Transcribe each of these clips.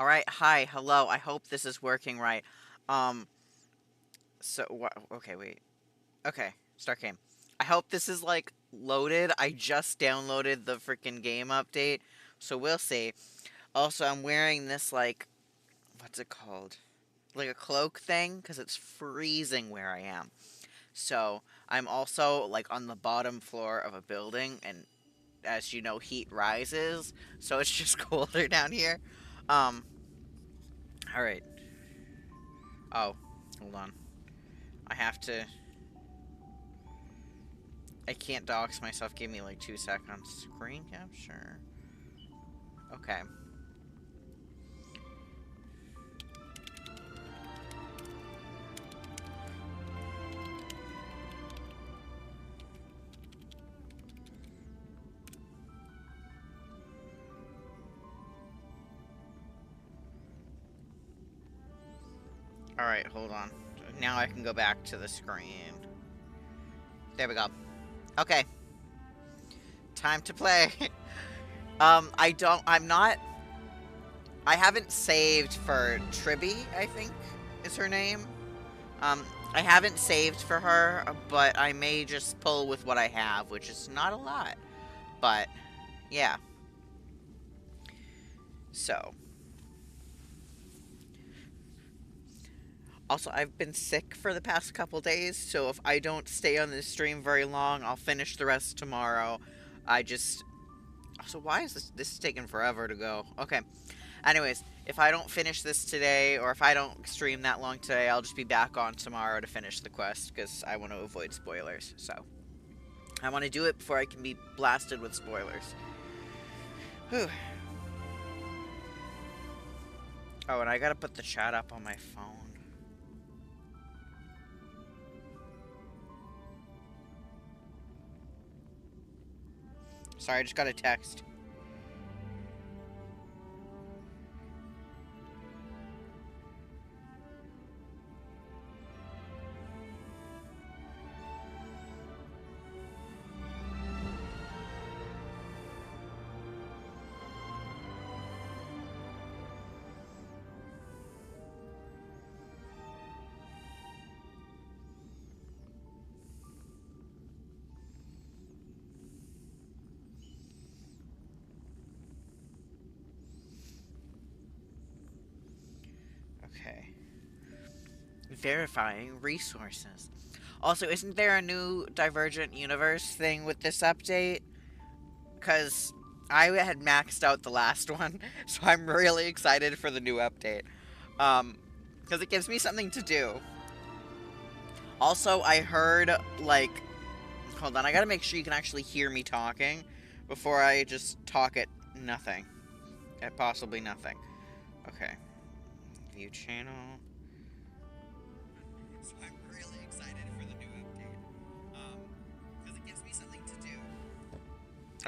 Alright, hi, hello, I hope this is working right. Um, so, what, okay, wait. Okay, start game. I hope this is, like, loaded. I just downloaded the freaking game update, so we'll see. Also, I'm wearing this, like, what's it called? Like a cloak thing, because it's freezing where I am. So, I'm also, like, on the bottom floor of a building, and as you know, heat rises, so it's just colder down here. Um, alright. Oh, hold on. I have to. I can't dox myself. Give me like 2 seconds. Screen capture. Okay. Alright, hold on. Now I can go back to the screen. There we go. Okay. Time to play. I'm not. I haven't saved for Tribby, I think is her name. Um, I haven't saved for her, but I may just pull with what I have, which is not a lot. But, yeah. So. Also, I've been sick for the past couple days, so if I don't stay on this stream very long, I'll finish the rest tomorrow. I just... So why is this is taking forever to go? Okay. Anyways, if I don't finish this today, or if I don't stream that long today, I'll just be back on tomorrow to finish the quest, because I want to avoid spoilers, so... I want to do it before I can be blasted with spoilers. Whew. Oh, and I gotta put the chat up on my phone. Sorry, I just got a text. Okay. Verifying resources. Also, isn't there a new Divergent Universe thing with this update? Because I had maxed out the last one, so I'm really excited for the new update. Because it gives me something to do. Also, I heard, like... Hold on, I gotta make sure you can actually hear me talking before I just talk at nothing. At possibly nothing. Okay. View channel. So I'm really excited for the new update. Because it gives me something to do.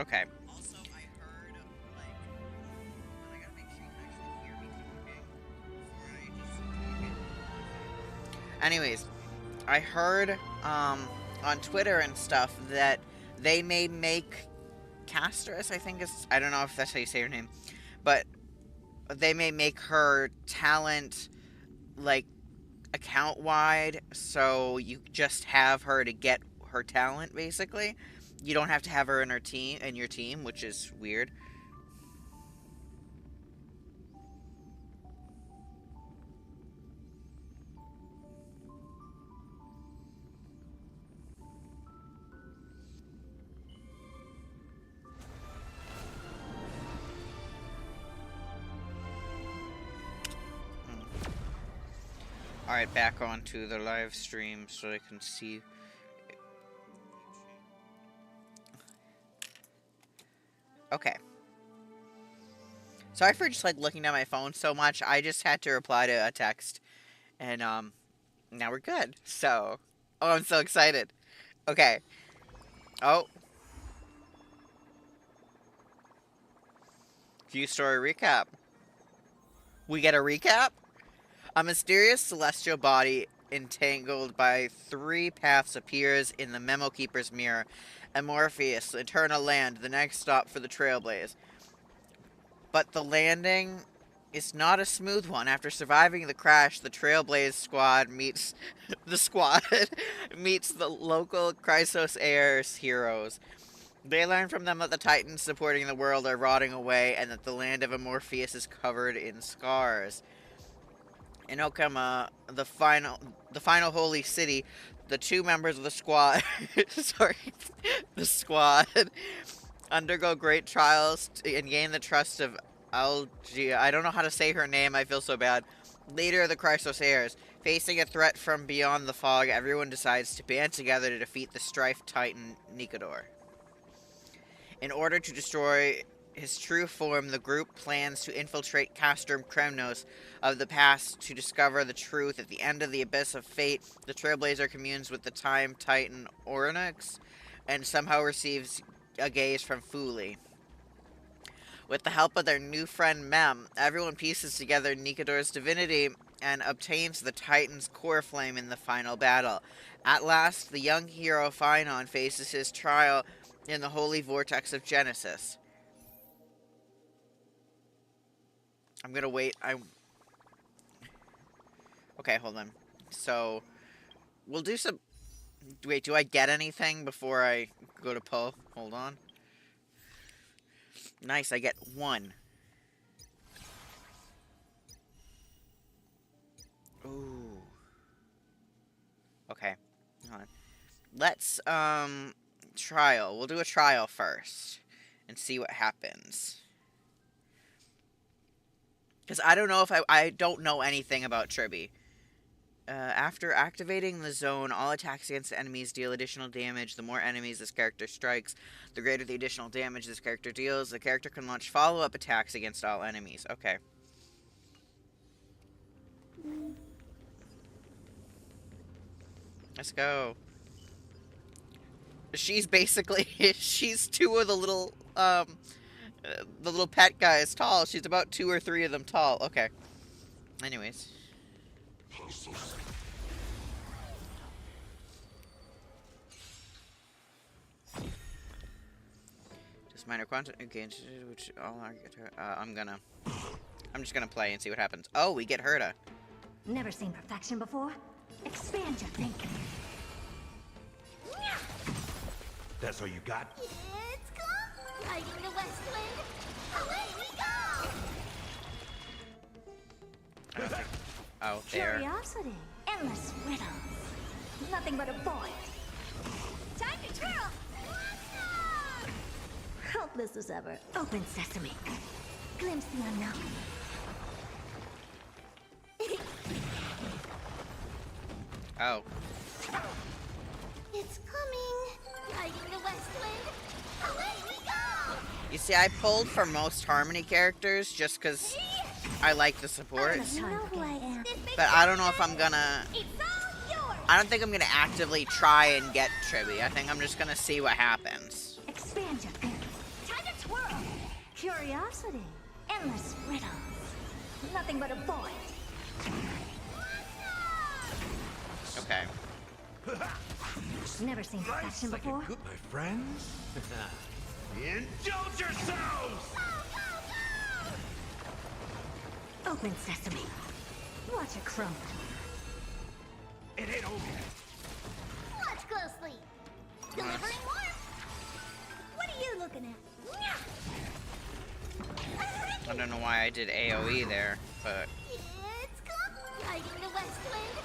Okay. Also, I heard, like, and I gotta make sure you can actually hear me talking before I just talk it. Anyways, I heard, on Twitter and stuff that they may make Castress, I think is, I don't know if that's how you say her name, but they may make her talent, like, account wide, so you just have her to get her talent, basically. You don't have to have her in her team, in your team, which is weird. Alright, back onto the live stream so I can see. Okay. Sorry for just, like, looking at my phone so much. I just had to reply to a text. And, now we're good. So. Oh, I'm so excited. Okay. Oh. View story recap. We get a recap? A mysterious celestial body entangled by three paths appears in the Memo Keeper's mirror. And Morpheus, Eternal Land, the next stop for the Trailblaze. But the landing is not a smooth one. After surviving the crash, the Trailblaze squad meets the squad meets the local Chrysos Heirs heroes. They learn from them that the Titans supporting the world are rotting away and that the land of Amorpheus is covered in scars. In Okama, the final holy city, the two members of the squad sorry, the squad undergo great trials and gain the trust of Algia. I don't know how to say her name, I feel so bad. Leader of the Chrysos Heirs. Facing a threat from beyond the fog, everyone decides to band together to defeat the Strife Titan Nikador. In order to destroy his true form, the group plans to infiltrate Castrum Kremnos of the past to discover the truth. At the end of the Abyss of Fate, the Trailblazer communes with the Time Titan Oryx and somehow receives a gaze from Fuli. With the help of their new friend Mem, everyone pieces together Nikador's divinity and obtains the Titan's core flame in the final battle. At last, the young hero Phynon faces his trial in the holy vortex of Genesis. I'm gonna wait. Okay, hold on. So, we'll do some... Wait, do I get anything before I go to Poe? Hold on. Nice, I get 1. Ooh. Okay. Hold on. Let's, trial. We'll do a trial first. And see what happens. Because I don't know if I don't know anything about Triby. After activating the zone, all attacks against enemies deal additional damage. The more enemies this character strikes, the greater the additional damage this character deals. The character can launch follow-up attacks against all enemies. Okay. Let's go. She's basically... she's 2 of the little pet guys tall. She's about 2 or 3 of them tall. Okay. Anyways. Just minor quantum gains, which all I'm just gonna play and see what happens. Oh, we get Herta. Never seen perfection before? Expand your thinking. That's all you got? It's come! Riding the west wind! Away we go! Oh, there. Curiosity. Endless riddles. Nothing but a void. Time to twirl! Helpless as ever. Open sesame. Glimpse the unknown. Oh. It's coming. Riding the west wind. Away we go! You see, I pulled for most Harmony characters just because I like the supports. You know who I am. But I don't know if I'm gonna... It's all yours! I don't think I'm gonna actively try and get Triby. I think I'm just gonna see what happens. Expand your thinking. Time to twirl! Curiosity. Endless riddles. Nothing but a void. Okay. Never seen perfection before? My friends? Indulge yourselves! Open sesame. Watch it crumble. It ain't over yet. Watch closely. Delivering warmth. What are you looking at? I don't know why I did AoE there, but... It's come. Riding the west wind.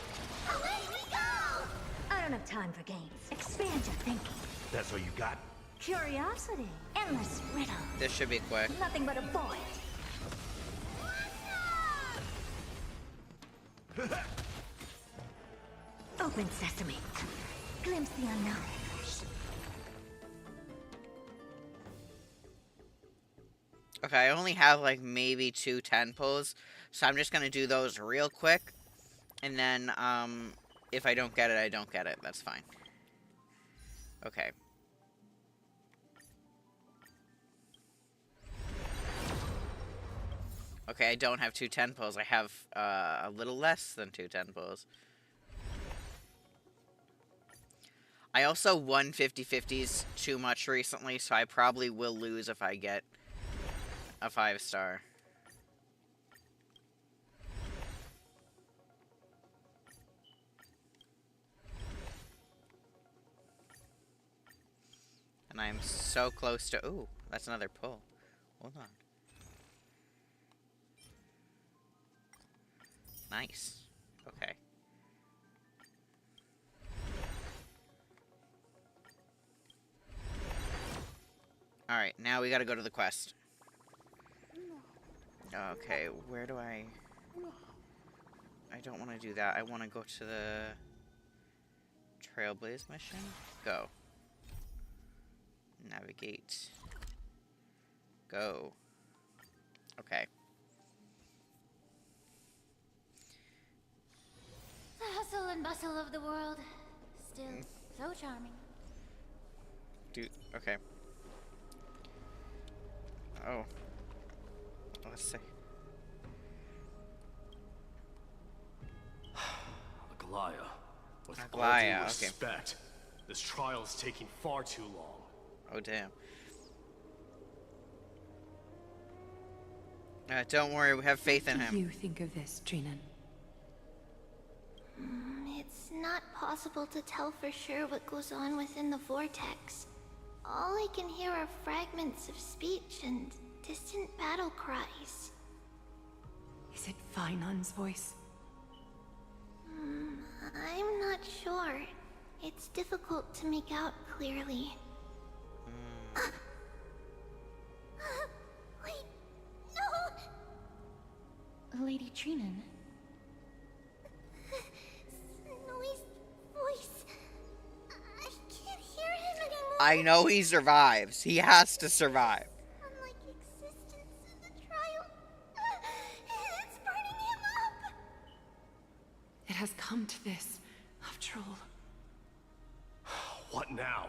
Away we go! I don't have time for games. Expand your thinking. That's all you got? Curiosity. Endless riddles. This should be quick. Nothing but a void. Open sesame. Glimpse the unknown. Okay, I only have like maybe 2 10 pulls, so I'm just gonna do those real quick, and then if I don't get it, I don't get it. That's fine. Okay. Okay, I don't have 2 10 pulls. I have a little less than 2 10 pulls. I also won 50/50s too much recently, so I probably will lose if I get a 5-star. And I'm so close to... Ooh, that's another pull. Hold on. Nice. Okay. Alright, now we gotta go to the quest. Okay, where do I don't want to do that. I want to go to the Trailblaze mission. Go. Navigate. Go. Okay. The hustle and bustle of the world. Still so charming. Dude, okay. Oh. Let's see. Aglaya, with all Aglaya, due okay. respect, this trial is taking far too long. Oh, damn. Don't worry, we have faith in What him. do you think of this, Trinan? It's not possible to tell for sure what goes on within the vortex. All I can hear are fragments of speech and distant battle cries. Is it Finon's voice? I'm not sure. It's difficult to make out clearly. Wait, no! Lady Trinan. Snowy's voice. I can't hear him anymore. I know he survives. He has to survive. Unlike existence in the trial. It's burning him up. It has come to this, after all. What now?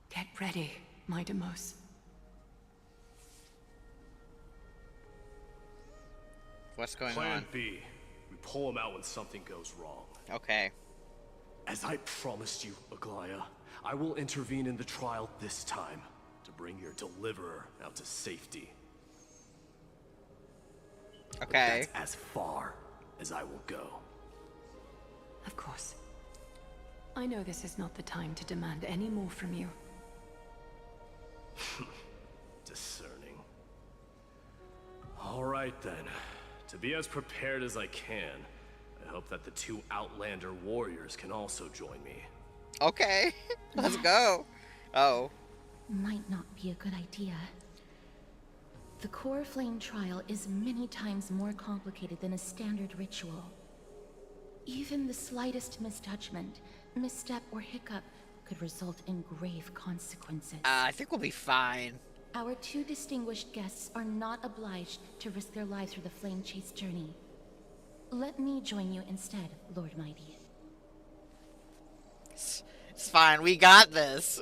Get ready, my Demos. What's going Plan on? B. We pull him out when something goes wrong. Okay. As I promised you, Aglaya, I will intervene in the trial this time to bring your deliverer out to safety. But Okay. that's as far as I will go. Of course. I know this is not the time to demand any more from you. Discerning. All right then. To be as prepared as I can, I hope that the two Outlander warriors can also join me. Okay. Let's go. Oh. Might not be a good idea. The core flame trial is many times more complicated than a standard ritual. Even the slightest misjudgment, misstep, or hiccup could result in grave consequences. I think we'll be fine. Our two distinguished guests are not obliged to risk their lives for the flame chase journey. Let me join you instead, Lord Mighty. It's fine. We got this.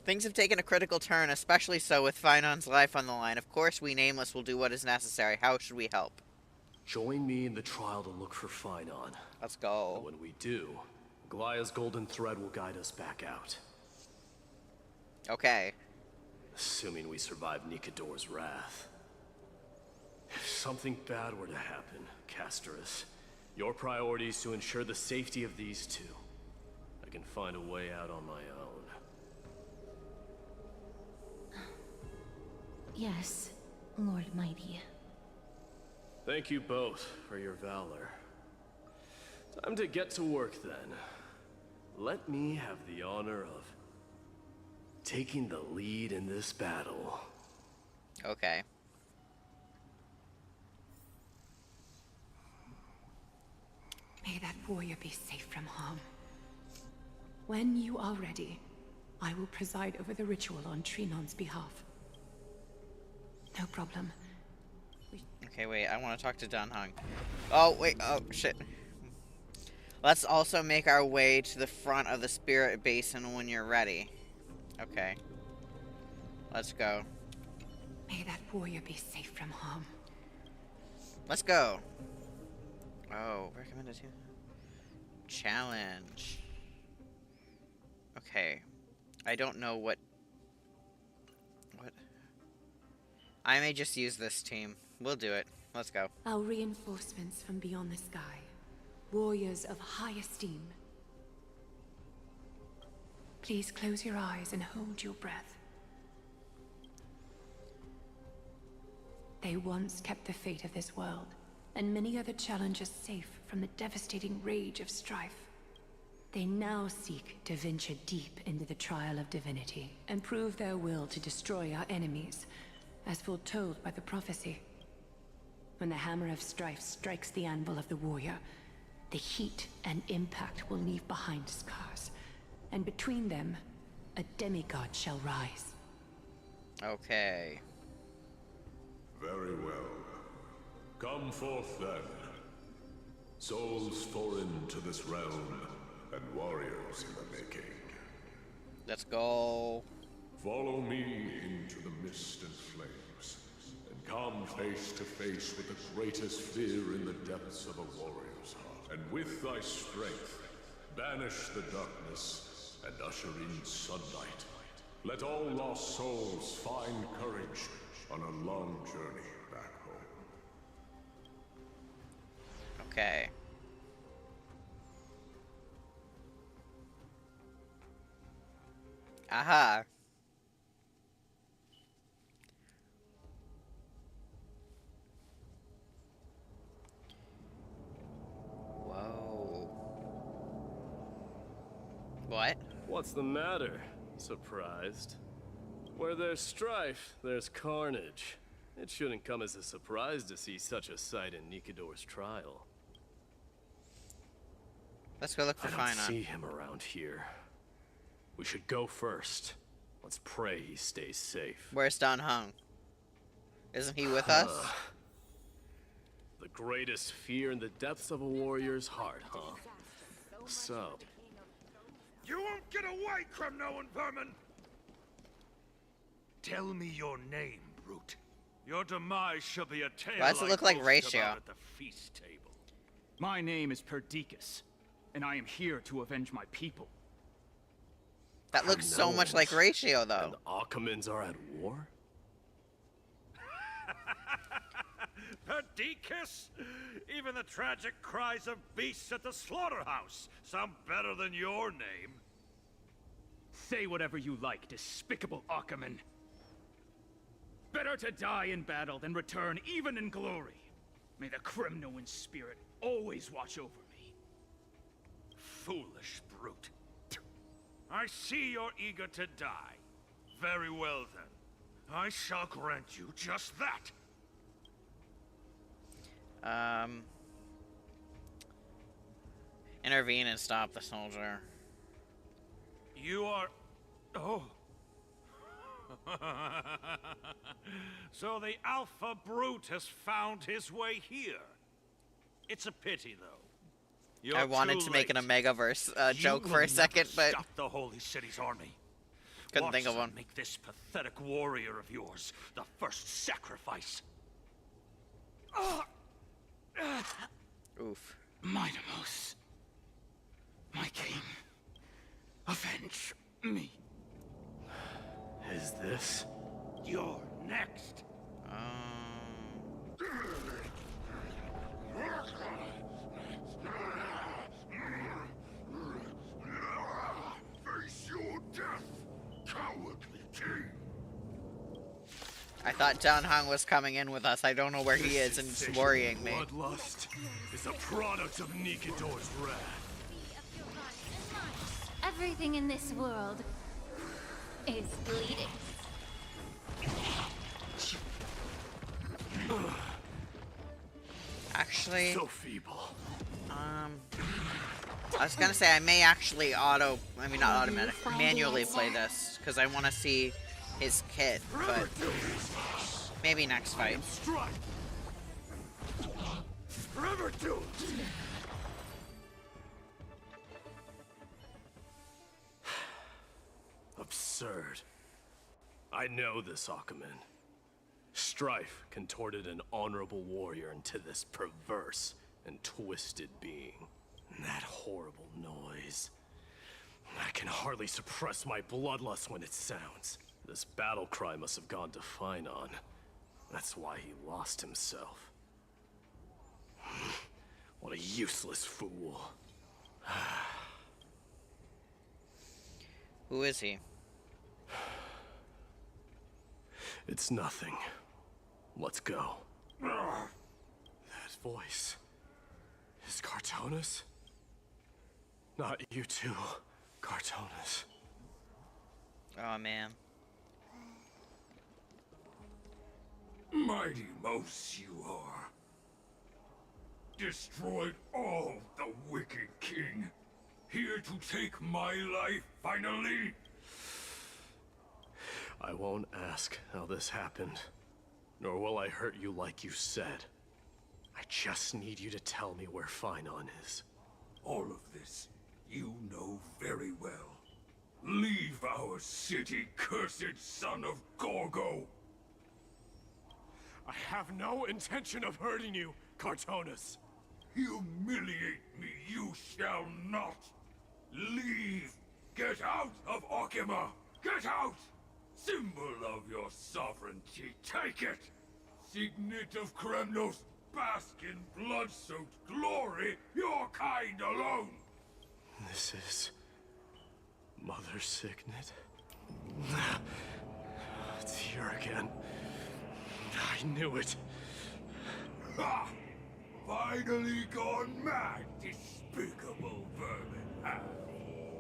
Things have taken a critical turn, especially so with Finon's life on the line. Of course, we Nameless will do what is necessary. How should we help? Join me in the trial to look for Finon. Let's go. When we do, Aglaya's golden thread will guide us back out. Okay. Assuming we survive Nikador's wrath. If something bad were to happen, Casterus, your priority is to ensure the safety of these two. I can find a way out on my own. Yes, Lord Mighty. Thank you both for your valor. Time to get to work then. Let me have the honor of taking the lead in this battle. Okay. May that warrior be safe from harm. When you are ready, I will preside over the ritual on Trinon's behalf. No problem. Okay, wait. I want to talk to Dunhung. Oh, wait. Oh, shit. Let's also make our way to the front of the Spirit Basin when you're ready. Okay. Let's go. May that warrior be safe from harm. Let's go. Oh, recommended to challenge. Okay. I don't know what. I may just use this team. We'll do it. Let's go. Our reinforcements from beyond the sky. Warriors of high esteem. Please close your eyes and hold your breath. They once kept the fate of this world, and many other challengers safe from the devastating rage of strife. They now seek to venture deep into the trial of divinity, and prove their will to destroy our enemies, as foretold by the prophecy. When the hammer of strife strikes the anvil of the warrior, the heat and impact will leave behind scars, and between them, a demigod shall rise. Okay. Very well. Come forth then. Souls foreign to this realm, and warriors in the making. Let's go. Follow me into the mist and flames, and come face to face with the greatest fear in the depths of a warrior's heart. And with thy strength, banish the darkness and usher in sunlight. Let all lost souls find courage on a long journey back home. Okay. Aha. Whoa. What? What's the matter? Surprised? Where there's strife, there's carnage. It shouldn't come as a surprise to see such a sight in Nikador's trial. Let's go look for I don't Finon. see him around here. We should go first. Let's pray he stays safe. Where's Don Hung? Isn't he with us? The greatest fear in the depths of a warrior's heart, huh? So, You won't get away, crumb-knowing vermin! Tell me your name, brute. Your demise shall be a tale. Why does it look like Ratio? At the feast table. My name is Perdiccas, and I am here to avenge my people. That looks so much like Ratio, and though. the Akamins are at war? Perdiccas? Even the tragic cries of beasts at the slaughterhouse sound better than your name. Say whatever you like, despicable Achaman. Better to die in battle than return even in glory. May the Kremnoan spirit always watch over me. Foolish brute. I see you're eager to die. Very well then. I shall grant you just that. Intervene and stop the soldier. You are... Oh. So the Alpha Brute has found his way here. It's a pity, though. You're I wanted too to make an late. Omegaverse joke You for will a second, never but stop the Holy City's army. couldn't Watch think of them one. Make this pathetic warrior of yours the first sacrifice. Oof. Minimos, my king, avenge me. Is this? You're next. Face your death, cowardly king. I thought Don Hung was coming in with us. I don't know where he is, and it's worrying me. Bloodlust is a product of Nikador's wrath. Everything in this world is bleeding. Actually, So feeble. I was gonna say I may actually manually play this, because I want to see his kit, but maybe next fight. Strike. Forever doomed. Absurd. I know this, Achaman. Strife contorted an honorable warrior into this perverse and twisted being. And that horrible noise. I can hardly suppress my bloodlust when it sounds. This battle cry must have gone to Finon. That's why he lost himself. What a useless fool. Who is he? It's nothing. Let's go. That voice. Is Cartonis? Not you too, Cartonis. Oh, man. Mighty Mouse you are. Destroyed all the wicked king. Here to take my life, finally? I won't ask how this happened, nor will I hurt you like you said. I just need you to tell me where Finon is. All of this, you know very well. Leave our city, cursed son of Gorgo! I have no intention of hurting you, Cartonis. Humiliate me you shall not! Leave! Get out of Okima! Get out! Symbol of your sovereignty, take it! Signet of Kremnos, bask in blood-soaked glory, your kind alone! This is... Mother Signet? It's here again. I knew it. Ha! Finally gone mad, despicable vermin have.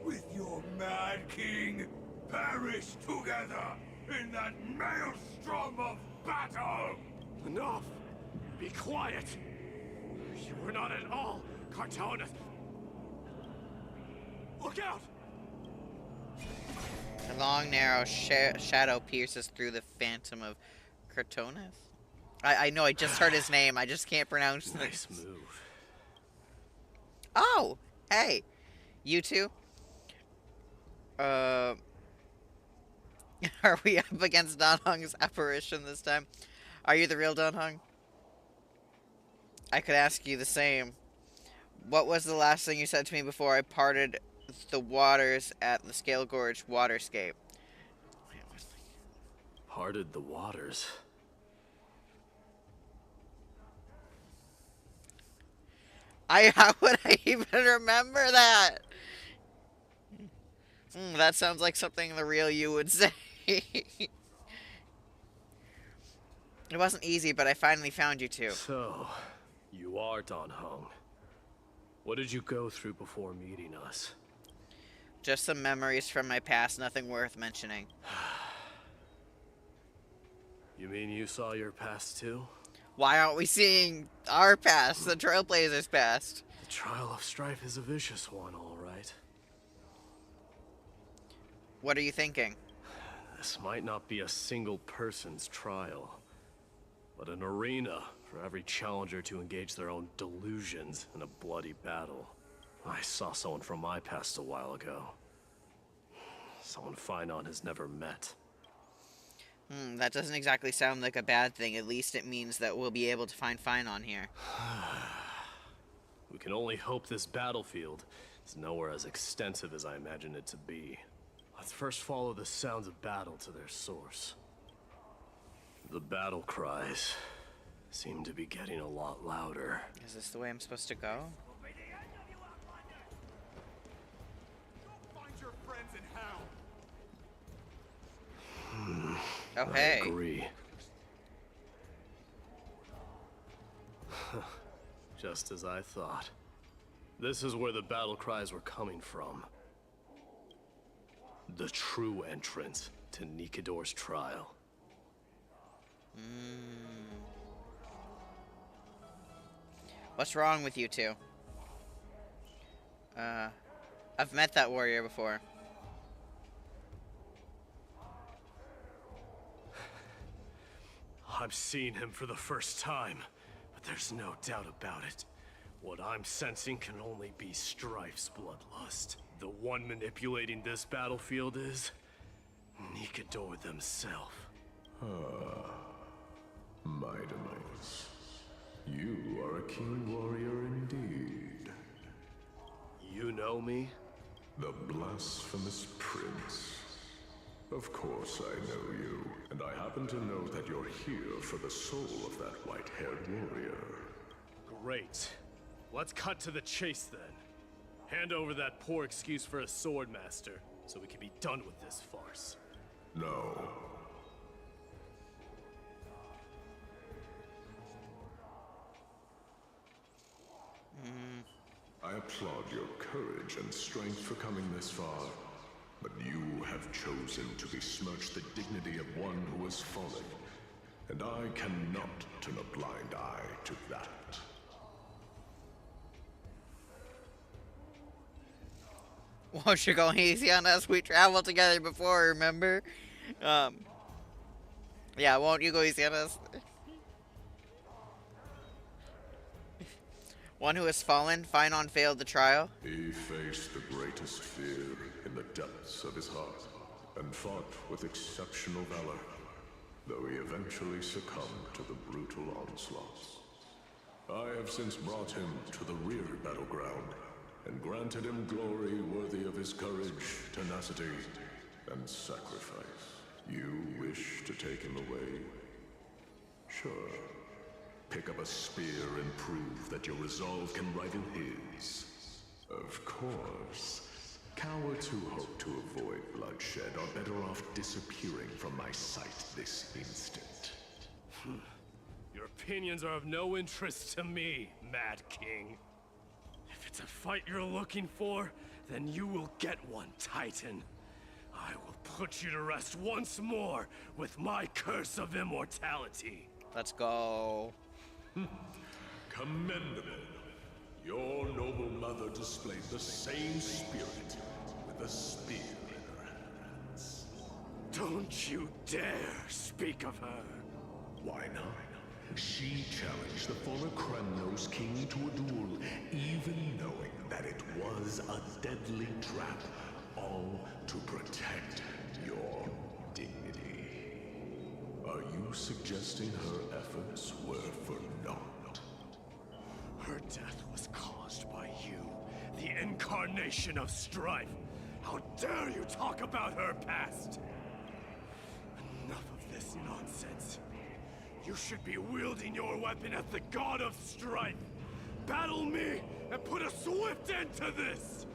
With your mad king, perish together in that maelstrom of battle! Enough! Be quiet! You were not at all Cartonis. Look out! A long, narrow shadow pierces through the phantom of Cartonis. I know, I just heard his name. I just can't pronounce it. Nice move. Oh! Hey! You two? Are we up against Dan Hong's apparition this time? Are you the real Dan Hong? I could ask you the same. What was the last thing you said to me before I parted the waters at the Scale Gorge waterscape? Parted the waters? How would I even remember that? That sounds like something the real you would say. It wasn't easy, but I finally found you two. So, you are Dan Hong. What did you go through before meeting us? Just some memories from my past, nothing worth mentioning. You mean you saw your past too? Why aren't we seeing our past, the Trailblazers' past? The trial of strife is a vicious one, all right. What are you thinking? This might not be a single person's trial, but an arena for every challenger to engage their own delusions in a bloody battle. I saw someone from my past a while ago. Someone Finon has never met. That doesn't exactly sound like a bad thing. At least it means that we'll be able to find Finon here. We can only hope this battlefield is nowhere as extensive as I imagine it to be. Let's first follow the sounds of battle to their source. The battle cries seem to be getting a lot louder. Is this the way I'm supposed to go? Oh, hey. I agree. Just as I thought. This is where the battle cries were coming from. The true entrance to Nikador's trial. What's wrong with you two? I've met that warrior before. I'm seeing him for the first time, but there's no doubt about it. What I'm sensing can only be Strife's bloodlust. The one manipulating this battlefield is Nikador themselves. Mightimus, you are a keen warrior indeed. You know me? The blasphemous prince. Of course I know you, and I happen to know that you're here for the soul of that white-haired warrior. Great. Let's cut to the chase then. Hand over that poor excuse for a sword master. so we can be done with this farce. No. I applaud your courage and strength for coming this far, but you have chosen to besmirch the dignity of one who has fallen, and I cannot turn a blind eye to that. Won't you go easy on us? We traveled together before, remember? Yeah, won't you go easy on us? One who has fallen, Phynon failed the trial. He faced the greatest fear in the depths of his heart, and fought with exceptional valor, though he eventually succumbed to the brutal onslaughts. I have since brought him to the rear battleground, and granted him glory worthy of his courage, tenacity, and sacrifice. You wish to take him away? Sure. Pick up a spear and prove that your resolve can rival his. Of course. Cowards who hope to avoid bloodshed are better off disappearing from my sight this instant. Your opinions are of no interest to me, Mad King. If it's a fight you're looking for, then you will get one, Titan. I will put you to rest once more with my curse of immortality. Let's go. Commendable. Your noble mother displayed the same spirit with a spear in her hands. Don't you dare speak of her. Why not? She challenged the former Kremnos king to a duel, even knowing that it was a deadly trap, all to protect your dignity. Are you suggesting her efforts were for naught? Her death was caused by you, the incarnation of strife. How dare you talk about her past? Enough of this nonsense. You should be wielding your weapon at the god of strife. Battle me and put a swift end to this!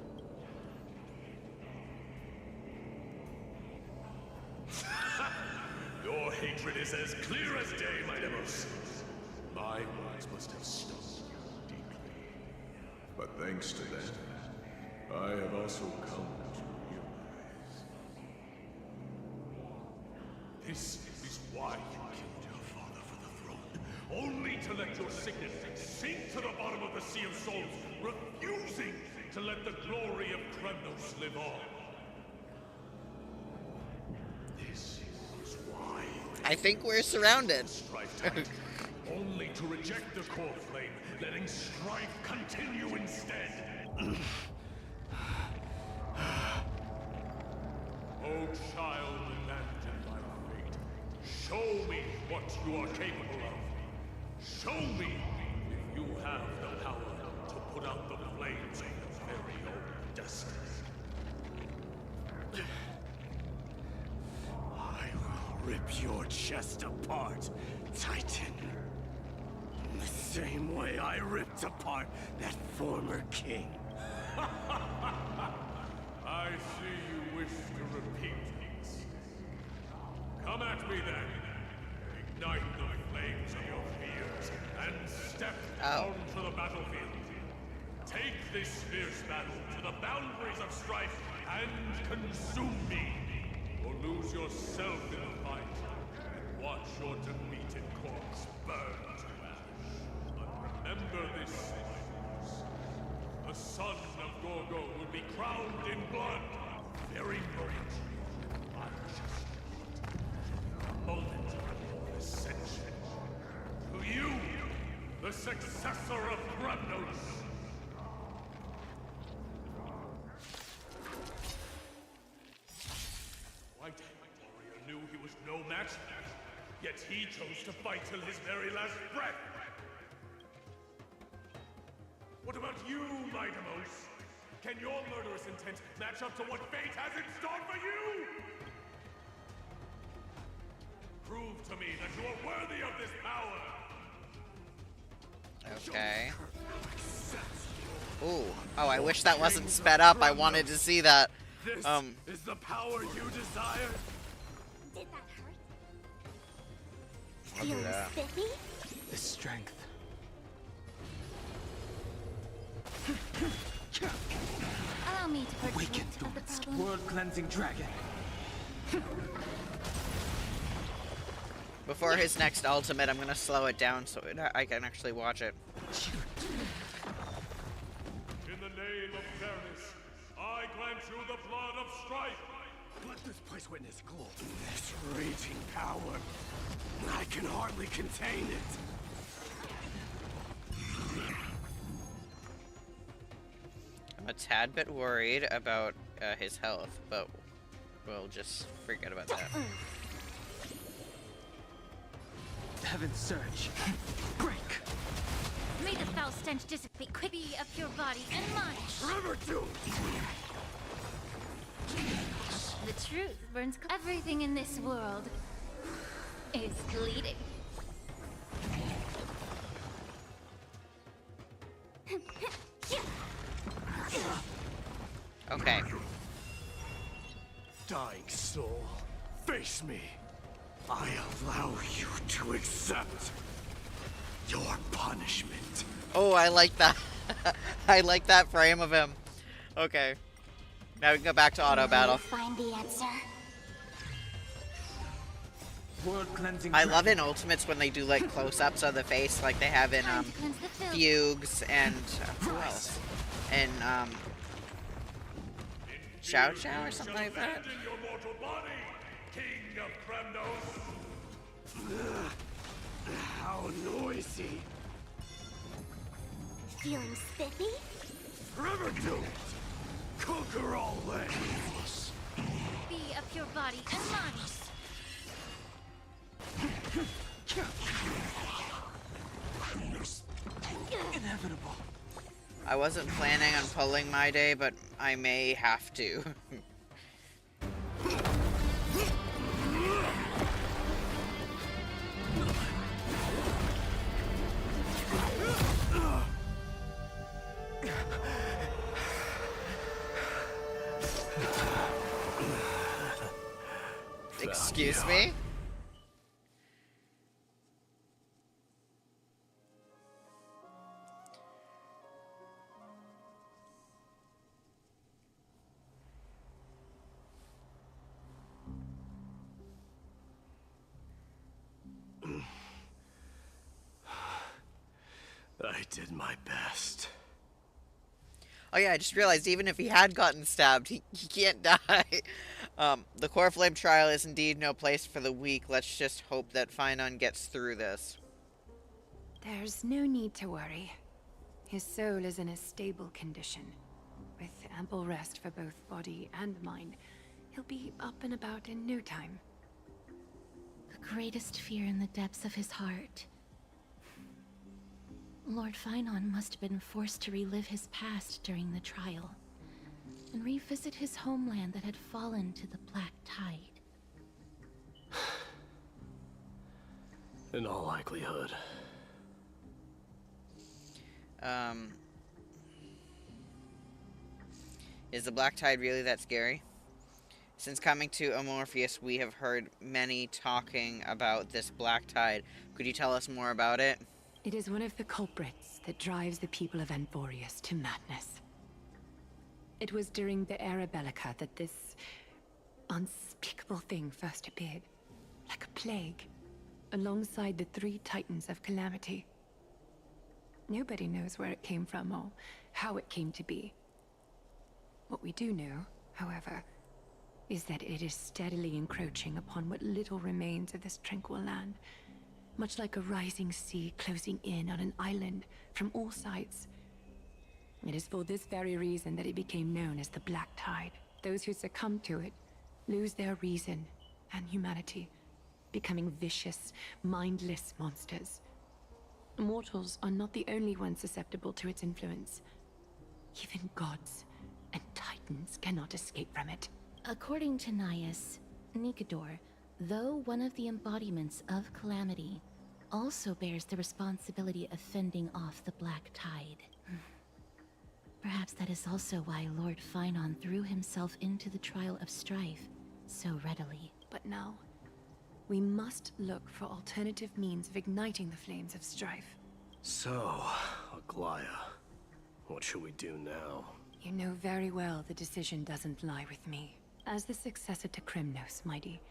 Your hatred is as clear as day, my Demos. My words must have stung you deeply. But thanks to that, I have also come to realize. This is why you killed your father for the throne. Only to let your signet sink to the bottom of the Sea of Souls, refusing to let the glory of Kremnos live on. This is why. I think we're surrounded. Only to reject the core flame, letting strife continue instead. Oh, child abandoned by fate, show me what you are capable of. Show me if you have the power to put out the flames of your very own destiny. I will rip your chest apart, Titan. In the same way I ripped apart that former king. I see you wish to repeat this. Come at me then. Ignite the flames of your fears and step onto the battlefield. Take this fierce battle to the boundaries of strife and consume me. Or lose yourself in the fight and watch your defeated corpse burn to ash. But remember this, the son of Gorgo will be crowned in blood. The very moment I just the moment of ascension. To you, the successor of Kremnos. White warrior knew he was no match, yet he chose to fight till his very last breath. What about you, my Demos? Can your murderous intent match up to what fate has in store for you? Prove to me that you are worthy of this power! Okay. Ooh. Oh, I wish that wasn't sped up. I wanted to see that. This is the power you desire? Did that hurt? I'll do Feeling that. spiffy? The strength. Allow me to Weaken participate through of the its problem. world-cleansing dragon. Before his next ultimate, I'm gonna slow it down so I can actually watch it. In the name of fairness, I grant you the blood of strife. Let this place witness glory. This raging power. I can hardly contain it. I'm a tad bit worried about his health, but we'll just forget about that. Heaven's surge. Break. May the foul stench dissipate quickly of your body and mind. River Doom. The truth burns. Everything in this world is bleeding. Okay. Dying soul, face me. I allow you to accept your punishment. Oh, I like that. I like that frame of him. Okay. Now we can go back to auto battle. Find the answer. World cleansing. I love in Ultimates when they do like close-ups of the face like they have in Time to cleanse the filth. Fugues and who else? And Xiao Xiao or something like that. In your mortal body, King of Kremnos. How noisy. Feeling spiffy? River Doom. Conquer all lands. Be of your body and mind. Inevitable. I wasn't planning on pulling my day, but I may have to. Excuse me? I did my best. Oh yeah, I just realized even if he had gotten stabbed, he can't die. The Core Flame trial is indeed no place for the weak. Let's just hope that Finon gets through this. There's no need to worry. His soul is in a stable condition. With ample rest for both body and mind, he'll be up and about in no time. The greatest fear in the depths of his heart. Lord Finon must have been forced to relive his past during the trial, and revisit his homeland that had fallen to the Black Tide. In all likelihood. Is the Black Tide really that scary? Since coming to Amorpheus, we have heard many talking about this Black Tide. Could you tell us more about it? It is one of the culprits that drives the people of Anvorius to madness. It was during the Era Bellica that this unspeakable thing first appeared, like a plague, alongside the three titans of calamity. Nobody knows where it came from or how it came to be. What we do know, however, is that it is steadily encroaching upon what little remains of this tranquil land, much like a rising sea closing in on an island from all sides. It is for this very reason that it became known as the Black Tide. Those who succumb to it lose their reason and humanity, becoming vicious, mindless monsters. Mortals are not the only ones susceptible to its influence. Even gods and titans cannot escape from it. According to Naius, Nikador, though one of the embodiments of calamity, also bears the responsibility of fending off the Black Tide. Perhaps that is also why Lord Finon threw himself into the trial of strife so readily. But now, we must look for alternative means of igniting the flames of strife. So, Aglaya, what should we do now? You know very well the decision doesn't lie with me. As the successor to Krymnos, Mighty,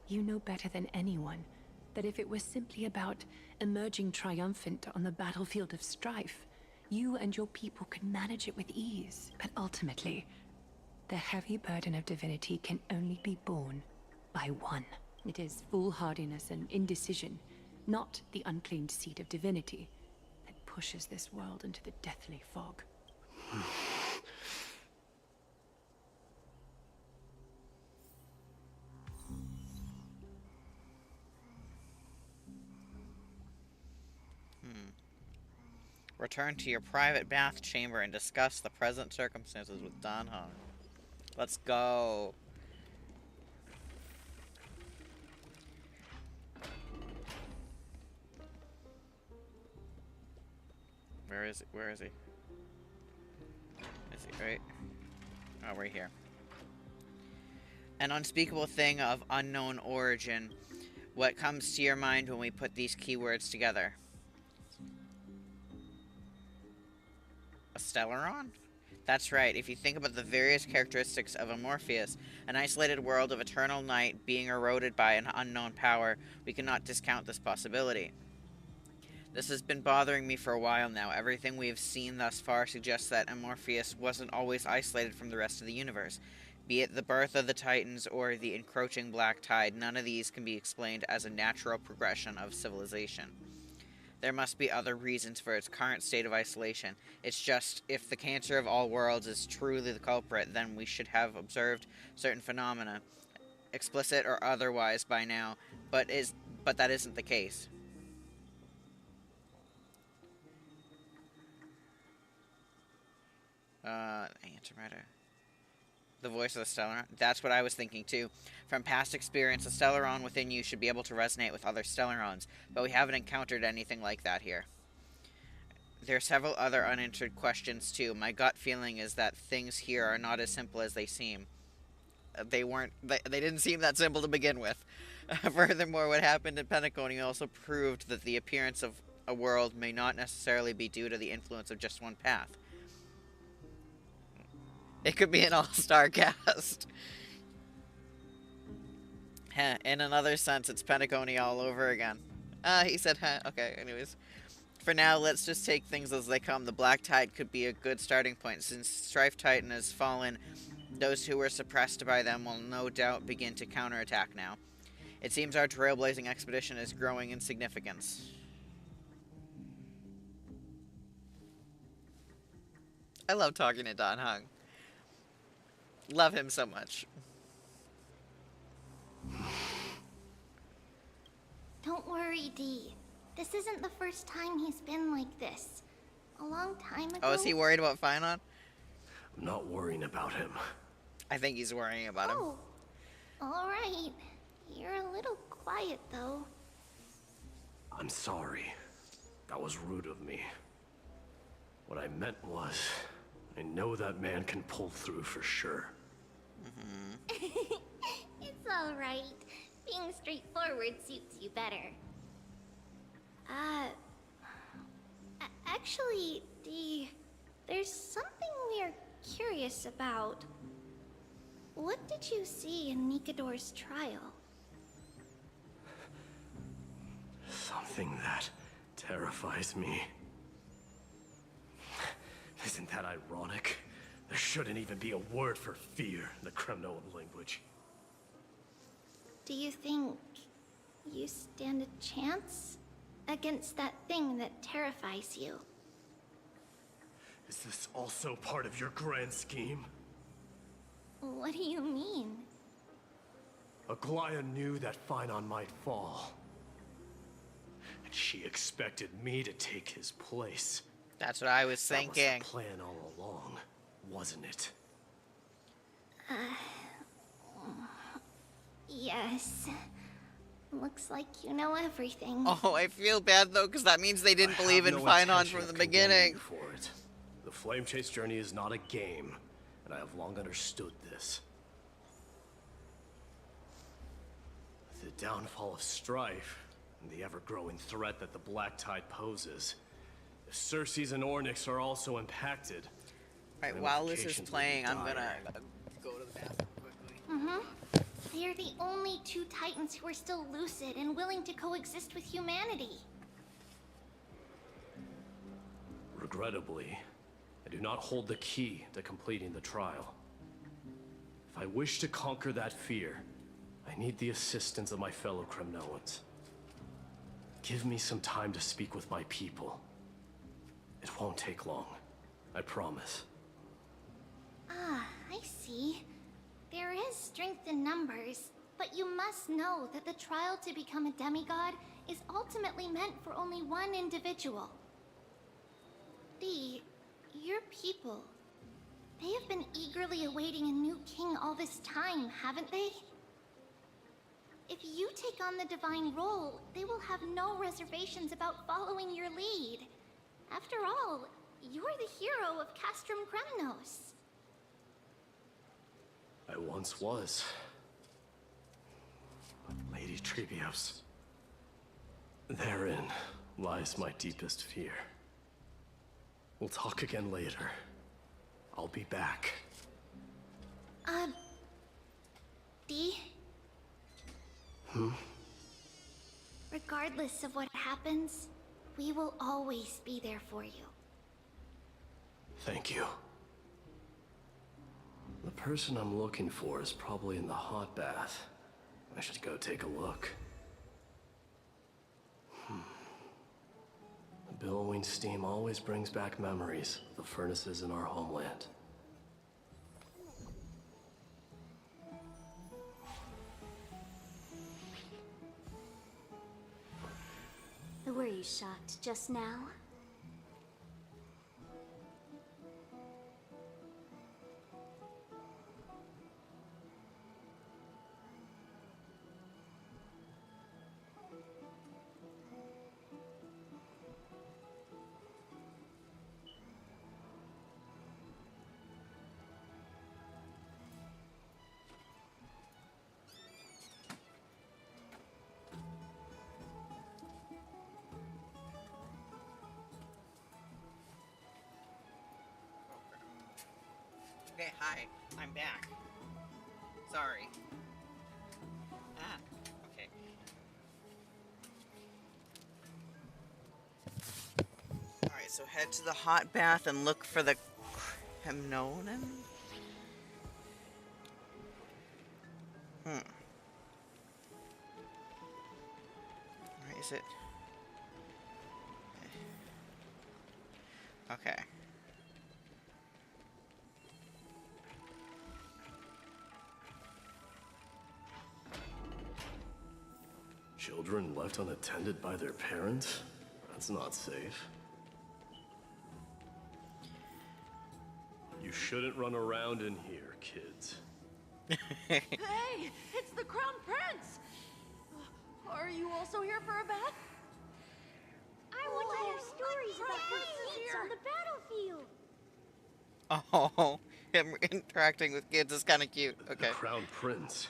you know better than anyone that if it was simply about emerging triumphant on the battlefield of strife, you and your people could manage it with ease. But ultimately, the heavy burden of divinity can only be borne by one. It is foolhardiness and indecision, not the unclaimed seed of divinity, that pushes this world into the deathly fog. Return to your private bath chamber and discuss the present circumstances with Dan Heng. Let's go. Where is it? Where is he? Is he right? Oh, right here. An unspeakable thing of unknown origin. What comes to your mind when we put these keywords together? A Stellaron? That's right. If you think about the various characteristics of a Morpheus, an isolated world of eternal night being eroded by an unknown power, we cannot discount this possibility. This has been bothering me for a while now. Everything we have seen thus far suggests that Morpheus wasn't always isolated from the rest of the universe. Be it the birth of the Titans or the encroaching black tide, none of these can be explained as a natural progression of civilization. There must be other reasons for its current state of isolation. It's just, if the cancer of all worlds is truly the culprit, then we should have observed certain phenomena, explicit or otherwise, by now, but that isn't the case. Antimatter. The voice of the Stellaron. That's what I was thinking too. From past experience, the Stellaron within you should be able to resonate with other Stellarons, but we haven't encountered anything like that here. There are several other unanswered questions too. My gut feeling is that things here are not as simple as they seem. They didn't seem that simple to begin with. Furthermore, what happened in Penacony also proved that the appearance of a world may not necessarily be due to the influence of just one path. It could be an all-star cast. In another sense, it's Penacony all over again. He said, okay, anyways. For now, let's just take things as they come. The Black Tide could be a good starting point. Since Strife Titan has fallen, those who were suppressed by them will no doubt begin to counterattack now. It seems our trailblazing expedition is growing in significance. I love talking to Dan Heng. Love him so much. Don't worry, Dee. This isn't the first time he's been like this. A long time ago... Oh, is he worried about Finon? I'm not worrying about him. I think he's worrying about him. Oh, alright. You're a little quiet, though. I'm sorry. That was rude of me. What I meant was, I know that man can pull through for sure. It's alright. Being straightforward suits you better. Actually, Dee, there's something we're curious about. What did you see in Nikador's trial? Something that terrifies me. Isn't that ironic? There shouldn't even be a word for fear in the Kremnoan language. Do you think you stand a chance against that thing that terrifies you? Is this also part of your grand scheme? What do you mean? Aglaya knew that Finon might fall. And she expected me to take his place. That's what I was thinking. That was the plan all along, wasn't it? Yes. Looks like you know everything. Oh, I feel bad though, because that means they didn't believe in Finon from the beginning. For it. The Flame Chase journey is not a game, and I have long understood this. The downfall of strife, and the ever-growing threat that the Black Tide poses. If Cersei's and Ornyx are also impacted... Right, while this is playing, I'm gonna go to the bathroom quickly. They are the only two Titans who are still lucid and willing to coexist with humanity. Regrettably, I do not hold the key to completing the trial. If I wish to conquer that fear, I need the assistance of my fellow Kremnoans. Give me some time to speak with my people. It won't take long, I promise. Ah, I see. There is strength in numbers, but you must know that the trial to become a demigod is ultimately meant for only one individual. Your people, they have been eagerly awaiting a new king all this time, haven't they? If you take on the divine role, they will have no reservations about following your lead. After all, you're the hero of Castrum Kremnos. I once was. Lady Trebios. Therein lies my deepest fear. We'll talk again later. I'll be back. Dee? Regardless of what happens, we will always be there for you. Thank you. The person I'm looking for is probably in the hot bath. I should go take a look. The billowing steam always brings back memories of the furnaces in our homeland. Were you shocked just now? Okay, hi, I'm back. Sorry. Okay. Alright, so head to the hot bath and look for the Kremnonen? Where is it? Okay. Children left unattended by their parents? That's not safe. You shouldn't run around in here, kids. Hey, it's the Crown Prince! Are you also here for a bath? I want to hear stories about princes on the battlefield. Oh, him interacting with kids is kind of cute. Okay. The Crown Prince.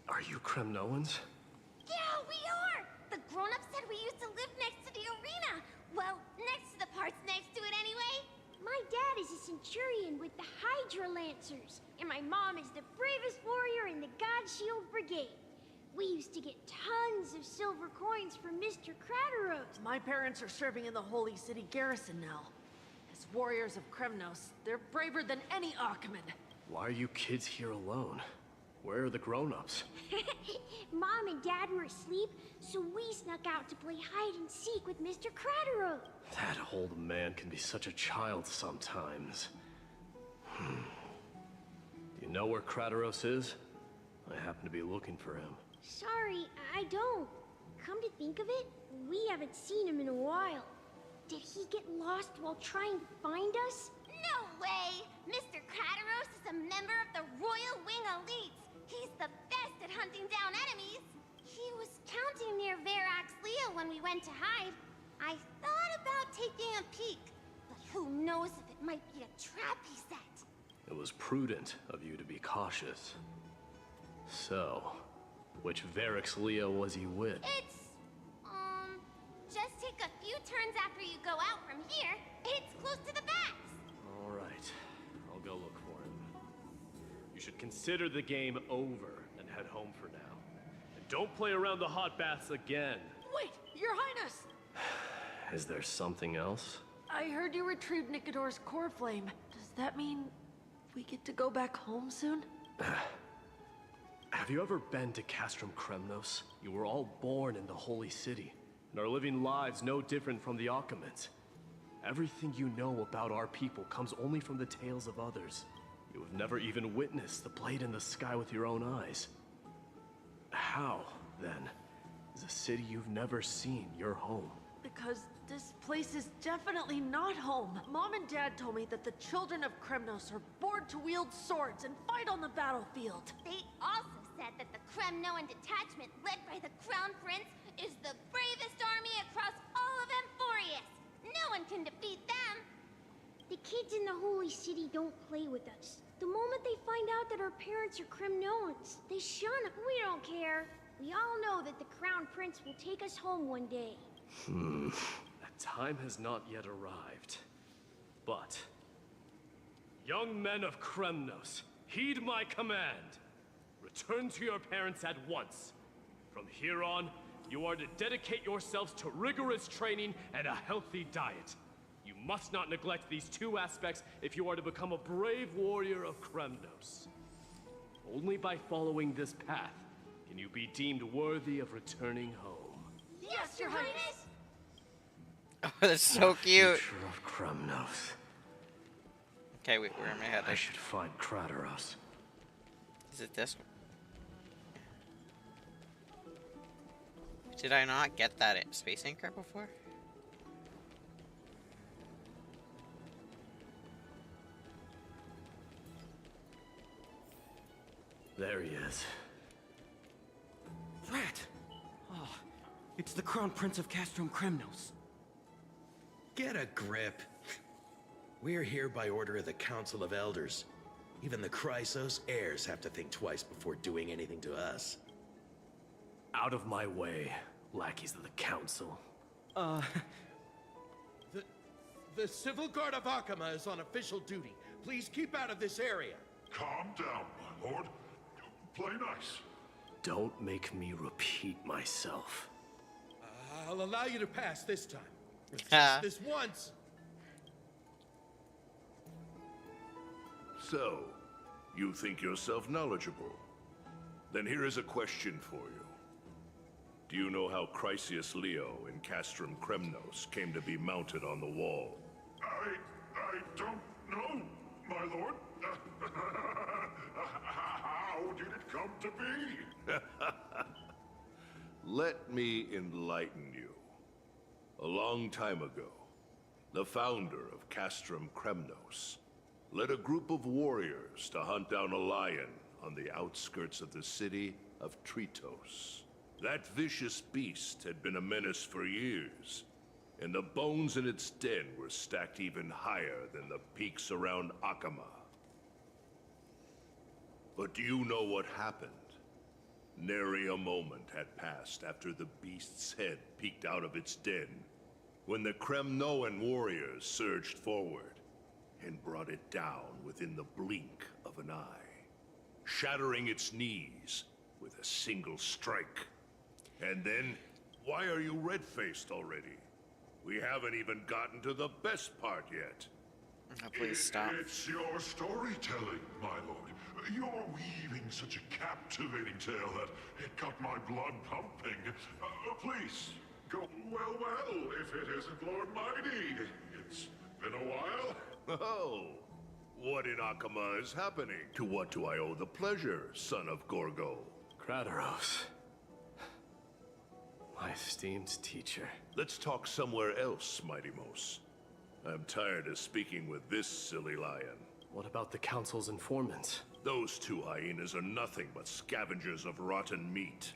Are you Kremnoans? Yeah, we are! The grown-ups said we used to live next to the arena. Well, next to the parts next to it anyway. My dad is a centurion with the Hydra Lancers, and my mom is the bravest warrior in the God Shield Brigade. We used to get tons of silver coins from Mr. Crateros. My parents are serving in the Holy City garrison now. As warriors of Kremnos, they're braver than any Achaemen. Why are you kids here alone? Where are the grown-ups? Mom and Dad were asleep, so we snuck out to play hide and seek with Mr. Crateros. That old man can be such a child sometimes. Do you know where Crateros is? I happen to be looking for him. Sorry, I don't. Come to think of it, we haven't seen him in a while. Did he get lost while trying to find us? No way! Mr. Crateros is a member of the Royal Wing Elites. He's the best at hunting down enemies. He was counting near Verax Leo when we went to hide. I thought about taking a peek, Who knows if it might be a trap he set? It was prudent of you to be cautious. So, which Varix Leo was he with? It's, just take a few turns after you go out from here. It's close to the bats. All right, I'll go look for him. You should consider the game over and head home for now. And don't play around the hot baths again. Wait, Your Highness! Is there something else? I heard you retrieved Nicador's core flame. Does that mean we get to go back home soon? Have you ever been to Castrum Kremnos? You were all born in the Holy City, and are living lives no different from the Akamans. Everything you know about our people comes only from the tales of others. You have never even witnessed the blade in the sky with your own eyes. How, then, is a city you've never seen your home? Because this place is definitely not home. Mom and Dad told me that the children of Kremnos are born to wield swords and fight on the battlefield. They also said that the Kremnoan detachment led by the Crown Prince is the bravest army across all of Emphorius. No one can defeat them. The kids in the Holy City don't play with us. The moment they find out that our parents are Kremnoans, they shun us. We don't care. We all know that the Crown Prince will take us home one day. That time has not yet arrived. But, young men of Kremnos, heed my command. Return to your parents at once. From here on, you are to dedicate yourselves to rigorous training and a healthy diet. You must not neglect these two aspects if you are to become a brave warrior of Kremnos. Only by following this path can you be deemed worthy of returning home. Yes, Your Highness! Oh, that's so cute. Future of Kremnos. Okay, wait, where am I headed? I should find Krateros. Is it this one? Did I not get that at Space Anchor before? There he is. Rat! Oh, it's the Crown Prince of Castrum Kremnos. Get a grip. We're here by order of the Council of Elders. Even the Chrysos heirs have to think twice before doing anything to us. Out of my way, lackeys of the Council. The Civil Guard of Akama is on official duty. Please keep out of this area. Calm down, my lord. Play nice. Don't make me repeat myself. I'll allow you to pass this time. Just this once. So, you think yourself knowledgeable? Then here is a question for you. Do you know how Chrysius Leo in Castrum Kremnos came to be mounted on the wall? I don't know, my lord. How did it come to be? Let me enlighten you. A long time ago, the founder of Castrum Kremnos led a group of warriors to hunt down a lion on the outskirts of the city of Tritos. That vicious beast had been a menace for years, and the bones in its den were stacked even higher than the peaks around Akama. But do you know what happened? Nary a moment had passed after the beast's head peeked out of its den, when the Kremnoan warriors surged forward and brought it down within the blink of an eye, shattering its knees with a single strike. And then, why are you red-faced already? We haven't even gotten to the best part yet. Oh, please stop. It's your storytelling, my lord. You're weaving such a captivating tale that it got my blood pumping. Please, go. Well, if it isn't Lord Mighty. It's been a while. Oh, what in Akama is happening? To what do I owe the pleasure, son of Gorgo? Krateros. My esteemed teacher. Let's talk somewhere else, Mighty Mos. I'm tired of speaking with this silly lion. What about the Council's informants? Those two hyenas are nothing but scavengers of rotten meat.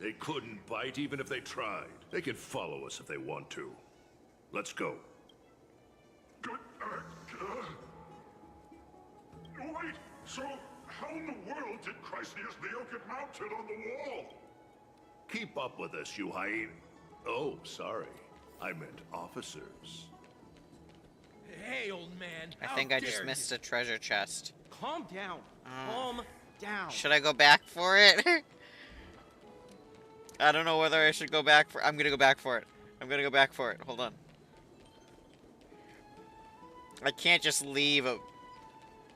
They couldn't bite even if they tried. They can follow us if they want to. Let's go. Good Wait, so how in the world did Chrysius Leo get mounted on the wall? Keep up with us, you hyena. Oh, sorry. I meant officers. Hey, old man. I think I just missed a treasure chest. Calm down. Calm down. Should I go back for it? I don't know whether I should go back for. I'm gonna go back for it. I'm gonna go back for it. Hold on. I can't just leave a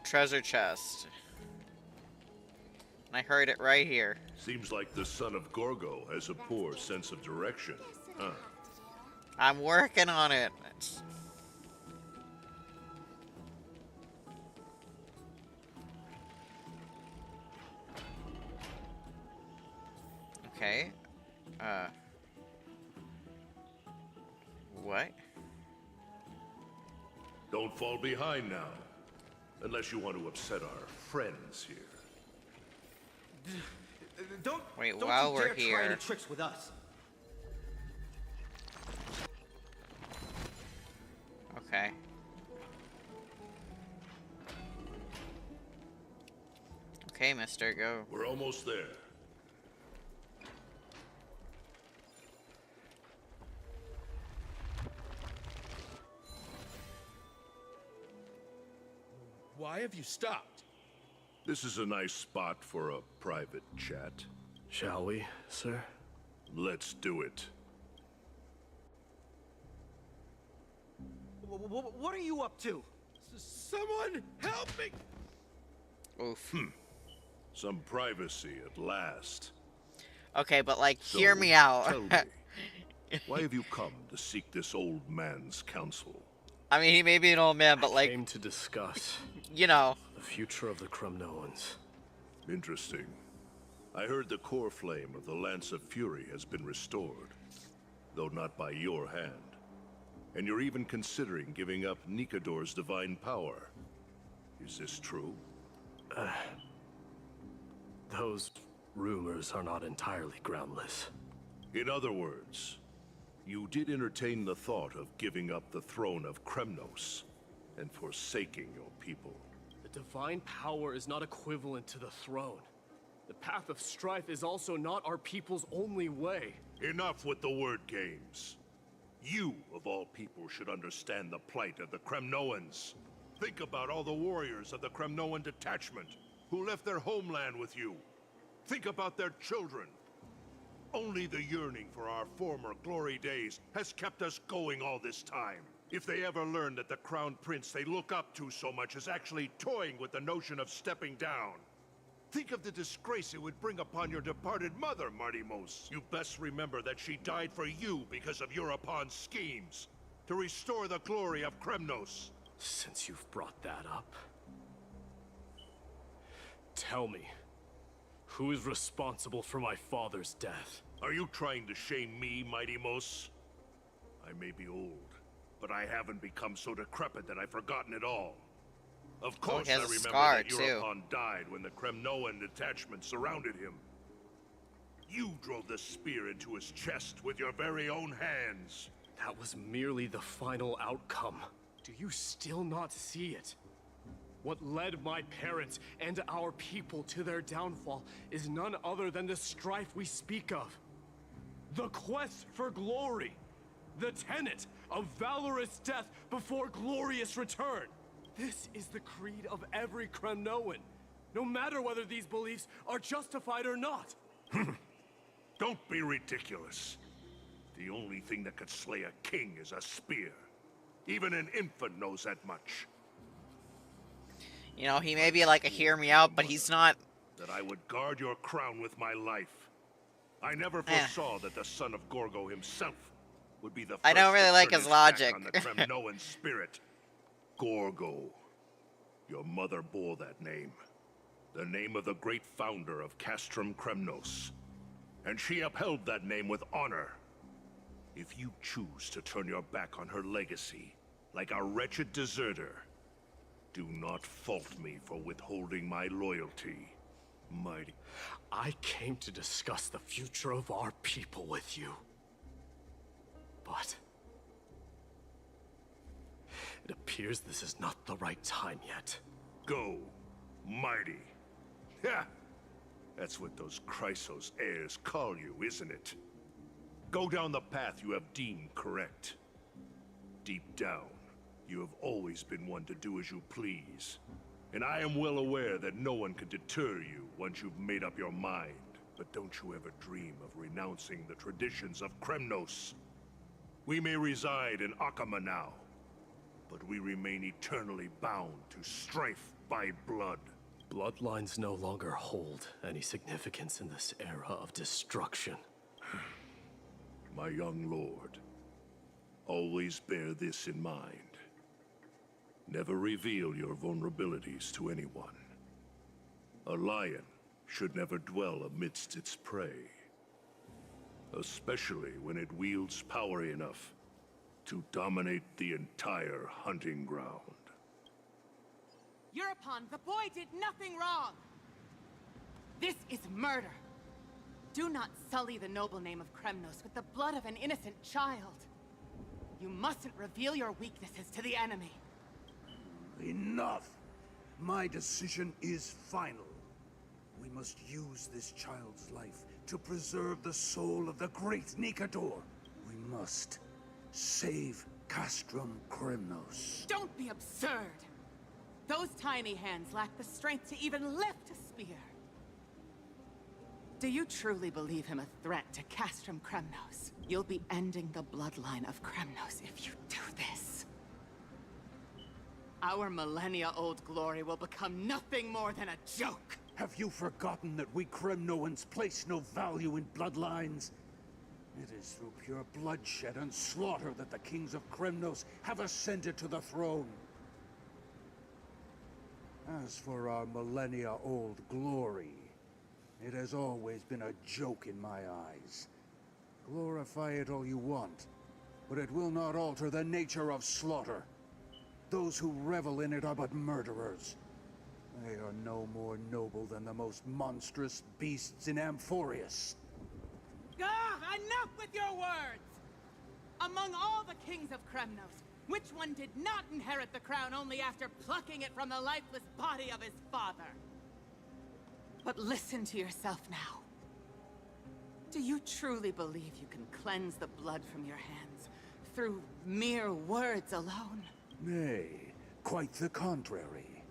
treasure chest. I heard it right here. Seems like the son of Gorgo has a poor sense of direction, huh? I'm working on it. Okay. What? Don't fall behind now. Unless you want to upset our friends here. Don't while you we're dare here. try any tricks with us. Okay. Okay, mister, go. We're almost there. Why have you stopped? This is a nice spot for a private chat. Shall we, sir? Let's do it. What are you up to? Someone help me! Oof. Some privacy at last. Okay, but like, So, hear me out. Tell me, why have you come to seek this old man's counsel? I mean, he may be an old man, but I like, came to discuss you know. the future of the Kremnoans. Interesting. I heard the core flame of the Lance of Fury has been restored, though not by your hand. And you're even considering giving up Nikador's divine power. Is this true? Those rumors are not entirely groundless. In other words, you did entertain the thought of giving up the throne of Kremnos and forsaking your people. The divine power is not equivalent to the throne. The path of strife is also not our people's only way. Enough with the word games. You, of all people, should understand the plight of the Kremnoans. Think about all the warriors of the Kremnoan detachment who left their homeland with you. Think about their children. Only the yearning for our former glory days has kept us going all this time. If they ever learn that the crown prince they look up to so much is actually toying with the notion of stepping down, think of the disgrace it would bring upon your departed mother, Martimos. You best remember that she died for you because of Europon's schemes to restore the glory of Kremnos. Since you've brought that up, tell me, who is responsible for my father's death? Are you trying to shame me, Martimos? I may be old, but I haven't become so decrepit that I've forgotten it all. Of course, I remember that Europon died when the Kremnoan detachment surrounded him. You drove the spear into his chest with your very own hands. That was merely the final outcome. Do you still not see it? What led my parents and our people to their downfall is none other than the strife we speak of. The quest for glory. The tenet of valorous death before glorious return. This is the creed of every Kremnoan, no matter whether these beliefs are justified or not. Don't be ridiculous. The only thing that could slay a king is a spear. Even an infant knows that much. You know, he may be like a hear me out, but he's not. That I would guard your crown with my life. I never foresaw that the son of Gorgo himself would be the first I don't really to like turn his back logic. on the Kremnoan spirit. Gorgo. Your mother bore that name. The name of the great founder of Castrum Kremnos. And she upheld that name with honor. If you choose to turn your back on her legacy, like a wretched deserter, do not fault me for withholding my loyalty, mighty. I came to discuss the future of our people with you. But it appears appears this is not the right time yet. Go, mighty. Ha! That's what those Chrysos heirs call you, isn't it? Go down the path you have deemed correct. Deep down, you have always been one to do as you please. And I am well aware that no one can deter you once you've made up your mind. But don't you ever dream of renouncing the traditions of Kremnos. We may reside in Akama now, but we remain eternally bound to strife by blood. Bloodlines no longer hold any significance in this era of destruction. My young lord, always bear this in mind. Never reveal your vulnerabilities to anyone. A lion should never dwell amidst its prey, especially when it wields power enough to dominate the entire hunting ground. Euripon, the boy did nothing wrong! This is murder! Do not sully the noble name of Kremnos with the blood of an innocent child. You mustn't reveal your weaknesses to the enemy. Enough! My decision is final. We must use this child's life to preserve the soul of the great Nikador. We must save Castrum Kremnos. Don't be absurd! Those tiny hands lack the strength to even lift a spear. Do you truly believe him a threat to Castrum Kremnos? You'll be ending the bloodline of Kremnos if you do this. Our millennia-old glory will become nothing more than a joke. Have you forgotten that we Kremnoans place no value in bloodlines? It is through pure bloodshed and slaughter that the kings of Kremnos have ascended to the throne. As for our millennia-old glory, it has always been a joke in my eyes. Glorify it all you want, but it will not alter the nature of slaughter. Those who revel in it are but murderers. They are no more noble than the most monstrous beasts in Amphorius. Enough with your words! Among all the kings of Kremnos, which one did not inherit the crown only after plucking it from the lifeless body of his father? But listen to yourself now. Do you truly believe you can cleanse the blood from your hands through mere words alone? Nay, quite the contrary.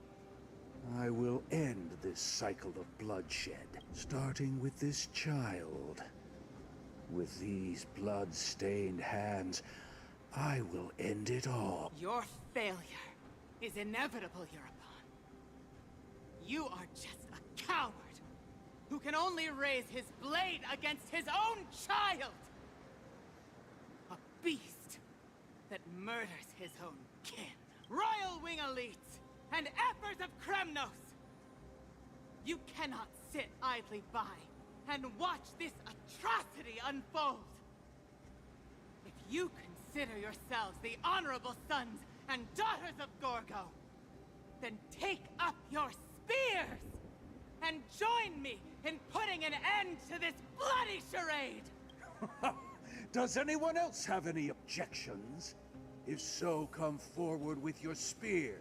I will end this cycle of bloodshed, starting with this child. With these blood-stained hands, I will end it all. Your failure is inevitable, Euripon. You are just a coward who can only raise his blade against his own child! A beast that murders his own kin. Royal Wing elites and Ephors of Kremnos! You cannot sit idly by and watch this atrocity unfold. If you consider yourselves the honorable sons and daughters of Gorgo, then take up your spears and join me in putting an end to this bloody charade! Does anyone else have any objections? If so, come forward with your spear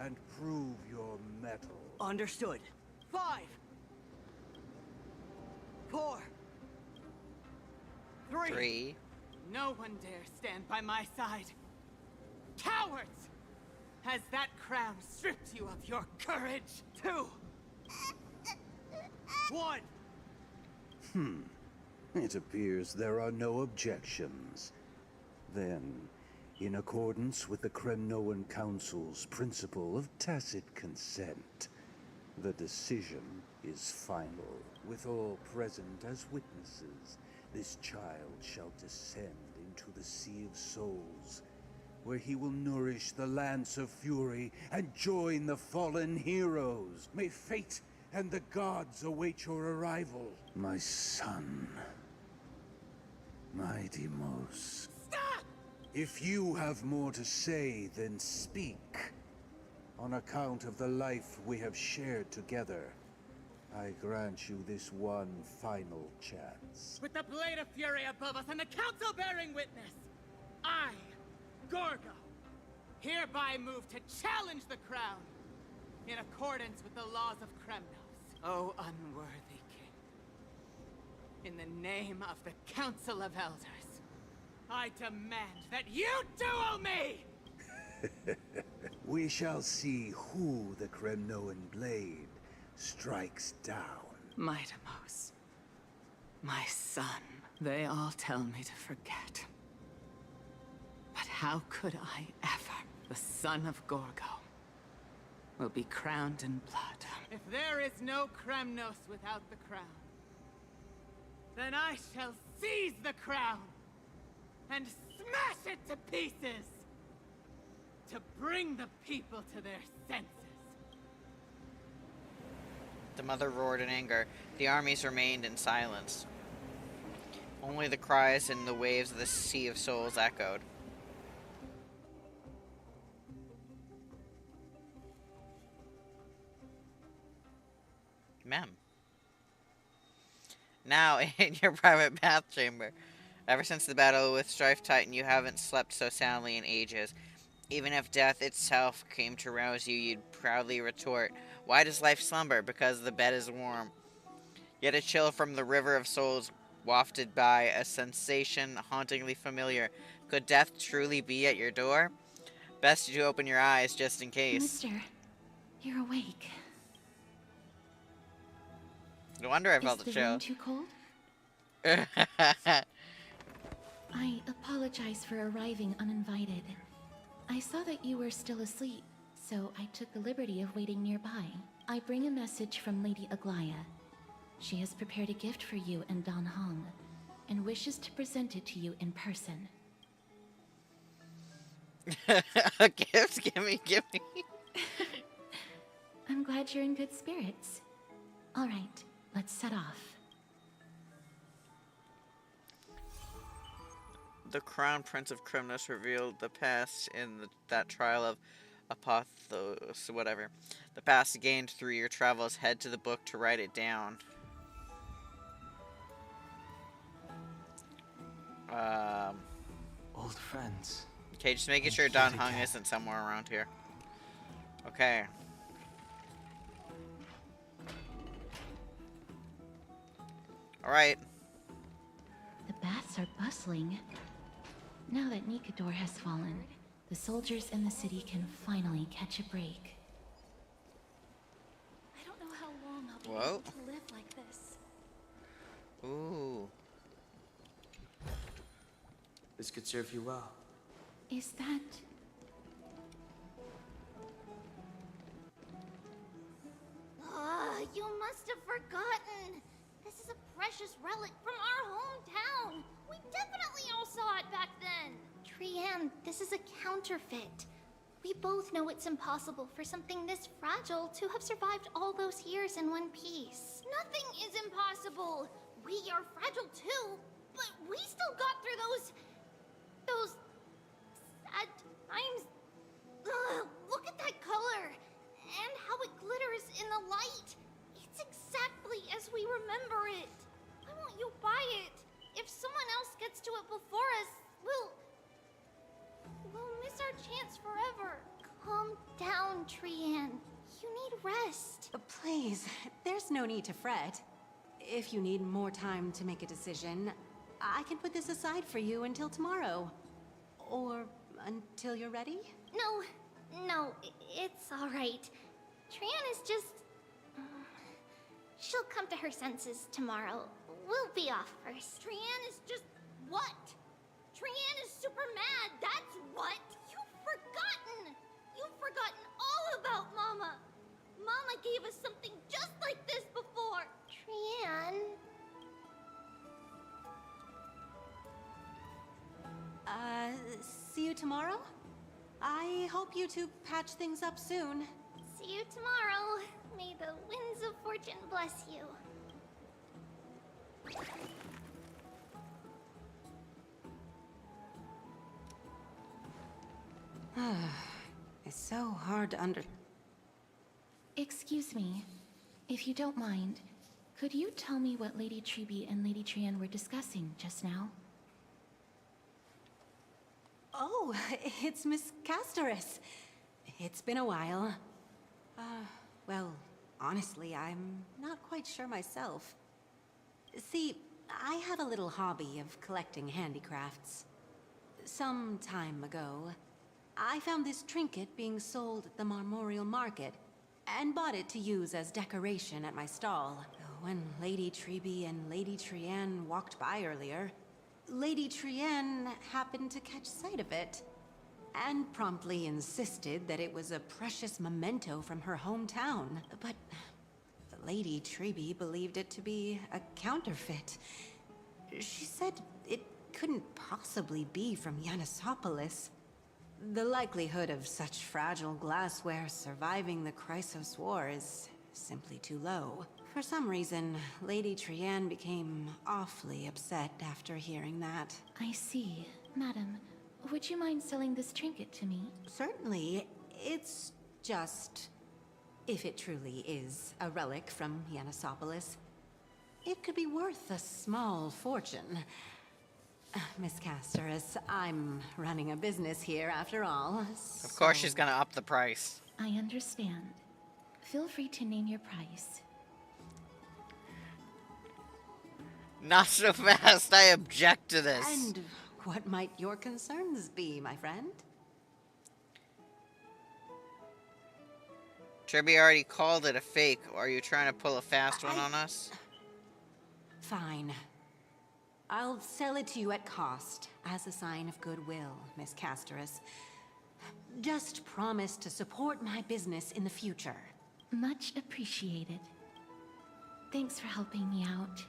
and prove your mettle. Understood. 5, 4, 3. No one dare stand by my side. Cowards! Has that crown stripped you of your courage? 2, 1. It appears there are no objections. Then, in accordance with the Kremnoan Council's principle of tacit consent, the decision is final. With all present as witnesses, this child shall descend into the Sea of Souls, where he will nourish the Lance of Fury and join the fallen heroes. May fate and the gods await your arrival, my son. My Deimos. Stop! If you have more to say, then speak. On account of the life we have shared together, I grant you this one final chance. With the Blade of Fury above us and the Council bearing witness, I, Gorgo, hereby move to challenge the crown in accordance with the laws of Kremnos. O unworthy king, in the name of the Council of Elders, I demand that you duel me! We shall see who the Kremnoan blade strikes down. Midamos, my son, they all tell me to forget. But how could I ever? The son of Gorgo will be crowned in blood. If there is no Kremnos without the crown, then I shall seize the crown and smash it to pieces to bring the people to their senses. The mother roared in anger. The armies remained in silence. Only the cries and the waves of the Sea of Souls echoed. Ma'am. Now, in your private bath chamber. Ever since the battle with Strife Titan, you haven't slept so soundly in ages. Even if death itself came to rouse you, you'd proudly retort, "Why does life slumber? Because the bed is warm." Yet a chill from the river of souls wafted by, a sensation hauntingly familiar. Could death truly be at your door? Best you open your eyes, just in case. Mister, you're awake. No wonder I felt the Is the chill. room too cold? I apologize for arriving uninvited. I saw that you were still asleep, so I took the liberty of waiting nearby. I bring a message from Lady Aglaya. She has prepared a gift for you and Dan Hong, and wishes to present it to you in person. A gift? Gimme. I'm glad you're in good spirits. All right, let's set off. The Crown Prince of Kremnos revealed the past in that trial of Apothos, whatever. The past gained through your travels. Head to the book to write it down. Old friends. Okay, just making sure Don Hung isn't somewhere around here. Okay. Alright. The baths are bustling. Now that Nikador has fallen, the soldiers in the city can finally catch a break. I don't know how long I'll be Whoa. able to live like this. Ooh. This could serve you well. Is that... You must have forgotten. This is a precious relic from our hometown. We definitely all saw it back then. Trianne, this is a counterfeit. We both know it's impossible for something this fragile to have survived all those years in one piece. Nothing is impossible. We are fragile too, but we still got through those sad times. Ugh, look at that color and how it glitters in the light. It's exactly as we remember it. Why won't you buy it? If someone else gets to it before us, we'll miss our chance forever. Calm down, Trianne. You need rest. Please, there's no need to fret. If you need more time to make a decision, I can put this aside for you until tomorrow. Or until you're ready? No, it's all right. Trianne is just... she'll come to her senses tomorrow. We'll be off first. Trianne is just... what? Trianne is super mad, that's what! You've forgotten! You've forgotten all about Mama! Mama gave us something just like this before! Trianne... See you tomorrow? I hope you two patch things up soon. See you tomorrow. May the winds of fortune bless you. It's so hard to Excuse me. If you don't mind, could you tell me what Lady Triby and Lady Trianne were discussing just now? Oh, Oh, it's Miss Castoris. It's been a while. Well, honestly, I'm not quite sure myself. See, I have a little hobby of collecting handicrafts. Some time ago, I found this trinket being sold at the Marmorial Market, and bought it to use as decoration at my stall. When Lady Treby and Lady Trienne walked by earlier, Lady Trienne happened to catch sight of it, and promptly insisted that it was a precious memento from her hometown. But Lady Treby believed it to be a counterfeit. She said it couldn't possibly be from Yanisopolis. The likelihood of such fragile glassware surviving the Chrysos War is simply too low. For some reason, Lady Trienne became awfully upset after hearing that. I see. Madam, would you mind selling this trinket to me? Certainly. It's just... if it truly is a relic from Yanisopolis, it could be worth a small fortune. Miss Castoris, I'm running a business here after all. Of course she's gonna up the price. I understand. Feel free to name your price. Not so fast, I object to this. And what might your concerns be, my friend? Treby already called it a fake. Are you trying to pull a fast one on us? Fine. I'll sell it to you at cost, as a sign of goodwill, Miss Castoris. Just promise to support my business in the future. Much appreciated. Thanks for helping me out.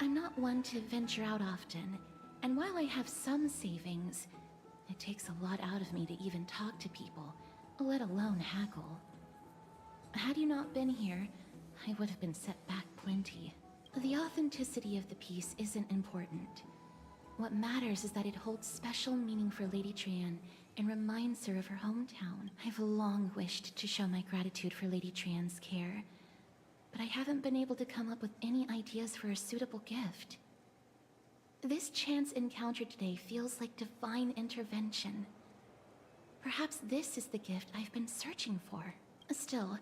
I'm not one to venture out often, and while I have some savings, it takes a lot out of me to even talk to people, let alone haggle. Had you not been here, I would have been set back plenty. The authenticity of the piece isn't important. What matters is that it holds special meaning for Lady Trienne and reminds her of her hometown. I've long wished to show my gratitude for Lady Trienne's care, but I haven't been able to come up with any ideas for a suitable gift. This chance encounter today feels like divine intervention. Perhaps this is the gift I've been searching for. Still,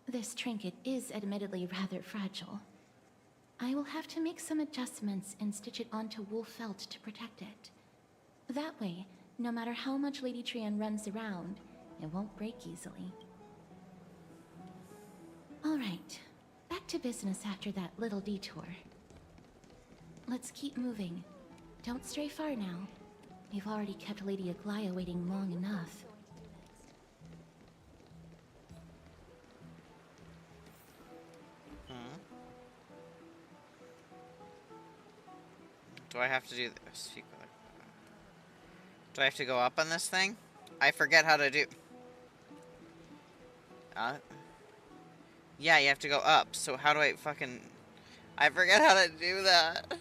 this trinket is admittedly rather fragile. I will have to make some adjustments and stitch it onto wool felt to protect it. That way, no matter how much Lady Trienne runs around, it won't break easily. Alright, back to business after that little detour. Let's keep moving. Don't stray far now. We've already kept Lady Aglaia waiting long enough. Do I have to do this? Do I have to go up on this thing? I forget how to do... yeah, you have to go up. So how do I fucking... I forget how to do that.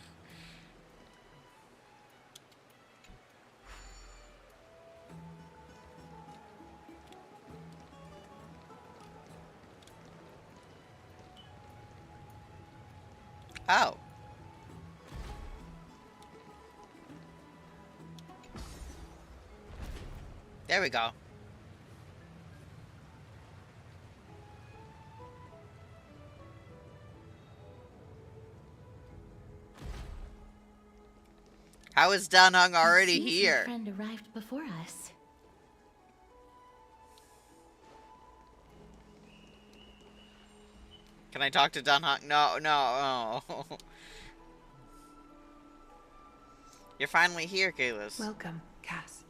Oh. There we go. How is Danhung already here? My friend arrived before us. Can I talk to Danhung? No, no. Oh. You're finally here, Kalis. Welcome, Cass.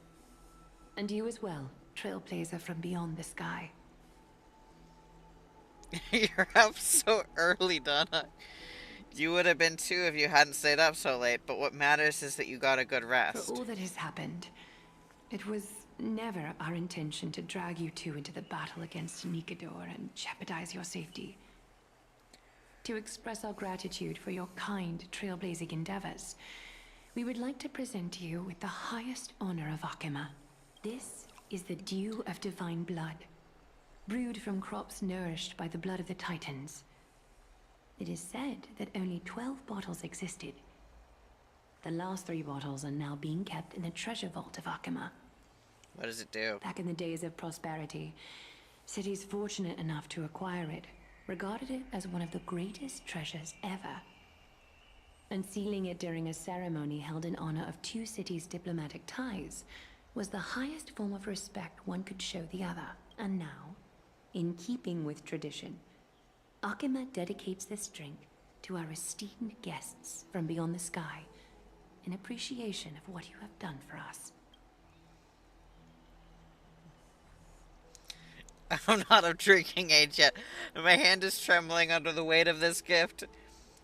And you as well, trailblazer from beyond the sky. You're up so early, Donna. You would have been too if you hadn't stayed up so late, but what matters is that you got a good rest. For all that has happened, it was never our intention to drag you two into the battle against Nikador and jeopardize your safety. To express our gratitude for your kind trailblazing endeavors, we would like to present to you with the highest honor of Akima. This is the dew of divine blood, brewed from crops nourished by the blood of the Titans. It is said that only 12 bottles existed. The last 3 bottles are now being kept in the treasure vault of Akima. What does it do? Back in the days of prosperity, cities fortunate enough to acquire it regarded it as one of the greatest treasures ever. Unsealing it during a ceremony held in honor of two cities' diplomatic ties was the highest form of respect one could show the other. And now, in keeping with tradition, Akima dedicates this drink to our esteemed guests from beyond the sky in appreciation of what you have done for us. I'm not of drinking age yet, and my hand is trembling under the weight of this gift.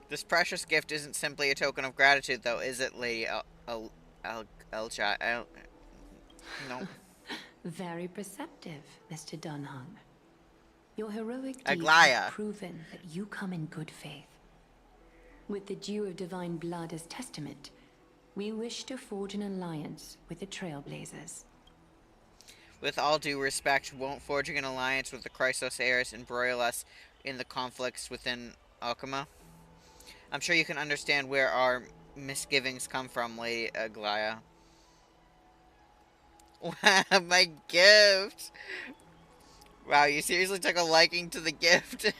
This precious gift isn't simply a token of gratitude, though, is it, Lady No. Very perceptive, Mr. Dunhung. Your heroic deeds Aglaya. have proven that you come in good faith. With the dew of divine blood as testament, we wish to forge an alliance with the Trailblazers. With all due respect, won't forging an alliance with the Chrysos heirs embroil us in the conflicts within Akima? I'm sure you can understand where our misgivings come from, Lady Aglaya. Wow, my gift! Wow, you seriously took a liking to the gift.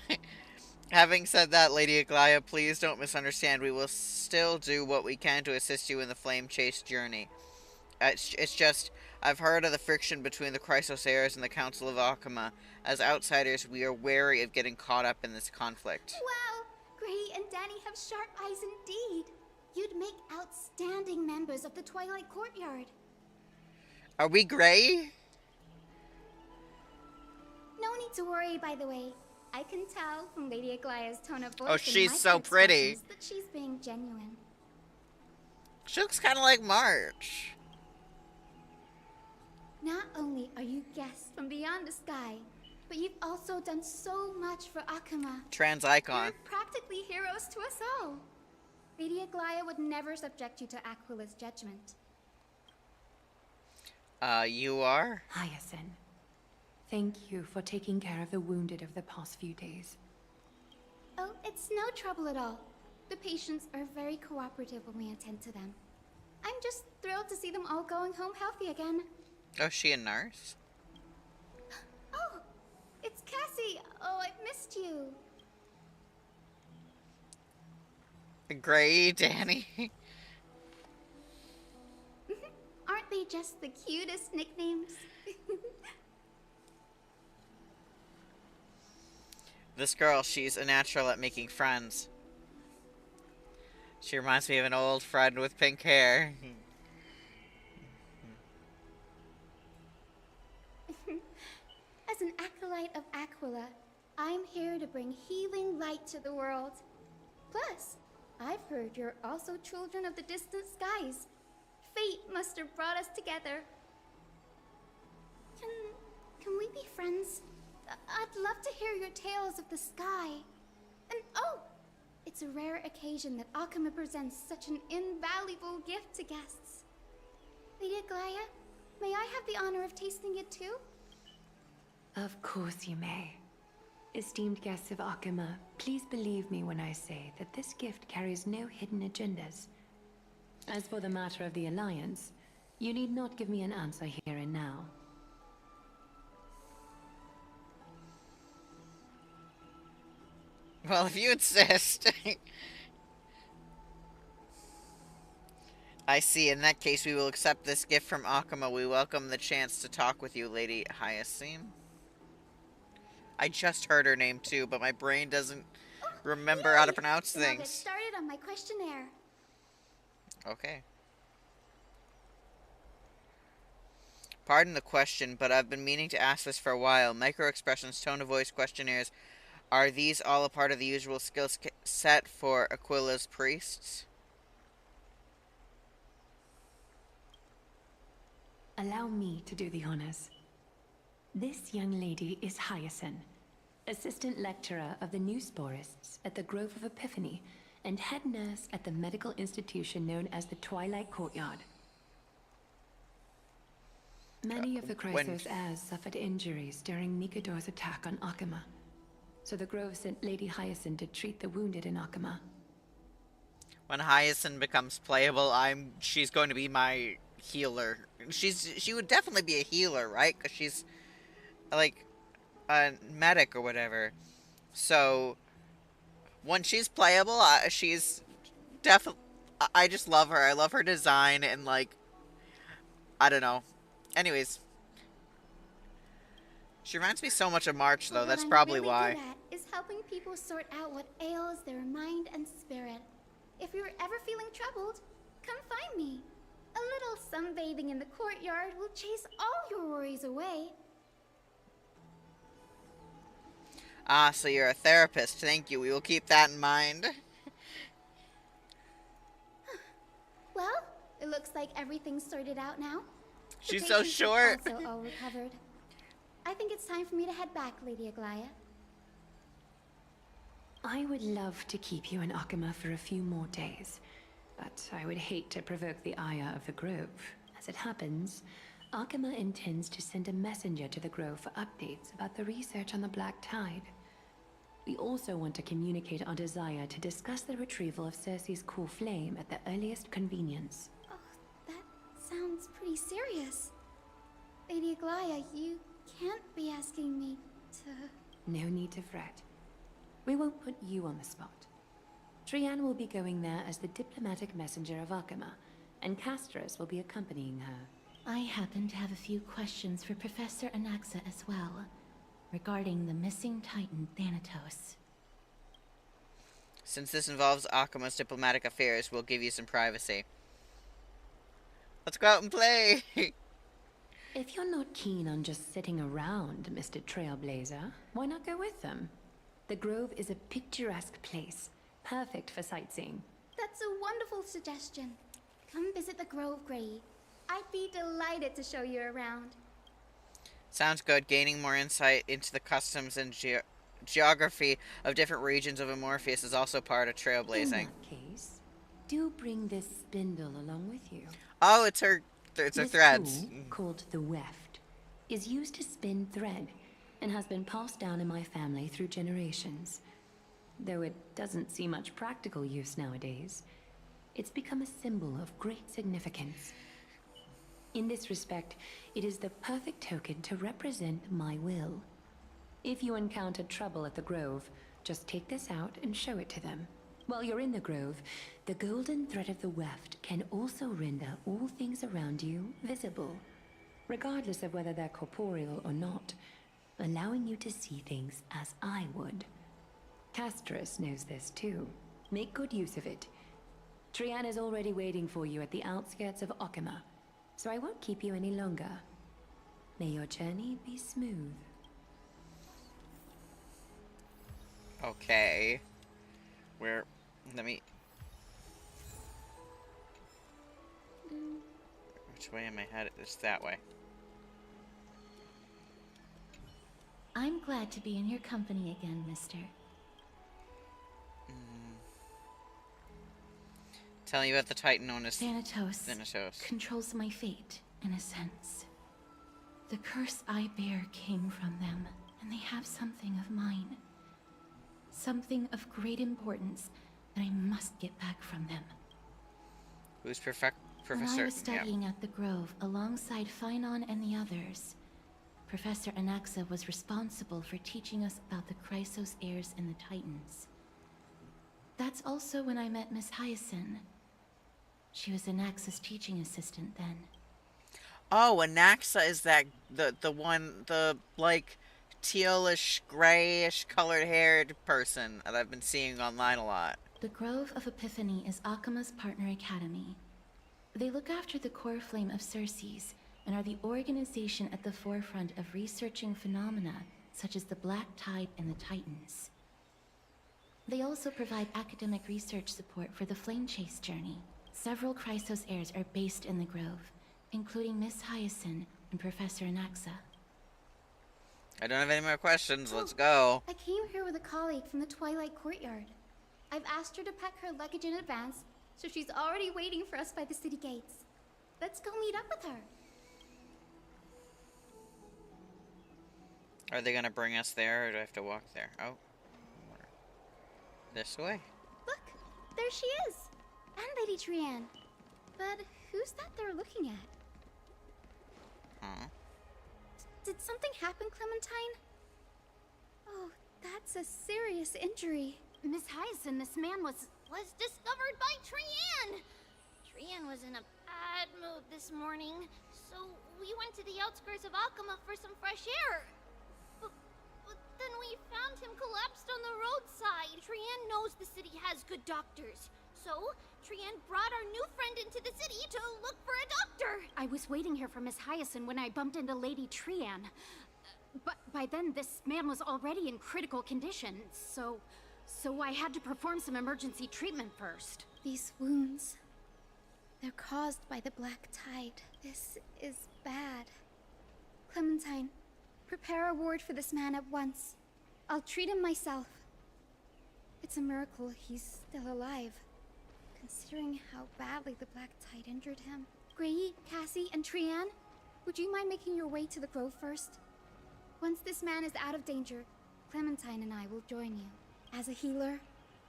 Having said that, Lady Aglaya, please don't misunderstand. We will still do what we can to assist you in the flame chase journey. It's just, I've heard of the friction between the Chrysos heirs and the Council of Akima. As outsiders, we are wary of getting caught up in this conflict. Wow! Gray and Danny have sharp eyes indeed. You'd make outstanding members of the Twilight Courtyard. Are we Gray? No need to worry, by the way. I can tell from Lady Aglaya's tone of voice. Oh, she's so pretty. That she's being genuine. She looks kind of like March. Not only are you guests from beyond the sky, but you've also done so much for Akima. Trans icon. You're practically heroes to us all. Lady Aglaya would never subject you to Aquila's judgment. You are? Hyacinth, thank you for taking care of the wounded of the past few days. Oh, it's no trouble at all. The patients are very cooperative when we attend to them. I'm just thrilled to see them all going home healthy again. Oh, is she a nurse? Oh, it's Cassie. Oh, I've missed you. Gray, Danny. Aren't they just the cutest nicknames? This girl, she's a natural at making friends. She reminds me of an old friend with pink hair. As an acolyte of Aquila, I'm here to bring healing light to the world. Plus, I've heard you're also children of the distant skies. Fate must have brought us together. Can we be friends? I'd love to hear your tales of the sky. And oh, it's a rare occasion that Akima presents such an invaluable gift to guests. Lady Aglaya, may I have the honor of tasting it too? Of course you may. Esteemed guests of Akima, please believe me when I say that this gift carries no hidden agendas. As for the matter of the Alliance, you need not give me an answer here and now. Well, if you insist. I see. In that case, we will accept this gift from Akima. We welcome the chance to talk with you, Lady Hyacinth. I just heard her name too, but my brain doesn't remember how to pronounce Then I'll get things. started on my questionnaire. Okay. Pardon the question, but I've been meaning to ask this for a while. Micro-expressions, tone of voice, questionnaires, are these all a part of the usual skill set for Aquila's priests? Allow me to do the honors. This young lady is Hyacinth, assistant lecturer of the new sporists at the Grove of Epiphany and head nurse at the medical institution known as the Twilight Courtyard. Many of the Chrysos heirs suffered injuries during Nikador's attack on Akima, so the Grove sent Lady Hyacinth to treat the wounded in Akima. When Hyacinth becomes playable, she's going to be my healer. She would definitely be a healer, right? Because she's like a medic or whatever. So when she's playable, she's definitely. I just love her. I love her design and like I don't know. Anyways, she reminds me so much of March, though. But That's what probably I'm really why. good at is helping people sort out what ails their mind and spirit. If you're ever feeling troubled, come find me. A little sunbathing in the courtyard will chase all your worries away. Ah, so you're a therapist. Thank you. We will keep that in mind. Well, it looks like everything's sorted out now. She's The so patients have short. also all recovered. I think it's time for me to head back, Lady Aglaya. I would love to keep you in Akama for a few more days, but I would hate to provoke the ire of the Grove. As it happens, Akama intends to send a messenger to the Grove for updates about the research on the Black Tide. We also want to communicate our desire to discuss the retrieval of Cersei's core flame at the earliest convenience. Oh, that sounds pretty serious. Lady Aglaya, you can't be asking me to... No need to fret. We won't put you on the spot. Trianne will be going there as the diplomatic messenger of Akama, and Castris will be accompanying her. I happen to have a few questions for Professor Anaxa as well, regarding the missing Titan Thanatos. Since this involves Akama's diplomatic affairs, we'll give you some privacy. Let's go out and play! If you're not keen on just sitting around, Mr. Trailblazer, why not go with them? The Grove is a picturesque place, perfect for sightseeing. That's a wonderful suggestion. Come visit the Grove, Grey. I'd be delighted to show you around. Sounds good. Gaining more insight into the customs and geography of different regions of Amorpheus is also part of trailblazing. In that case, do bring this spindle along with you. Oh, it's her threads. Tool, called the weft, is used to spin thread and has been passed down in my family through generations. Though it doesn't see much practical use nowadays, it's become a symbol of great significance. In this respect, it is the perfect token to represent my will. If you encounter trouble at the Grove, just take this out and show it to them. While you're in the Grove, the golden thread of the weft can also render all things around you visible, regardless of whether they're corporeal or not, allowing you to see things as I would. Castris knows this too. Make good use of it. Trianne is already waiting for you at the outskirts of Akama, so I won't keep you any longer. May your journey be smooth. Okay. Let me... Which way am I headed? It's that way. I'm glad to be in your company again, mister. Telling you about the Titan known as Thanatos Thanatos. controls my fate, in a sense. The curse I bear came from them, and they have something of mine. Something of great importance that I must get back from them. Who's Professor? When I was studying at the Grove alongside Phainon and the others, Professor Anaxa was responsible for teaching us about the Chrysos heirs and the Titans. That's also when I met Miss Hyacinth. She was Anaxa's teaching assistant then. Oh, Anaxa is that the one, the like tealish, grayish colored haired person that I've been seeing online a lot. The Grove of Epiphany is Akama's partner academy. They look after the core flame of Cersei's and are the organization at the forefront of researching phenomena such as the Black Tide and the Titans. They also provide academic research support for the Flame Chase journey. Several Chrysos heirs are based in the Grove, including Miss Hyacinth and Professor Anaxa. I don't have any more questions. Let's go. I came here with a colleague from the Twilight Courtyard. I've asked her to pack her luggage in advance, so she's already waiting for us by the city gates. Let's go meet up with her. Are they gonna bring us there, or do I have to walk there? Oh. This way. Look, there she is. And Lady Trianne. But Who's that they're looking at? Did something happen, Clementine? Oh, that's a serious injury. Miss Hyacinth, this man was discovered by Trian! Trian was in a bad mood this morning, so we went to the outskirts of Akama for some fresh air. But then we found him collapsed on the roadside. Trian knows the city has good doctors, so Trian brought our new friend into the city to look for a doctor. I was waiting here for Miss Hyacinth when I bumped into Lady Trian. But by then, this man was already in critical condition, so I had to perform some emergency treatment first. These wounds, they're caused by the Black Tide. This is bad. Clementine, prepare a ward for this man at once. I'll treat him myself. It's a miracle he's still alive, considering how badly the Black Tide injured him. Grey, Cassie, and Trian, would you mind making your way to the grove first? Once this man is out of danger, Clementine and I will join you. As a healer,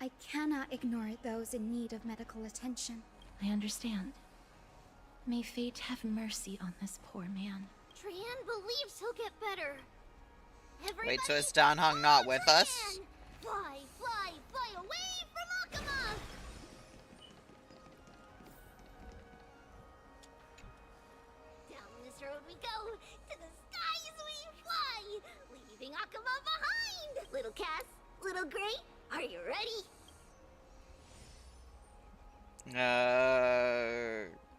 I cannot ignore those in need of medical attention. I understand. May fate have mercy on this poor man. Trian believes he'll get better. Everybody, wait, so is Dan Hong not with us? Fly, fly, fly away from Akama! Down this road we go, to the skies we fly, leaving Akama behind! Little Cass, little Grey, are you ready?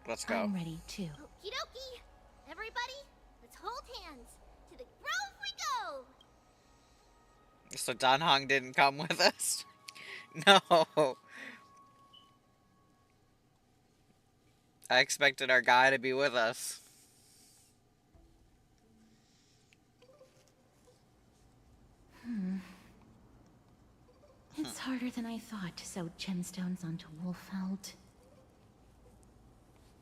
Let's go. I'm ready too. Okie dokie. Everybody, let's hold hands. To the grove we go! So Dan Hong didn't come with us? No. I expected our guy to be with us. It's harder than I thought to sew gemstones onto Wolfeld.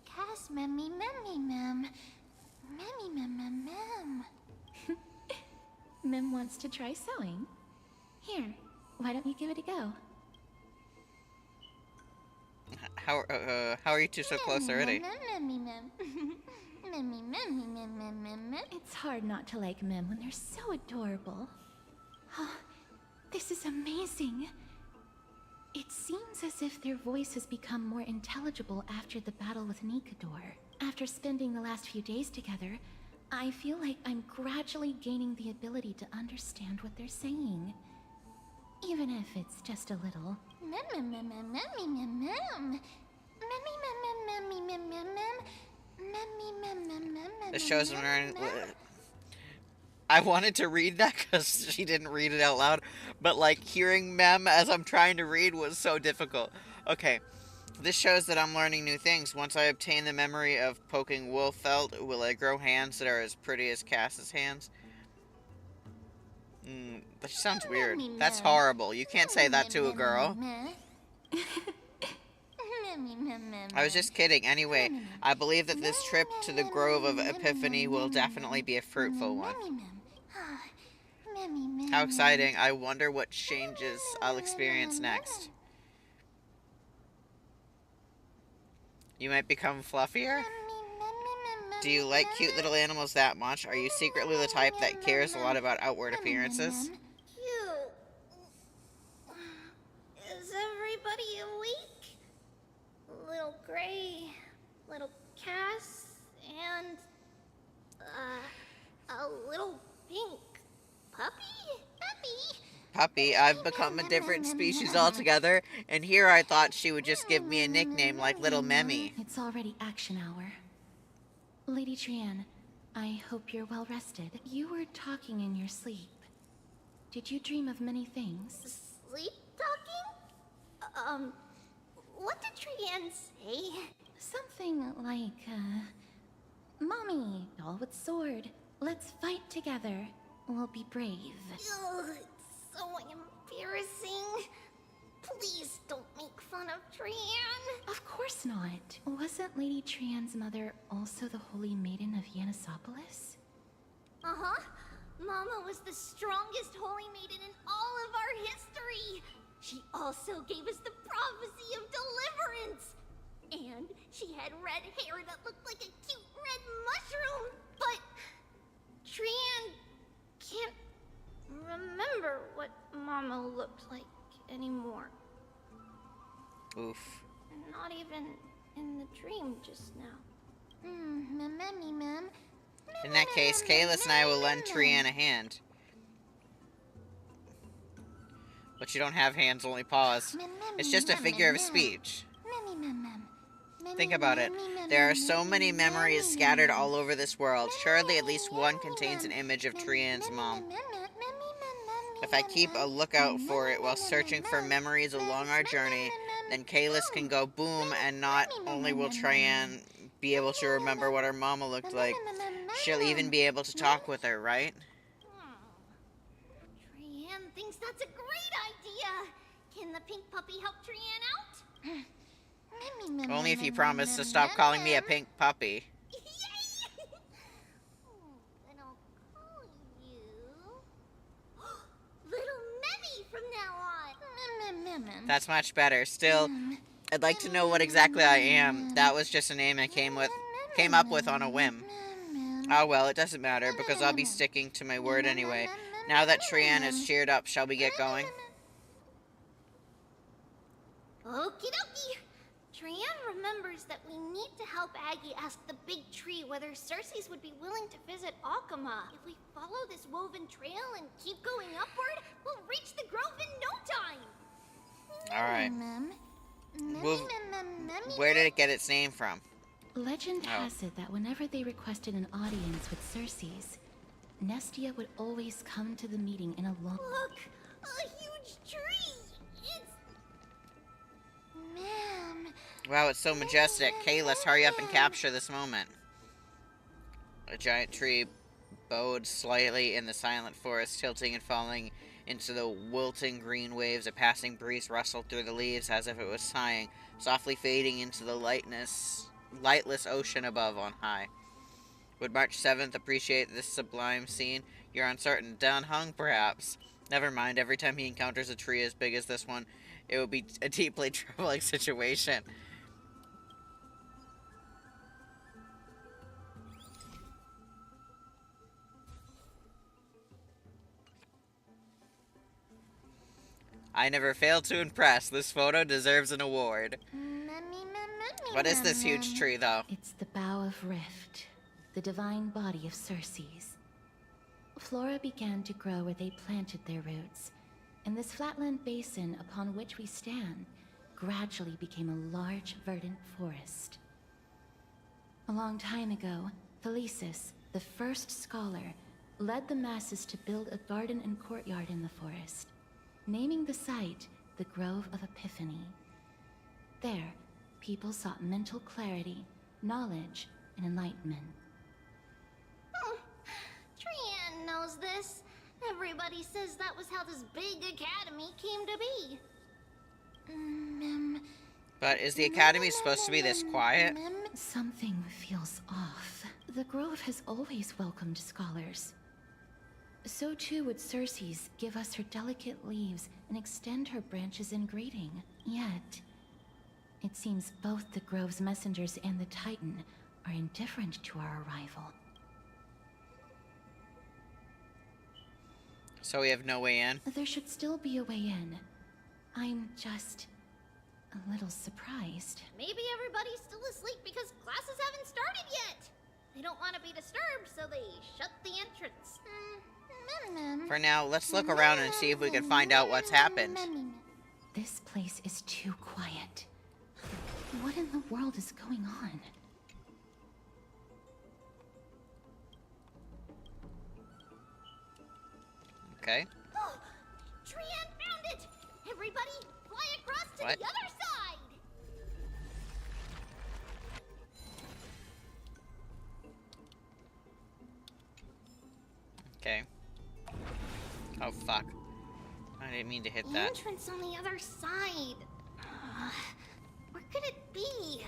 Cass, memmy, memmy, mem. Memmy, mem, mem, mem. Mim wants to try sewing. Here, why don't you give it a go? How are you two so close already? Memmy, mem. Memmy, memmy, mem, mem, mem, mem. It's hard not to like Mim when they're so adorable. Oh, this is amazing. It seems as if their voice has become more intelligible after the battle with Nikador. After spending the last few days together, I feel like I'm gradually gaining the ability to understand what they're saying. Even if it's just a little. Mem, mem, mem, mem, memmy, mem, mem. Memmy, mem, mem, memmy, mem, mem, mem. Memmy, mem, mem, mem, mem. This shows them learning. I wanted to read that because she didn't read it out loud, but like hearing Mem as I'm trying to read was so difficult. Okay, this shows that I'm learning new things. Once I obtain the memory of poking Wolfeld, will I grow hands that are as pretty as Cass's hands? That sounds weird. That's horrible. You can't say that to a girl. I was just kidding. Anyway, I believe that this trip to the Grove of Epiphany will definitely be a fruitful one. How exciting. I wonder what changes I'll experience next. You might become fluffier? Do you like cute little animals that much? Are you secretly the type that cares a lot about outward appearances? Cute. Is everybody awake? Little Grey, little Cass, and a little pink puppy? Puppy, I've become a different species altogether, and here I thought she would just give me a nickname like Little Memmy. It's already action hour. Lady Trian, I hope you're well rested. You were talking in your sleep. Did you dream of many things? Sleep talking? What did Trian say? Something like, Mommy, doll with sword. Let's fight together. We'll be brave. Ugh, it's so embarrassing. Please don't make fun of Trian. Of course not. Wasn't Lady Trian's mother also the Holy Maiden of Yanisopolis? Uh-huh. Mama was the strongest Holy Maiden in all of our history. She also gave us the prophecy of deliverance. And she had red hair that looked like a cute red mushroom. But Trian can't remember what Mama looked like anymore. Oof. Not even in the dream just now. Mem. In that case, Kalis and I will lend Trian a hand. But you don't have hands, only paws. It's just a figure of speech. Think about it. There are so many memories scattered all over this world. Surely at least one contains an image of Trian's mom. If I keep a lookout for it while searching for memories along our journey, then Kalis can go boom, and not only will Trian be able to remember what her mama looked like, she'll even be able to talk with her, right? Trian thinks that's a great idea. Can the pink puppy help Trian out? Only if you promise to stop calling me a pink puppy. Then I'll call you Little Memmy from now on. That's much better. Still, I'd like to know what exactly I am. That was just a name I came up with on a whim. Oh well, it doesn't matter, because I'll be sticking to my word anyway. Now that Trian is cheered up, shall we get going? Okie dokie. Trian remembers that we need to help Aggie ask the big tree whether Circes would be willing to visit Akama. If we follow this woven trail and keep going upward, we'll reach the grove in no time. Alright. Where did it get its name from? Legend has it that whenever they requested an audience with Circes, Nestia would always come to the meeting in a long... Look! A huge tree! It's... Ma'am... Wow, it's so majestic. Kalis, hurry up and capture this moment. A giant tree bowed slightly in the silent forest, tilting and falling into the wilting green waves. A passing breeze rustled through the leaves as if it was sighing, softly fading into the lightless ocean above on high. Would March 7th appreciate this sublime scene? You're uncertain. Done hung, perhaps. Never mind, every time he encounters a tree as big as this one, it would be a deeply troubling situation. I never fail to impress. This photo deserves an award. What is this huge tree, though? It's the Bough of Rift, the divine body of Circes. Flora began to grow where they planted their roots, and this flatland basin upon which we stand gradually became a large, verdant forest. A long time ago, Thelesis, the first scholar, led the masses to build a garden and courtyard in the forest, naming the site the Grove of Epiphany. There, people sought mental clarity, knowledge, and enlightenment. Trian knows this. Everybody says that was how this big academy came to be. But is the academy supposed to be this quiet? Something feels off. The Grove has always welcomed scholars. So too would Circes give us her delicate leaves and extend her branches in greeting. Yet, it seems both the Grove's messengers and the Titan are indifferent to our arrival. So we have no way in? There should still be a way in. I'm just a little surprised. Maybe everybody's still asleep because classes haven't started yet. They don't want to be disturbed, so they shut the entrance. For now, let's look around and see if we can find out what's happened. This place is too quiet. What in the world is going on? Okay. Trian found it! Everybody, fly across to What? the other side! Okay. Oh, fuck. I didn't mean to hit that. Entrance on the other side. Where could it be?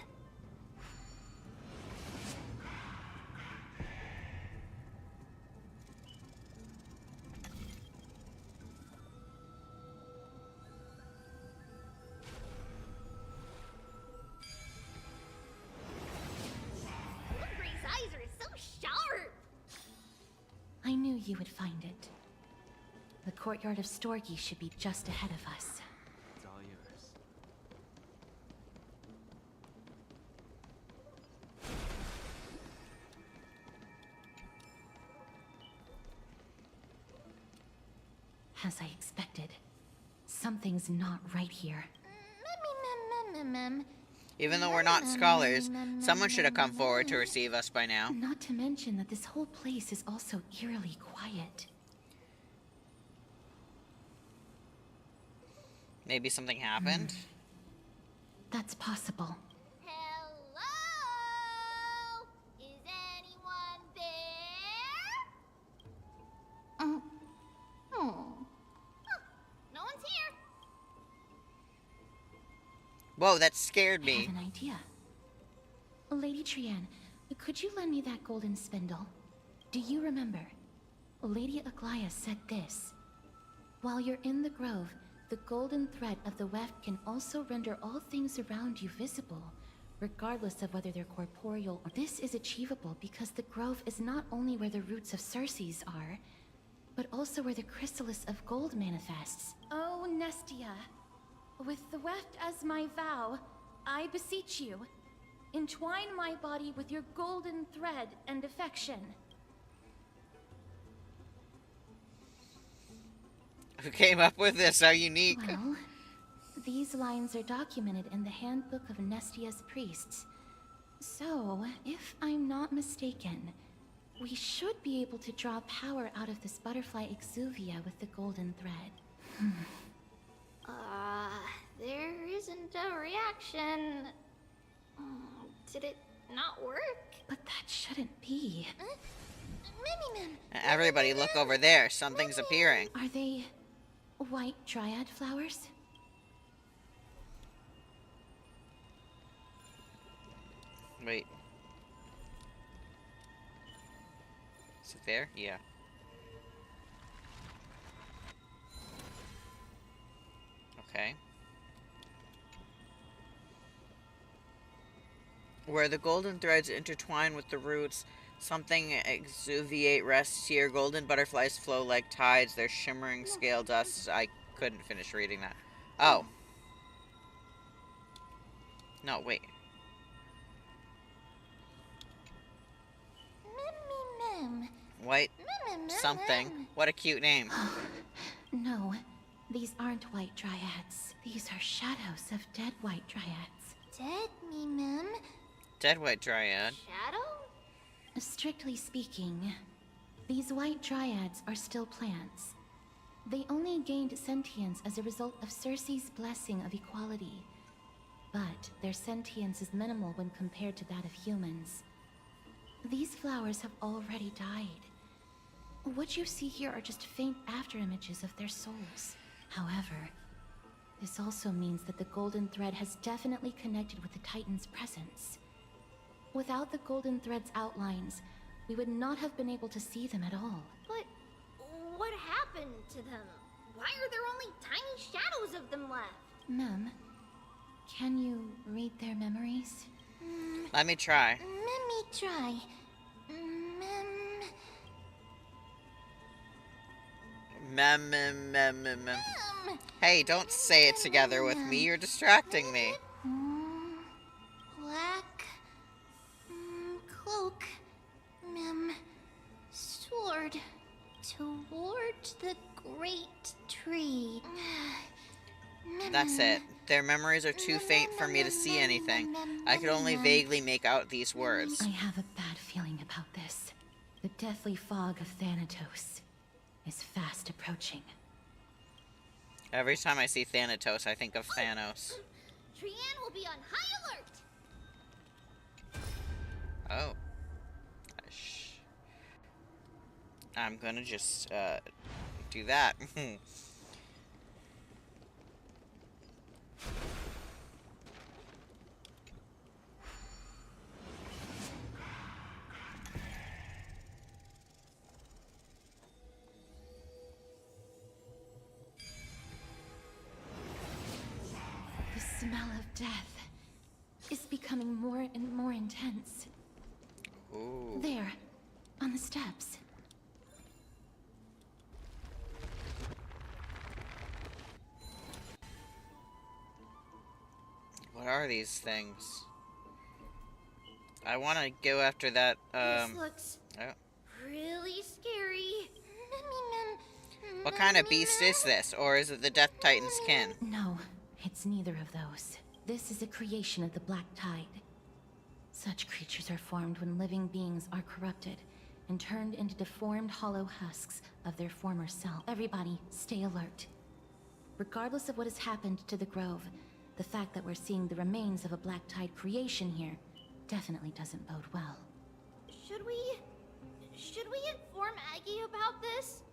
you would find it. The courtyard of Storgi should be just ahead of us. It's all yours. As I expected, something's not right here. Even though we're not scholars, someone should have come forward to receive us by now. Not to mention that this whole place is also eerily quiet. Maybe something happened? That's possible. Hello? Is anyone there? No one's here. Whoa, that scared I me. have an idea. Lady Trian, could you lend me that golden spindle? Do you remember? Lady Aglaya said this. While you're in the grove, the golden thread of the weft can also render all things around you visible, regardless of whether they're corporeal or... This is achievable because the grove is not only where the roots of Circes are, but also where the chrysalis of gold manifests. Oh, Nestia, with the weft as my vow, I beseech you, entwine my body with your golden thread and affection. Who came up with this? How unique. Well, these lines are documented in the Handbook of Nestia's priests. So, if I'm not mistaken, we should be able to draw power out of this butterfly exuvia with the golden thread. There isn't a reaction. Did it not work? But that shouldn't be. Everybody look over there. Something's appearing. Are they white dryad flowers? Wait. Is it there? Yeah. Okay. Where the golden threads intertwine with the roots, something exuviate rests here. Golden butterflies flow like tides. Their shimmering scale dust. I couldn't finish reading that. Oh. No, wait. White something. What a cute name. No, these aren't white dryads. These are shadows of dead white dryads. Dead me, ma'am. Dead white dryad. Shadow? Strictly speaking, these white dryads are still plants. They only gained sentience as a result of Circe's blessing of equality. But their sentience is minimal when compared to that of humans. These flowers have already died. What you see here are just faint afterimages of their souls. However, this also means that the golden thread has definitely connected with the Titan's presence. Without the golden thread's outlines, we would not have been able to see them at all. But what happened to them? Why are there only tiny shadows of them left? Mem, can you read their memories? Let me try. Let me try. Mem. Hey, don't say it together with me. You're distracting me. Black cloak, sword toward the great tree. That's it. Their memories are too faint for me to see anything. I could only vaguely make out these words. I have a bad feeling about this. The deathly fog of Thanatos is fast approaching. Every time I see Thanatos, I think of Thanos. Trian will be on high alert! Oh. I'm gonna just, do that. The smell of death is becoming more and more intense. Ooh. There, on the steps. What are these things? I want to go after that, This looks oh. really scary. What kind of beast is this? Or is it the Death Titan's kin? No, it's neither of those. This is a creation of the Black Tide. Such creatures are formed when living beings are corrupted and turned into deformed hollow husks of their former self. Everybody, stay alert. Regardless of what has happened to the Grove, the fact that we're seeing the remains of a Black Tide creation here definitely doesn't bode well. Should we inform Aggie about this?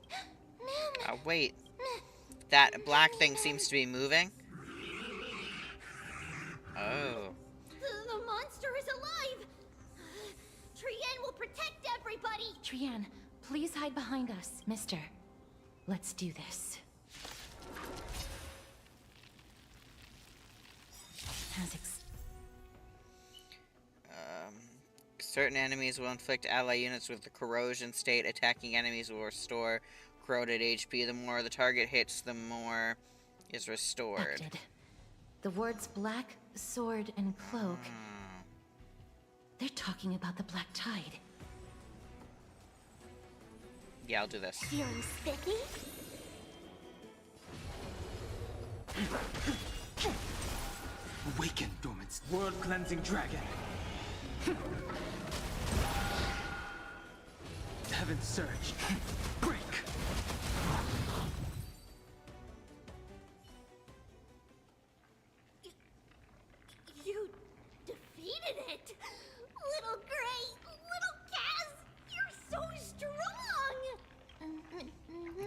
Wait. That black thing seems to be moving? Oh. The monster is alive! Trian will protect everybody! Trian, please hide behind us. Mister, let's do this. Certain enemies will inflict ally units with the corrosion state. Attacking enemies will restore corroded HP. The more the target hits, the more is restored. Affected. The words black, sword, and cloak. They're talking about the Black Tide. Yeah, I'll do this. Feeling sticky? Awaken, dormant world-cleansing dragon. Heaven surge. Break. You defeated it! Little Gray, little Kaz, you're so strong!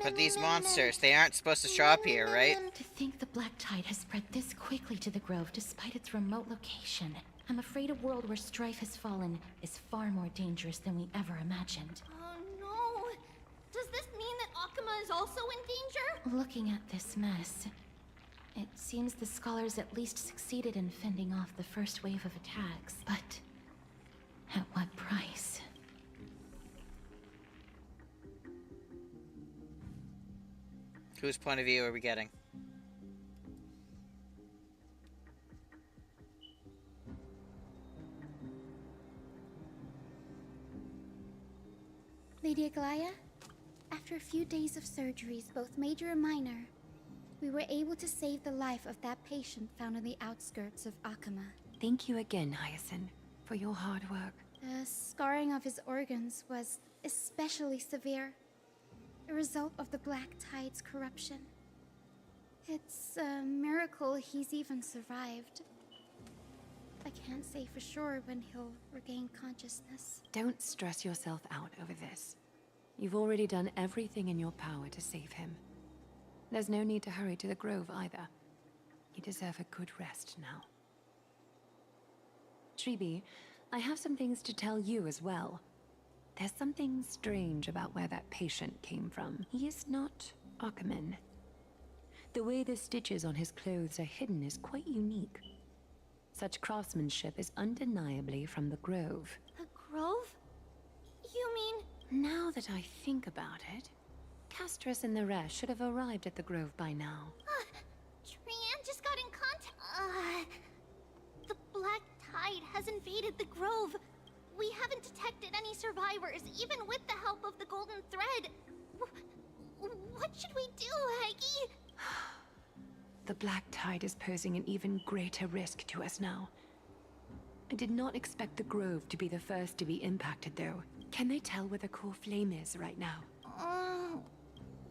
But these monsters, they aren't supposed to show up here, right? To think the Black Tide has spread this quickly to the Grove despite its remote location. I'm afraid a world where strife has fallen is far more dangerous than we ever imagined. Oh no! Does this mean that Akuma is also in danger? Looking at this mess, it seems the scholars at least succeeded in fending off the first wave of attacks, but at what price? Whose point of view are we getting? Lady Aglaya, after a few days of surgeries, both major and minor, we were able to save the life of that patient found on the outskirts of Akuma. Thank you again, Hyacinth, for your hard work. The scarring of his organs was especially severe, a result of the Black Tide's corruption. It's a miracle he's even survived. I can't say for sure when he'll regain consciousness. Don't stress yourself out over this. You've already done everything in your power to save him. There's no need to hurry to the Grove either. You deserve a good rest now. Tribi, I have some things to tell you as well. There's something strange about where that patient came from. He is not Akuman. The way the stitches on his clothes are hidden is quite unique. Such craftsmanship is undeniably from the Grove. The Grove? You mean... Now that I think about it, Castrus and the rest should have arrived at the Grove by now. Trian just got in contact... The Black Tide has invaded the Grove. We haven't detected any survivors, even with the help of the Golden Thread. What should we do, Aggie? The Black Tide is posing an even greater risk to us now. I did not expect the Grove to be the first to be impacted, though. Can they tell where the core flame is right now?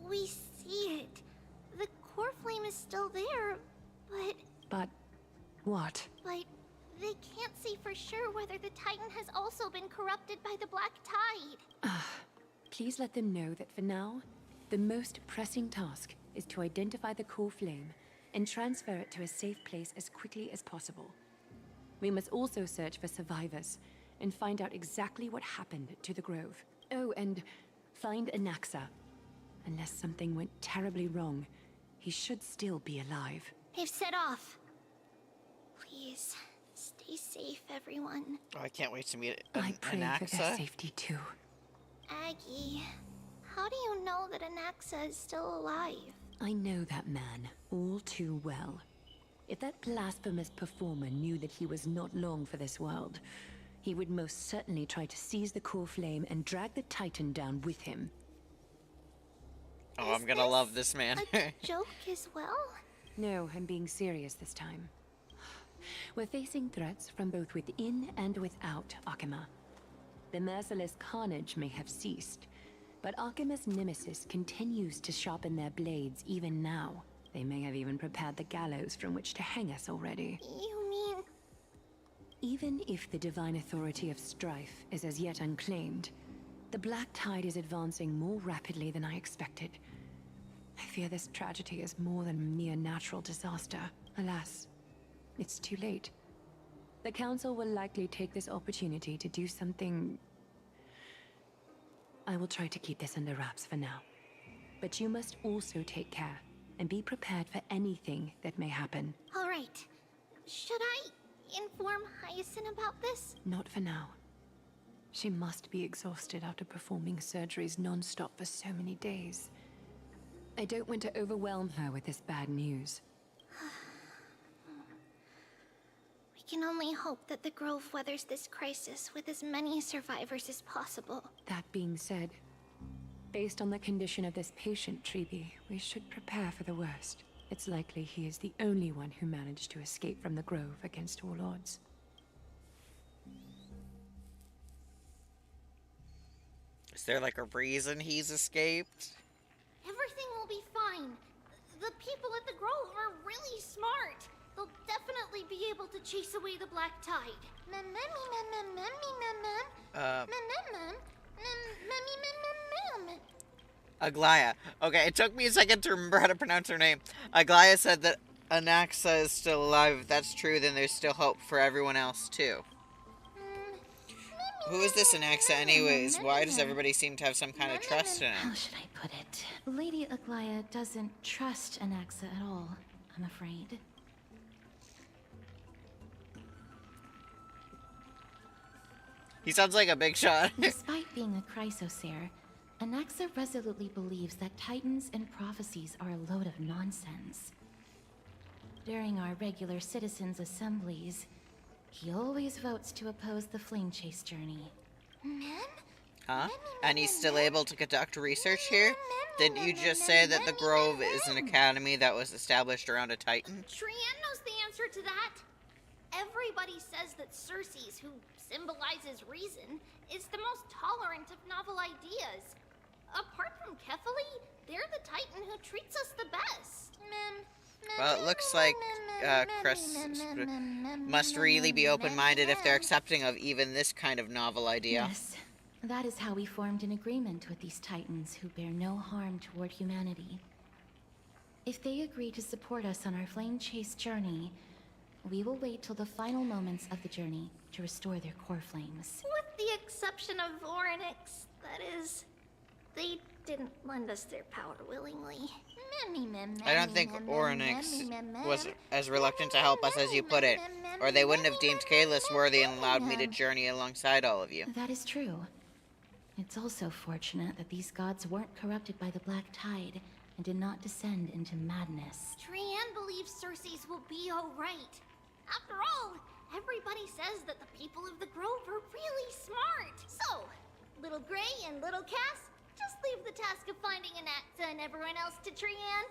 We see it. The core flame is still there, but... But... what? But they can't see for sure whether the Titan has also been corrupted by the Black Tide. Please let them know that for now, the most pressing task is to identify the core flame and transfer it to a safe place as quickly as possible. We must also search for survivors and find out exactly what happened to the Grove. Oh, and find Anaxa. Unless something went terribly wrong, he should still be alive. They've set off. Please, stay safe, everyone. Oh, I can't wait to meet I pray for their safety too. Aggie, how do you know that Anaxa is still alive? I know that man all too well. If that blasphemous performer knew that he was not long for this world, he would most certainly try to seize the core flame and drag the Titan down with him. Oh, I'm gonna love this man. A joke as well? No, I'm being serious this time. We're facing threats from both within and without Akima. The merciless carnage may have ceased, but Akima's nemesis continues to sharpen their blades even now. They may have even prepared the gallows from which to hang us already. You mean... Even if the divine authority of strife is as yet unclaimed, the Black Tide is advancing more rapidly than I expected. I fear this tragedy is more than a mere natural disaster. Alas, it's too late. The Council will likely take this opportunity to do something... I will try to keep this under wraps for now. But you must also take care and be prepared for anything that may happen. All right. Should I inform Hyacinth about this? Not for now. She must be exhausted after performing surgeries non-stop for so many days. I don't want to overwhelm her with this bad news. We can only hope that the Grove weathers this crisis with as many survivors as possible. That being said, based on the condition of this patient, Tribi, we should prepare for the worst. It's likely he is the only one who managed to escape from the Grove against all odds. Is there like a reason he's escaped? Everything will be fine. The people at the Grove are really smart. They'll definitely be able to chase away the Black Tide. Aglaya. Okay, it took me a second to remember how to pronounce her name. Aglaya said that Anaxa is still alive. If that's true, then there's still hope for everyone else, too. Who is this Anaxa anyways? Why does everybody seem to have some kind of trust in How him? should I put it? Lady Aglaya doesn't trust Anaxa at all, I'm afraid. He sounds like a big shot. Despite being a chrysosaur, Anaxa resolutely believes that titans and prophecies are a load of nonsense. During our regular citizens' assemblies, he always votes to oppose the flame chase journey. Huh? And he's still able to conduct research here? Didn't you just say that the Grove is an academy that was established around a Titan? Trian knows the answer to that. Everybody says that Circes, who symbolizes reason, is the most tolerant of novel ideas. Apart from Kefali, they're the Titan who treats us the best. Well, it looks like Chris must really be open-minded if they're accepting of even this kind of novel idea. Yes, that is how we formed an agreement with these titans who bear no harm toward humanity. If they agree to support us on our flame chase journey, we will wait till the final moments of the journey to restore their core flames. With the exception of Orynyx, that is. They didn't lend us their power willingly. I don't think Orynyx was as reluctant to help us as you put it, or they wouldn't have deemed Kalis worthy and allowed me to journey alongside all of you. That is true. It's also fortunate that these gods weren't corrupted by the Black Tide and did not descend into madness. Trian believes Circes will be alright. After all, everybody says that the people of the Grove are really smart. So, Little Gray and Little Cass, just leave the task of finding Anaxa and everyone else to Trian.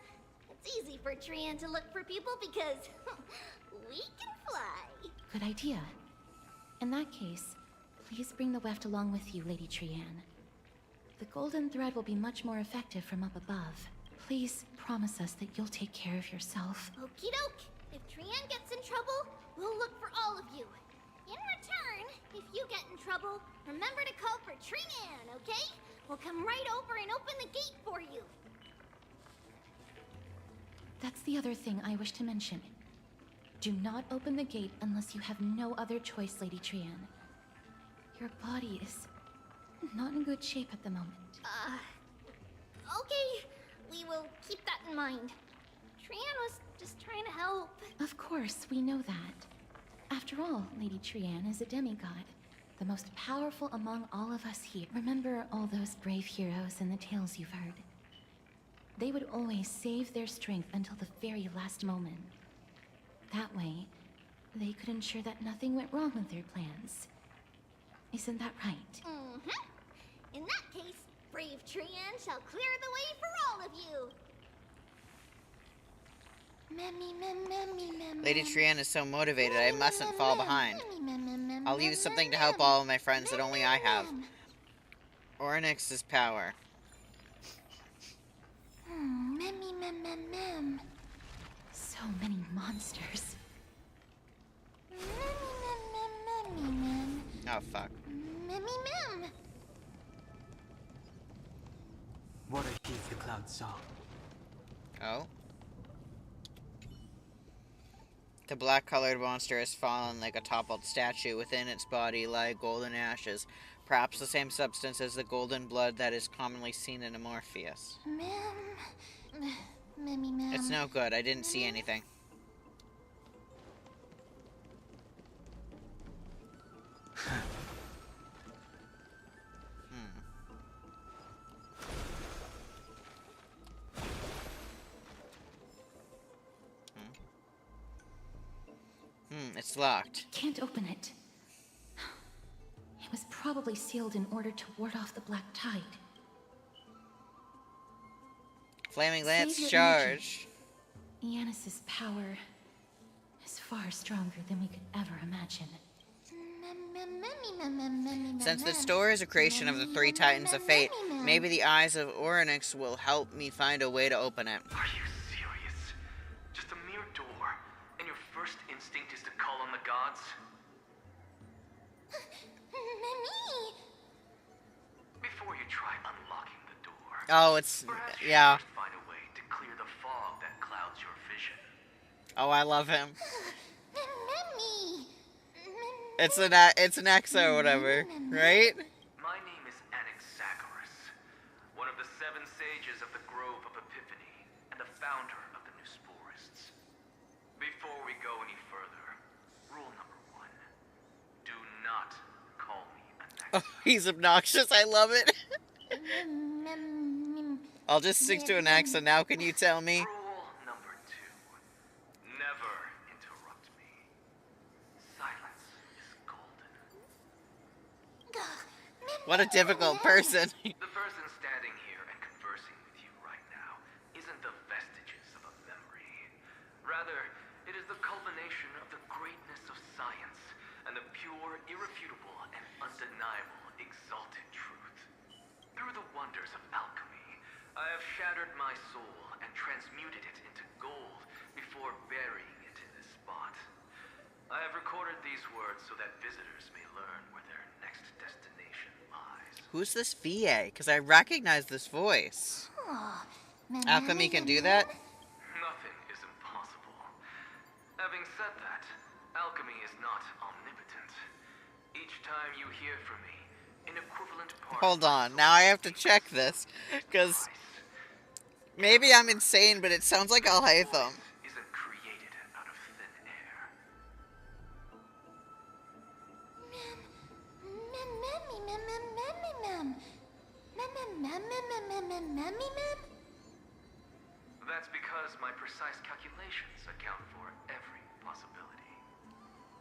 It's easy for Trian to look for people because we can fly. Good idea. In that case, please bring the weft along with you, Lady Trian. The golden thread will be much more effective from up above. Please promise us that you'll take care of yourself. Okie doke. If Trian gets in trouble, we'll look for all of you. In return, if you get in trouble, remember to call for Trian, okay? We'll come right over and open the gate for you. That's the other thing I wish to mention. Do not open the gate unless you have no other choice, Lady Trian. Your body is not in good shape at the moment. Okay. We will keep that in mind. Trian was just trying to help. Of course, we know that. After all, Lady Trian is a demigod, the most powerful among all of us here. Remember all those brave heroes in the tales you've heard? They would always save their strength until the very last moment. That way, they could ensure that nothing went wrong with their plans. Isn't that right? Mm-hmm. In that case, brave Trian shall clear the way for all of you. Lady Trian is so motivated, I mustn't fall behind. I'll use something to help all of my friends that only I have. Oryx's power. So many monsters. Oh, fuck. What I hear the cloud saw. Oh? The black-colored monster has fallen like a toppled statue. Within its body lie golden ashes, perhaps the same substance as the golden blood that is commonly seen in a Morpheus. It's no good. I didn't see anything. It's locked. Can't open it. It was probably sealed in order to ward off the black tide. Flaming lance Save your charge. Yanis's power is far stronger than we could ever imagine. Since the store is a creation of the three Titans of Fate, maybe the eyes of Oryx will help me find a way to open it. Are you serious? Just a mere door, and your first instinct is to call on the gods? Before you try unlocking the door, Oh, it's... perhaps you yeah. should find a way to clear the fog that clouds your vision. Oh, I love him. It's an X or whatever, right? My name is Anaxagoras, one of the 7 sages of the Grove of Epiphany, and the founder of the New Sporists. Before we go any further, rule number 1, do not call me Oh, he's obnoxious. I love it. I'll just stick to an X, and now can you tell me? Rule number 2, never interrupt me. Silence is golden. What a difficult person. The person standing here and conversing with you right now isn't the vestiges of a memory. Rather, it is the culmination of the greatness of science and the pure, irrefutable, and undeniable exalted truth. Through the wonders of alchemy, I have shattered my soul and transmuted it into gold before burying it in this spot. I have recorded these words so that visitors may learn where their next destination lies. Who's this VA? Because I recognize this voice. Alchemy can do that? Nothing is impossible. Having said that, alchemy is not omnipotent. Each time you hear from me, an equivalent part Hold on. Now I have to check this. Because maybe I'm insane, but it sounds like Al-Haytham. isn't created out of thin air. That's because my precise calculations account for every possibility.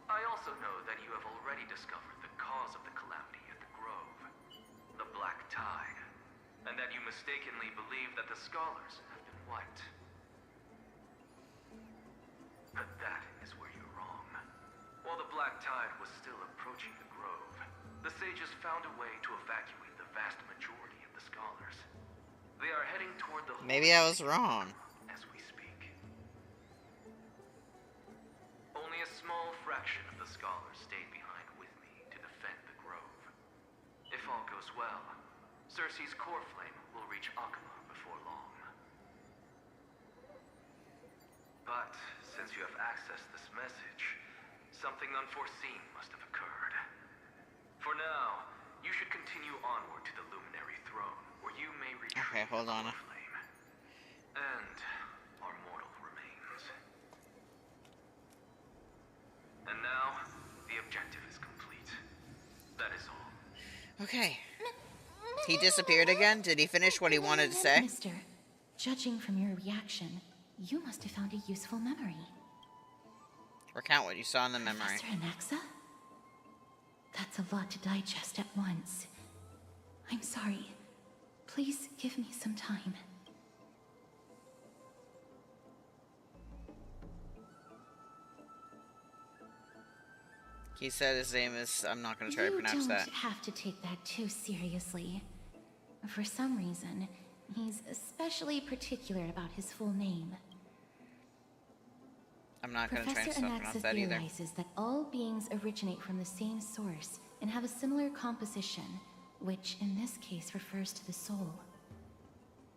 I also know that you have already discovered the cause of the calamity at the Grove, the Black Tide, and that you mistakenly believe that the scholars have been wiped. But that is where you're wrong. While the Black Tide was still approaching the Grove, the sages found a way to evacuate the vast majority of the scholars. They are heading toward the Maybe I was wrong. as we speak. Only a small fraction of the scholars stayed behind with me to defend the Grove. If all goes well, Circe's core flame will reach Akama before long. But since you have accessed this message, something unforeseen must have occurred. For now, you should continue onward to the Luminary Throne, where you may retrieve Okay, hold on. the core flame and our mortal remains. And now, the objective is complete. That is all. Okay. He disappeared again? Did he finish what he wanted to say? Mister, judging from your reaction, you must have found a useful memory. Recount what you saw in the memory. Professor Anaxa? That's a lot to digest at once. I'm sorry. Please give me some time. He said his name is... I'm not going to try to pronounce that. You don't have to take that too seriously. For some reason, he's especially particular about his full name. I'm not going to try and Professor pronounce Anaxa that either. theorizes that all beings originate from the same source and have a similar composition, which in this case refers to the soul.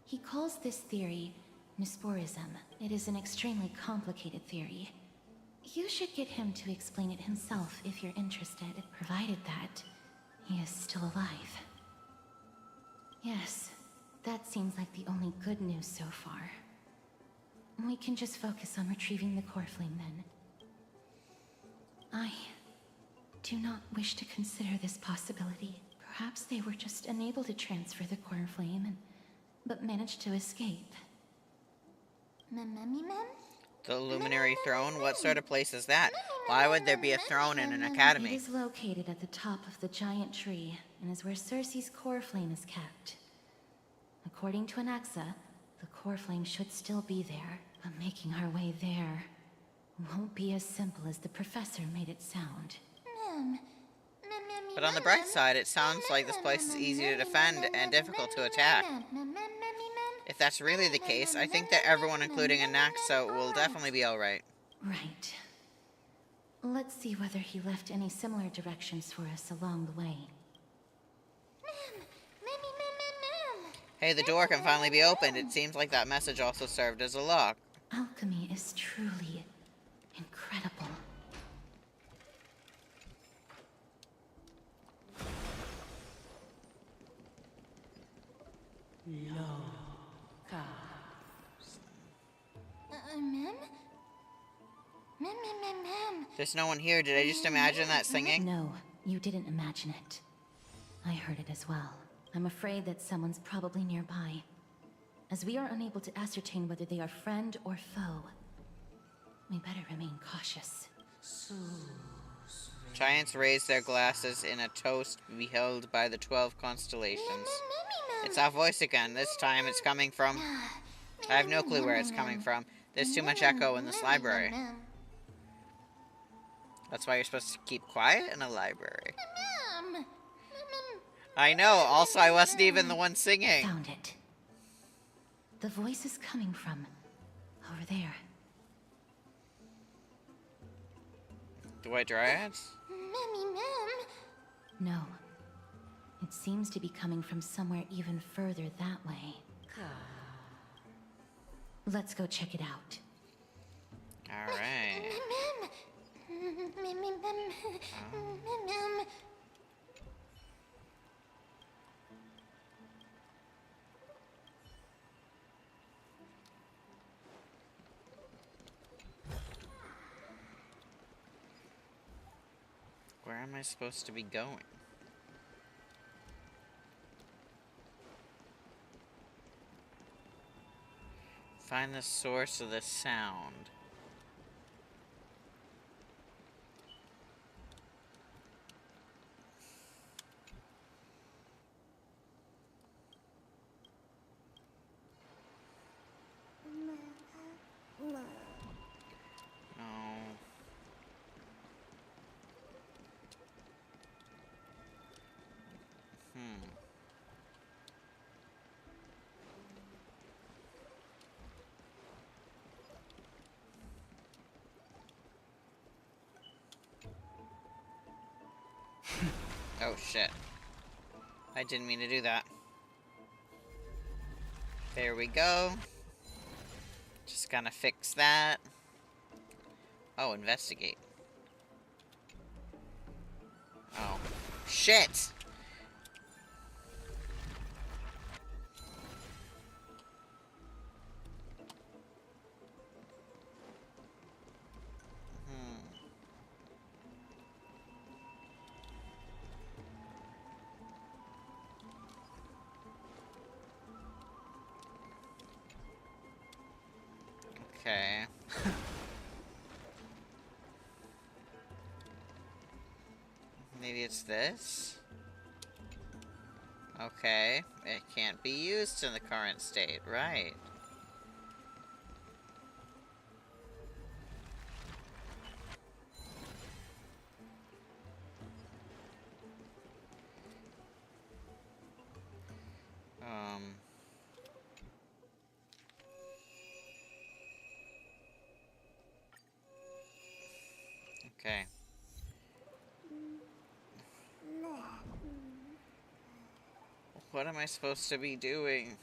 He calls this theory Nesporism. It is an extremely complicated theory. You should get him to explain it himself if you're interested, provided that he is still alive. Yes, that seems like the only good news so far. We can just focus on retrieving the core flame then. I do not wish to consider this possibility. Perhaps they were just unable to transfer the core flame, but managed to escape. The Luminary Throne? What sort of place is that? Why would there be a throne in an academy? It is located at the top of the giant tree, and is where Circe's core flame is kept. According to Anaxa, the core flame should still be there, but making our way there won't be as simple as the professor made it sound. But on the bright side, it sounds like this place is easy to defend and difficult to attack. If that's really the case, I think that everyone, including Anaxa, will definitely be alright. Right. Let's see whether he left any similar directions for us along the way. Hey, the door can finally be opened. It seems like that message also served as a lock. Alchemy is truly incredible. There's no one here. Did I just imagine that singing? No, you didn't imagine it. I heard it as well. I'm afraid that someone's probably nearby. As we are unable to ascertain whether they are friend or foe, we better remain cautious. Giants raise their glasses in a toast beheld by the 12 constellations. It's our voice again. This time it's coming from... I have no clue where it's coming from. There's too much echo in this library. That's why you're supposed to keep quiet in a library. I know, also I wasn't even the one singing. Found it. The voice is coming from over there. The White Dryads? No. It seems to be coming from somewhere even further that way. Let's go check it out. Alright. Where am I supposed to be going? Find the source of the sound. Oh shit. I didn't mean to do that. There we go. Just gonna fix that. Oh, investigate. Oh. Shit! Okay. It's this? Okay, it can't be used in the current state, right? Okay. What am I supposed to be doing?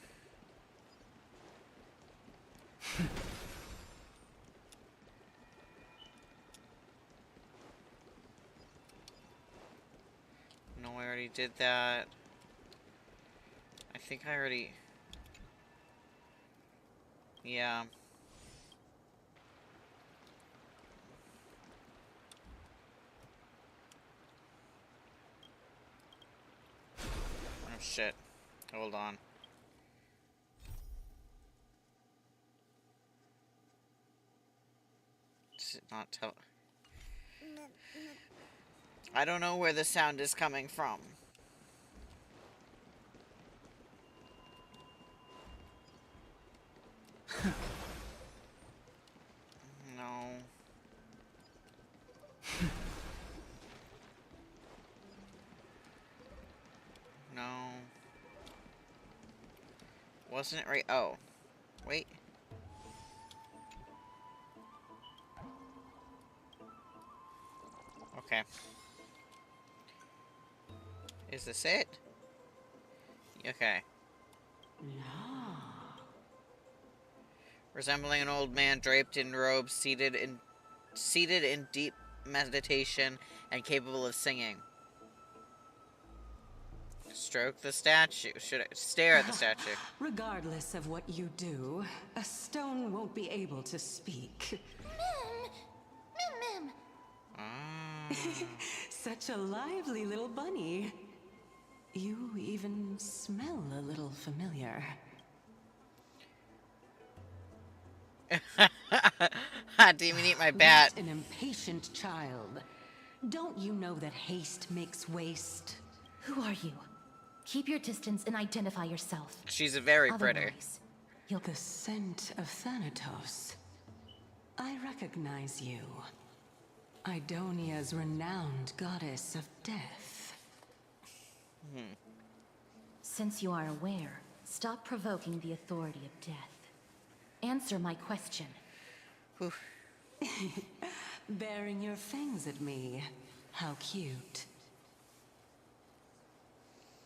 No, I already did that. I think I already... Yeah. Oh shit. Hold on. Does it not tell? I don't know where the sound is coming from. No. No. Wasn't it right? Oh. Wait. Okay. Is this it? Okay. Resembling an old man draped in robes, seated in deep meditation and capable of singing. Stroke the statue. Should I stare at the statue? Regardless of what you do, a stone won't be able to speak. Mim! Such a lively little bunny. You even smell a little familiar. Demon eat my bat. What an impatient child. Don't you know that haste makes waste? Who are you? Keep your distance and identify yourself. She's a very pretty. Otherwise, you'll... The scent of Thanatos. I recognize you. Idonia's renowned goddess of death. Since you are aware, stop provoking the authority of death. Answer my question. Baring your fangs at me. How cute.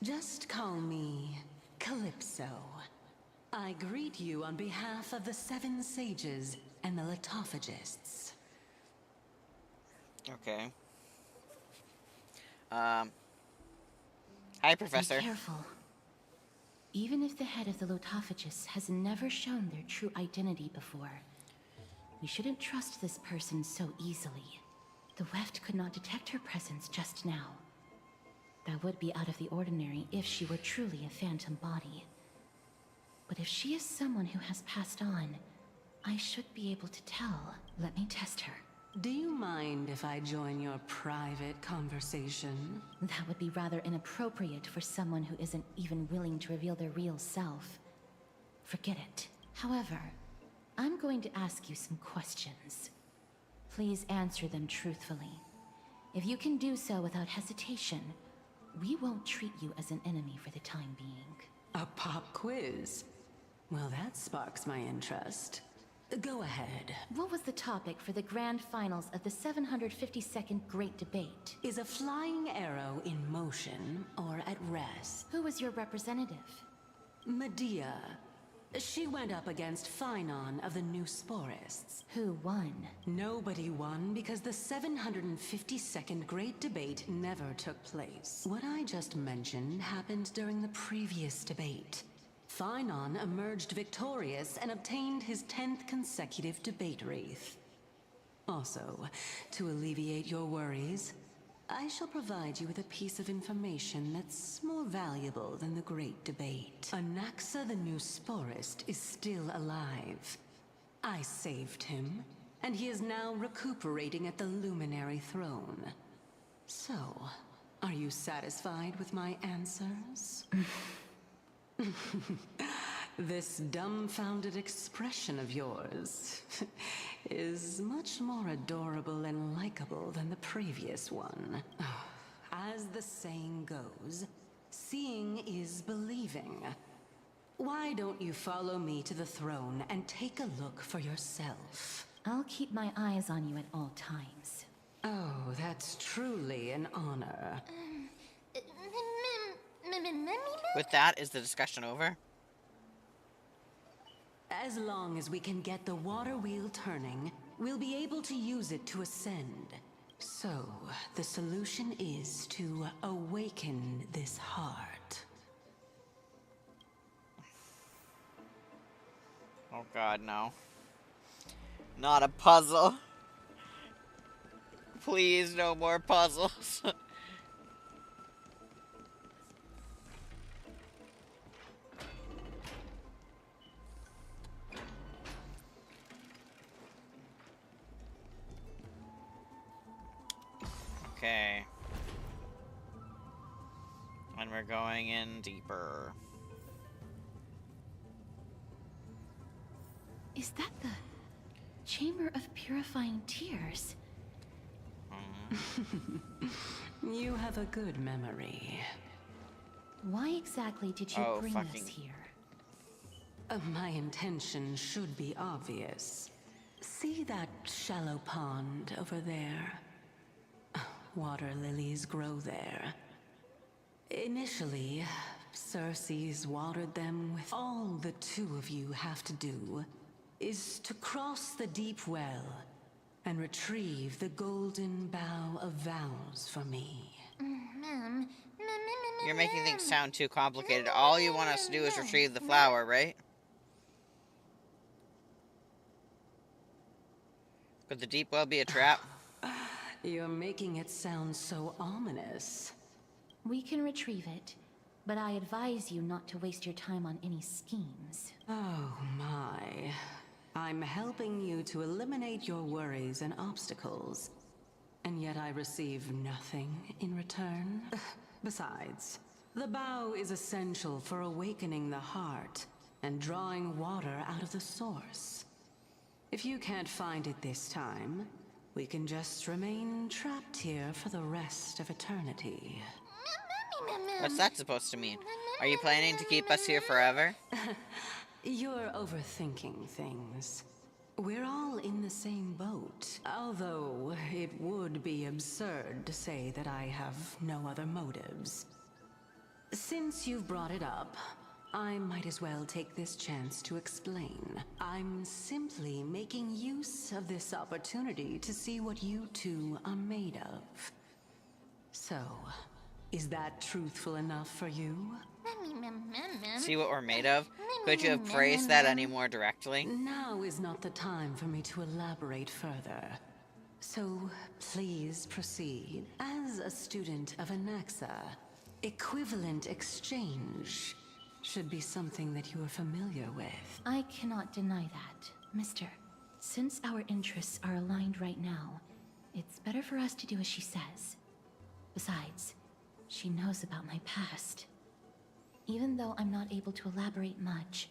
Just call me Calypso. I greet you on behalf of the 7 sages and the Litophagists. Okay. Hi, Professor. Be careful. Even if the head of the Litophagists has never shown their true identity before, we shouldn't trust this person so easily. The Weft could not detect her presence just now. That would be out of the ordinary if she were truly a phantom body. But if she is someone who has passed on, I should be able to tell. Let me test her. Do you mind if I join your private conversation? That would be rather inappropriate for someone who isn't even willing to reveal their real self. Forget it. However, I'm going to ask you some questions. Please answer them truthfully. If you can do so without hesitation, we won't treat you as an enemy for the time being. A pop quiz? Well, that sparks my interest. Go ahead. What was the topic for the grand finals of the 752nd Great Debate? Is a flying arrow in motion or at rest? Who was your representative? Medea. She went up against Phynon of the New Sporists. Who won? Nobody won because the 752nd Great Debate never took place. What I just mentioned happened during the previous debate. Phynon emerged victorious and obtained his 10th consecutive debate wreath. Also, to alleviate your worries, I shall provide you with a piece of information that's more valuable than the Great Debate. Anaxa the New Sporist is still alive. I saved him, and he is now recuperating at the Luminary Throne. So, Are you satisfied with my answers? This dumbfounded expression of yours is much more adorable and likable than the previous one. As the saying goes, seeing is believing. Why don't you follow me to the throne and take a look for yourself? I'll keep my eyes on you at all times. Oh, that's truly an honor. With that, is the discussion over? As long as we can get the water wheel turning, we'll be able to use it to ascend. So, the solution is to awaken this heart. Oh god, no. Not a puzzle. Please, no more puzzles. Okay. And we're going in deeper. Is that the Chamber of Purifying Tears? You have a good memory. Why exactly did you bring us here? My intention should be obvious. See that shallow pond over there? Water lilies grow there. Initially, Circe's watered them with all the two of you have to do is to cross the deep well and retrieve the golden bough of vows for me. You're making things sound too complicated. All you want us to do is retrieve the flower, right? Could the deep well be a trap? You're making it sound so ominous. We can retrieve it, but I advise you not to waste your time on any schemes. Oh my. I'm helping you to eliminate your worries and obstacles, and yet I receive nothing in return. Besides, the bow is essential for awakening the heart and drawing water out of the source. If you can't find it this time, we can just remain trapped here for the rest of eternity. What's that supposed to mean? Are you planning to keep us here forever? You're overthinking things. We're all in the same boat, although it would be absurd to say that I have no other motives. Since you've brought it up, I might as well take this chance to explain. I'm simply making use of this opportunity to see what you two are made of. So, is that truthful enough for you? See what we're made of? Could you have phrased that any more directly? Now is not the time for me to elaborate further. So, please proceed. As a student of Anaxa, equivalent exchange should be something that you are familiar with. I cannot deny that. Mister, since our interests are aligned right now, it's better for us to do as she says. Besides, she knows about my past. Even though I'm not able to elaborate much,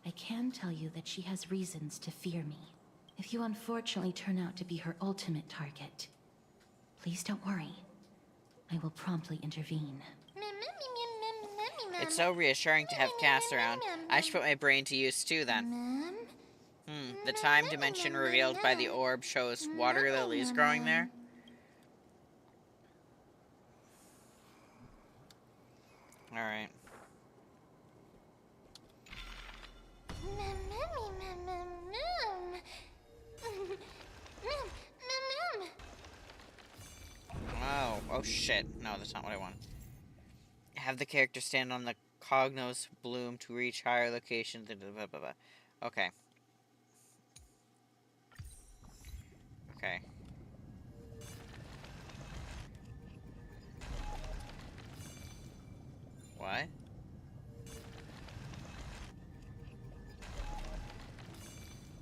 I can tell you that she has reasons to fear me. If you unfortunately turn out to be her ultimate target, please don't worry. I will promptly intervene. It's so reassuring to have Cass around. I should put my brain to use too then. The time dimension revealed by the orb shows water lilies growing there. Alright. Oh shit. No, that's not what I want. Have the character stand on the Cognos bloom to reach higher locations. Blah, blah, blah. Okay. Okay. What?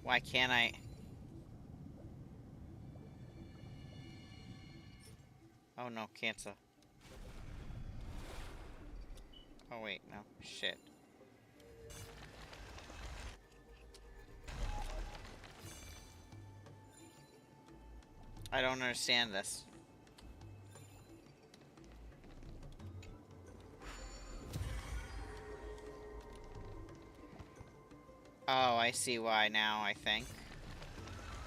Why can't I? Oh no, cancel. Oh wait, no. Shit. I don't understand this. Oh, I see why now, I think.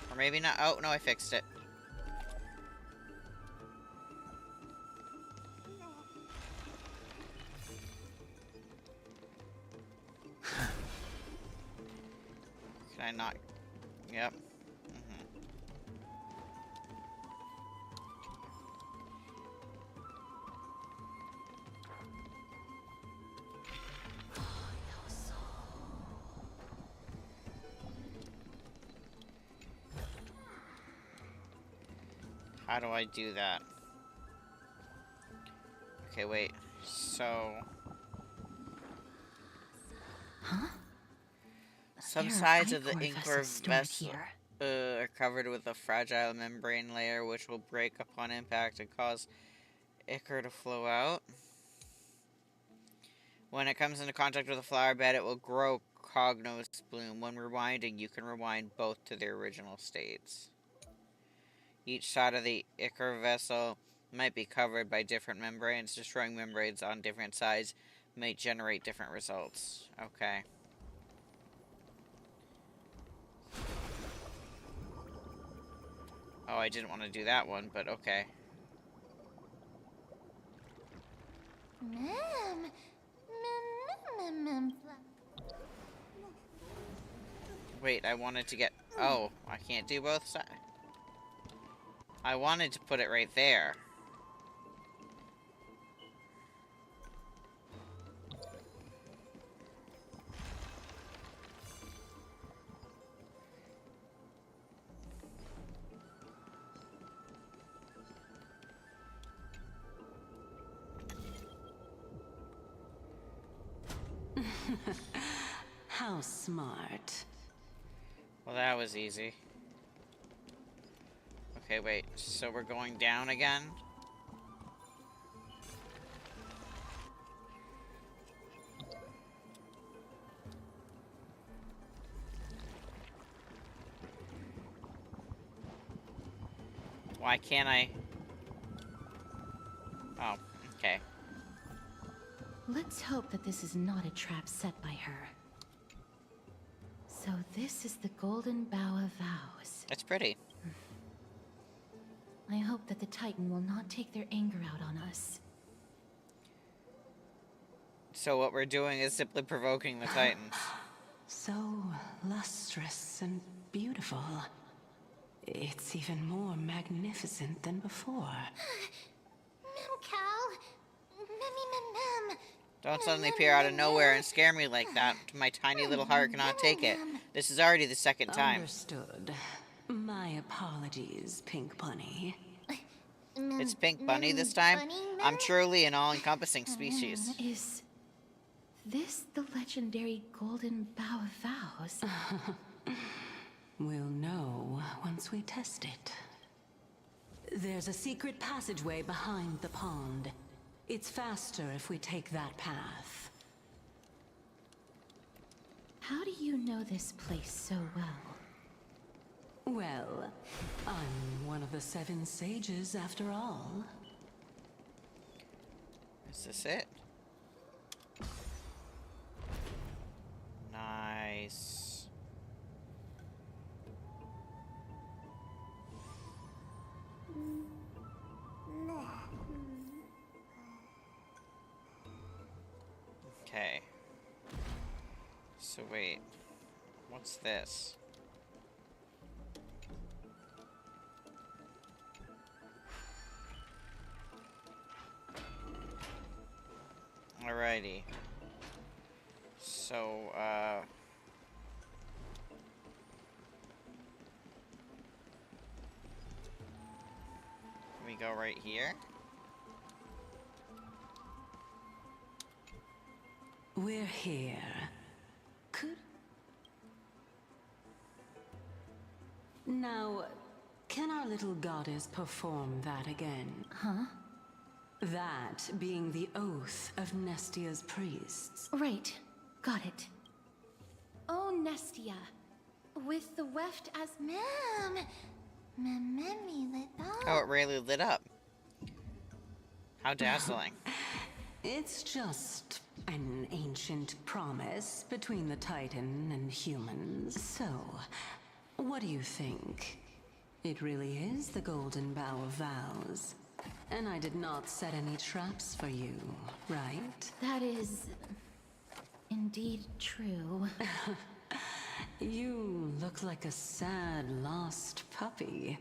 Or maybe not. Oh, no, I fixed it. Can I not? Yep. How do I do that? Okay, wait. So... Huh? Some There are sides of the ichor Ichor vessels stored vessel here. are covered with a fragile membrane layer which will break upon impact and cause ichor to flow out. When it comes into contact with a flower bed, it will grow Cognos bloom. When rewinding, you can rewind both to their original states. Each side of the Ichor vessel might be covered by different membranes. Destroying membranes on different sides may generate different results. Okay. Oh, I didn't want to do that one, but okay. Wait, I wanted to get... Oh, I can't do both sides. I wanted to put it right there. How smart. Well, that was easy. Okay, wait. So we're going down again? Why can't I? Oh, okay. Let's hope that this is not a trap set by her. So this is the Golden Bough of Vows. It's pretty. I hope that the Titan will not take their anger out on us. So what we're doing is simply provoking the Titans. So lustrous and beautiful. It's even more magnificent than before. Don't suddenly appear out of nowhere and scare me like that. My tiny little heart cannot take it. This is already the second time. Understood. My apologies, Pink Bunny. It's Pink Bunny this time? I'm truly an all-encompassing species. Is this the legendary Golden Bough of Vows? We'll know once we test it. There's a secret passageway behind the pond. It's faster if we take that path. How do you know this place so well? Well, I'm one of the 7 sages after all. Is this it? Nice. Okay. So wait. What's this? Alrighty. So, we go right here? We're here. Now, can our little goddess perform that again? Huh? That being the oath of Nestia's priests. Right. Got it. Oh, Nestia. With the weft as... Ma'am! Oh, it really lit up. How dazzling. It's just an ancient promise between the Titan and humans. So, what do you think? It really is the Golden Bough of Vows. And I did not set any traps for you, right? That is... indeed true. You look like a sad, lost puppy.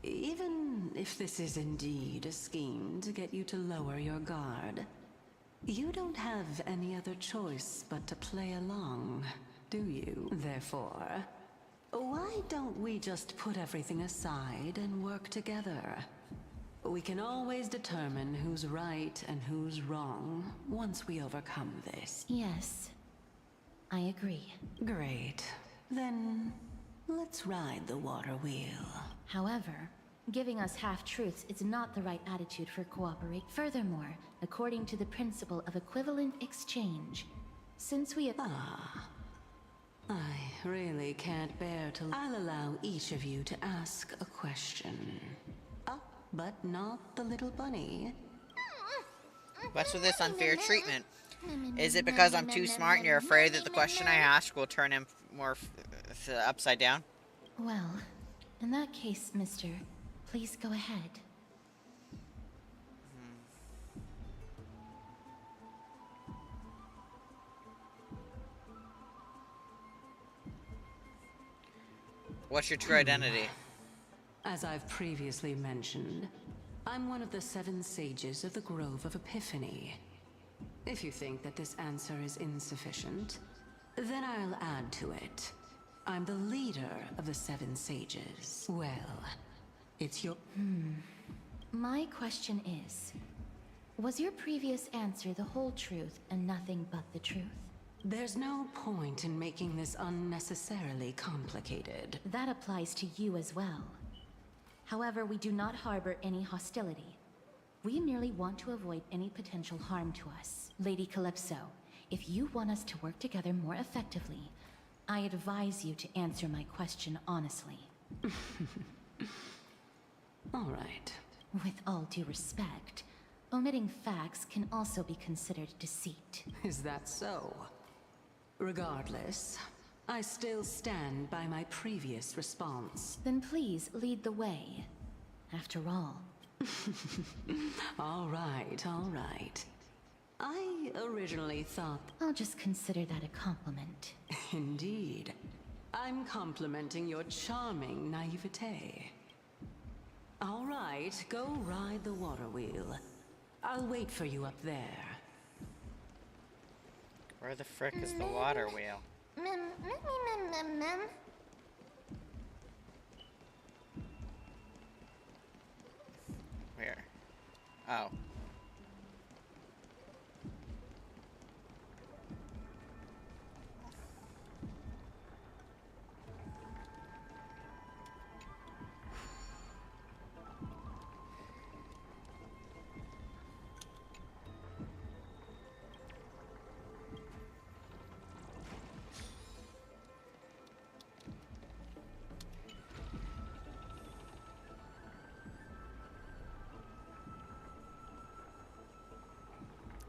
Even if this is indeed a scheme to get you to lower your guard, you don't have any other choice but to play along, do you? Therefore, why don't we just put everything aside and work together? We can always determine who's right and who's wrong once we overcome this. Yes, I agree. Great. Then, let's ride the water wheel. However, giving us half-truths is not the right attitude for cooperate. Furthermore, according to the principle of equivalent exchange, since we have... I really can't bear to... I'll allow each of you to ask a question. But not the little bunny. What's with this unfair treatment? Is it because I'm too smart and you're afraid that the question I ask will turn him more upside down? Well, in that case, mister, please go ahead. What's your true identity? As I've previously mentioned, I'm one of the 7 sages of the Grove of Epiphany. If you think that this answer is insufficient, then I'll add to it. I'm the leader of the 7 sages. Well, it's your... My question is, was your previous answer the whole truth and nothing but the truth? There's no point in making this unnecessarily complicated. That applies to you as well. However, we do not harbor any hostility. We merely want to avoid any potential harm to us. Lady Calypso, if you want us to work together more effectively, I advise you to answer my question honestly. All right. With all due respect, omitting facts can also be considered deceit. Is that so? Regardless, I still stand by my previous response. Then please lead the way. After all. All right, all right. I originally thought... I'll just consider that a compliment. Indeed. I'm complimenting your charming naivete. All right, go ride the water wheel. I'll wait for you up there. Where the frick is the water wheel? Where? Oh.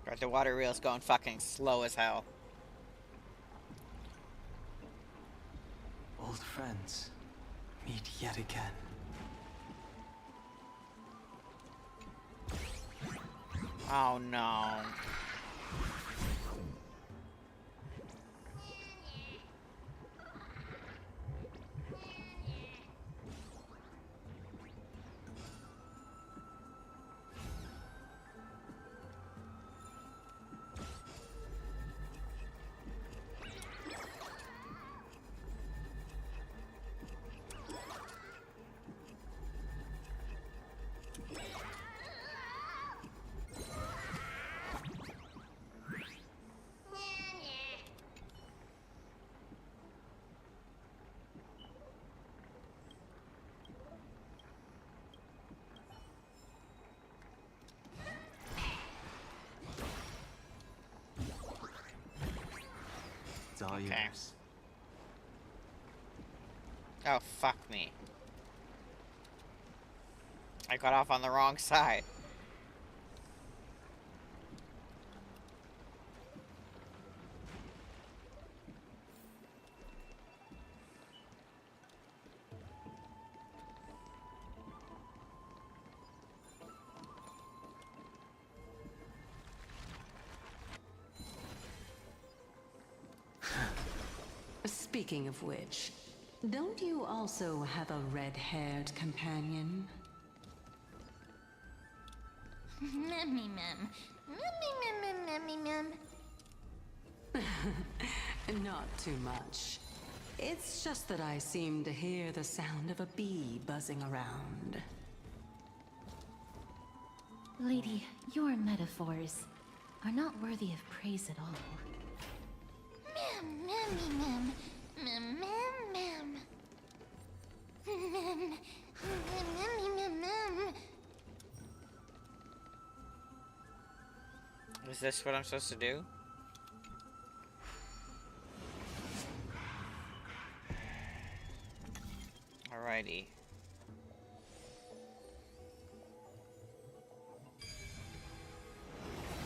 God, the water wheel's going fucking slow as hell. Old friends, meet yet again. Oh no. all Okay. yours. Oh, fuck me. I got off on the wrong side. Speaking of which, don't you also have a red-haired companion? Memmy mem. Memmy mem. Not too much. It's just that I seem to hear the sound of a bee buzzing around. Lady, your metaphors are not worthy of praise at all. Memmy mem. Mem mem. Mem. Memmy mem. Is this what I'm supposed to do? Alrighty.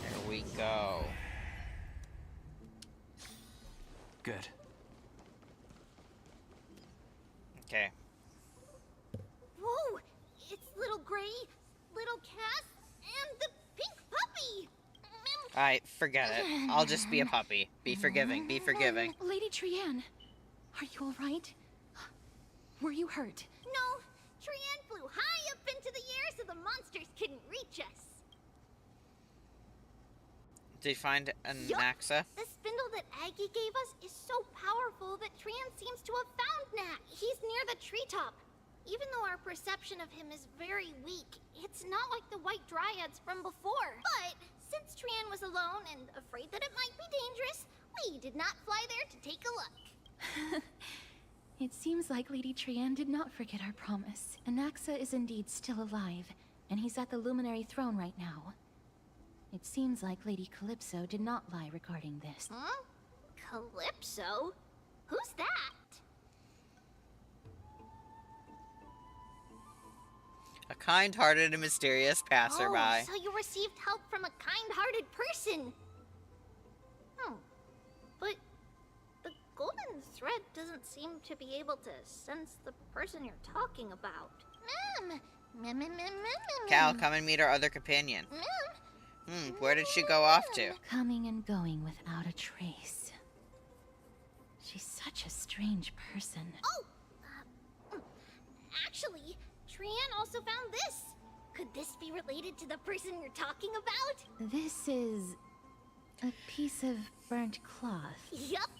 Here we go. Good. Okay. Whoa! It's little Gray, little Cass, and the pink puppy! Alright, forget it. I'll just be a puppy. Be forgiving, be forgiving. Lady Trianne, are you all right? Were you hurt? No, Trianne flew high up into the air so the monsters couldn't reach us. Did you find an Yup. Naxa? The spindle that Aggie gave us is so powerful that Trianne seems to have found Nat. He's near the treetop. Even though our perception of him is very weak, it's not like the white dryads from before. But since Trianne was alone and afraid that it might be dangerous, we did not fly there to take a look. It seems like Lady Trianne did not forget our promise. Anaxa is indeed still alive, and he's at the Luminary Throne right now. It seems like Lady Calypso did not lie regarding this. Huh? Calypso? Who's that? A kind-hearted and mysterious passerby. Oh, so you received help from a kind-hearted person. But the golden thread doesn't seem to be able to sense the person you're talking about. Mem. Cal, come and meet our other companion. Where did she go off to? Coming and going without a trace. She's such a strange person. Oh! Actually, Trianne also found this. Could this be related to the person you're talking about? This is a piece of burnt cloth. Yup.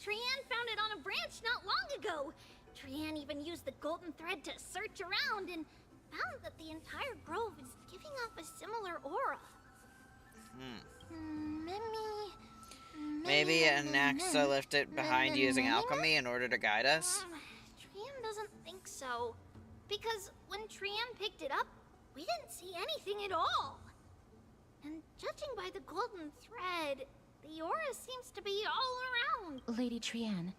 Trianne found it on a branch not long ago. Trianne even used the golden thread to search around and found that the entire grove is giving off a similar aura. Maybe Anaxa left it behind using alchemy in order to guide us? Trianne doesn't think so. Because when Trianne picked it up, we didn't see anything at all. And judging by the golden thread, the aura seems to be all around. Lady Trianne,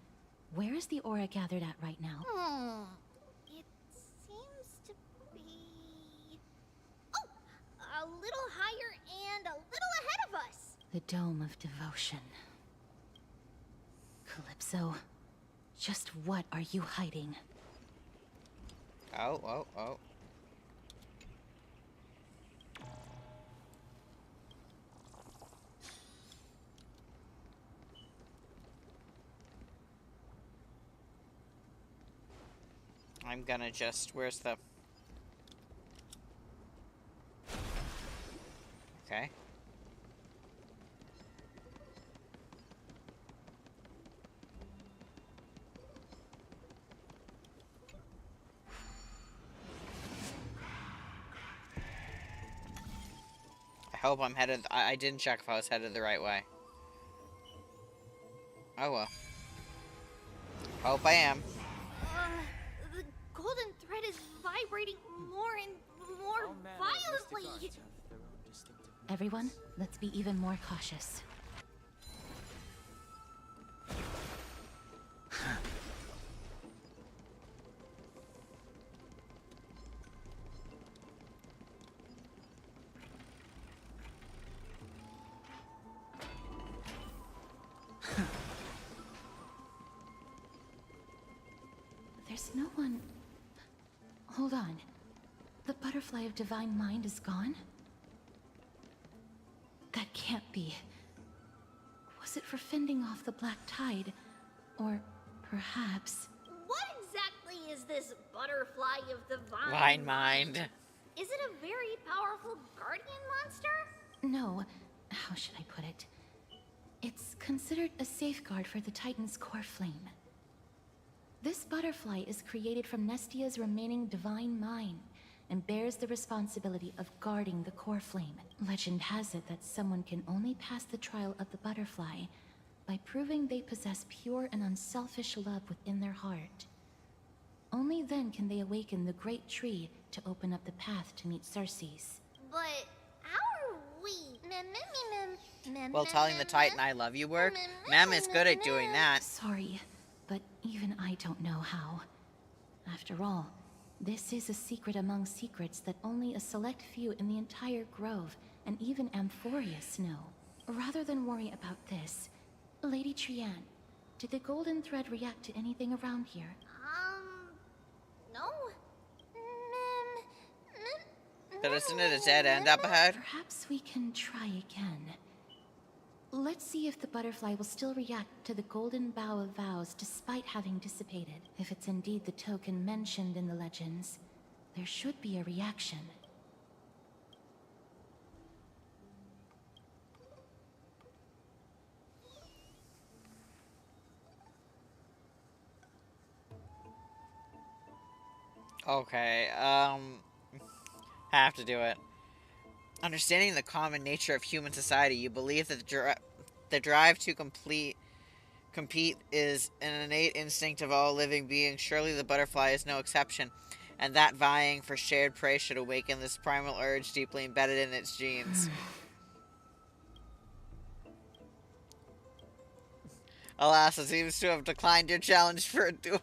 where is the aura gathered at right now? It seems to be... Oh! A little higher and a little ahead of us. The Dome of Devotion. Calypso, just what are you hiding? Oh. I'm gonna just... Where's the... Okay. I hope I'm headed... I didn't check if I was headed the right way. Oh well. Hope I am. The golden thread is vibrating more and more violently. Everyone, let's be even more cautious. There's no one... Hold on. The butterfly of divine mind is gone? That can't be. Was it for fending off the black tide? Or perhaps... What exactly is this butterfly of the Divine mind. Is it a very powerful guardian monster? No. How should I put it? It's considered a safeguard for the Titan's core flame. This butterfly is created from Nestia's remaining divine mind and bears the responsibility of guarding the core flame. Legend has it that someone can only pass the trial of the butterfly by proving they possess pure and unselfish love within their heart. Only then can they awaken the great tree to open up the path to meet Circes. But how are we? Well, telling the Titan I love you work? Mem is good at doing that. Sorry, but even I don't know how. After all, this is a secret among secrets that only a select few in the entire grove, and even Amphorius, know. Rather than worry about this, Lady Trian, did the golden thread react to anything around here? No. But isn't it a dead end up ahead? Perhaps we can try again. Let's see if the butterfly will still react to the golden bough of vows despite having dissipated. If it's indeed the token mentioned in the legends, there should be a reaction. Okay, have to do it. Understanding the common nature of human society, you believe that the drive to compete is an innate instinct of all living beings. Surely the butterfly is no exception, and that vying for shared prey should awaken this primal urge deeply embedded in its genes. Alas, it seems to have declined your challenge for a duel.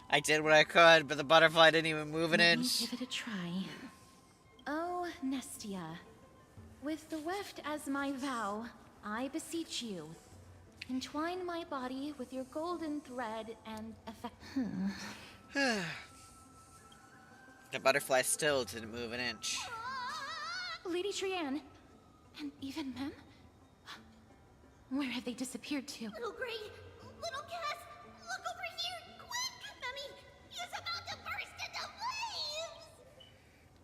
I did what I could, but the butterfly didn't even move an inch. Give it a try. Oh, Nestia. With the weft as my vow, I beseech you, entwine my body with your golden thread and effect. The butterfly still didn't move an inch. Lady Trian, and even Mem? Where have they disappeared to? Little Gray, little Cass, look over here, quick! Mummy, he's about to burst into flames!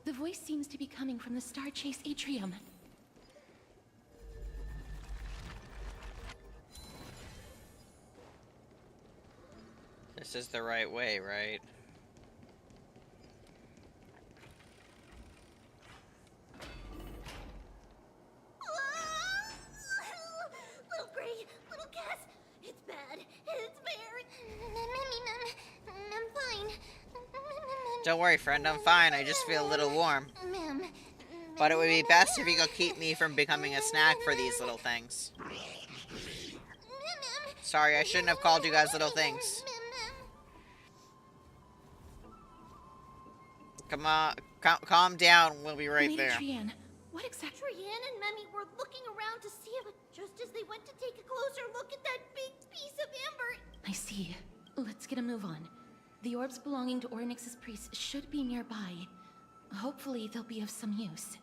The voice seems to be coming from the Star Chase atrium. This is the right way, right? Little Gray, little Cass, it's bad. It's very... I'm fine. Don't worry, friend, I'm fine. I just feel a little warm. But it would be best if you could keep me from becoming a snack for these little things. Sorry, I shouldn't have called you guys little things. Come on, calm down. We'll be right there. Trian, what exactly? Trian and Memmy were looking around to see it, but just as they went to take a closer look at that big piece of amber... I see. Let's get a move on. The orbs belonging to Ornyx's priests should be nearby. Hopefully they'll be of some use.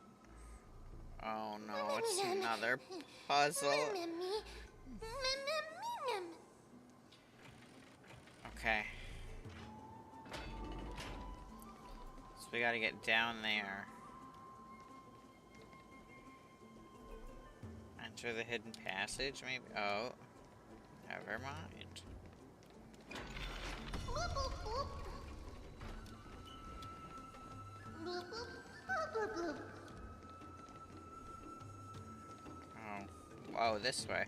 Oh no, it's another puzzle. Okay. So we gotta get down there. Enter the hidden passage, maybe? Oh. Never mind. Oh. Whoa, this way.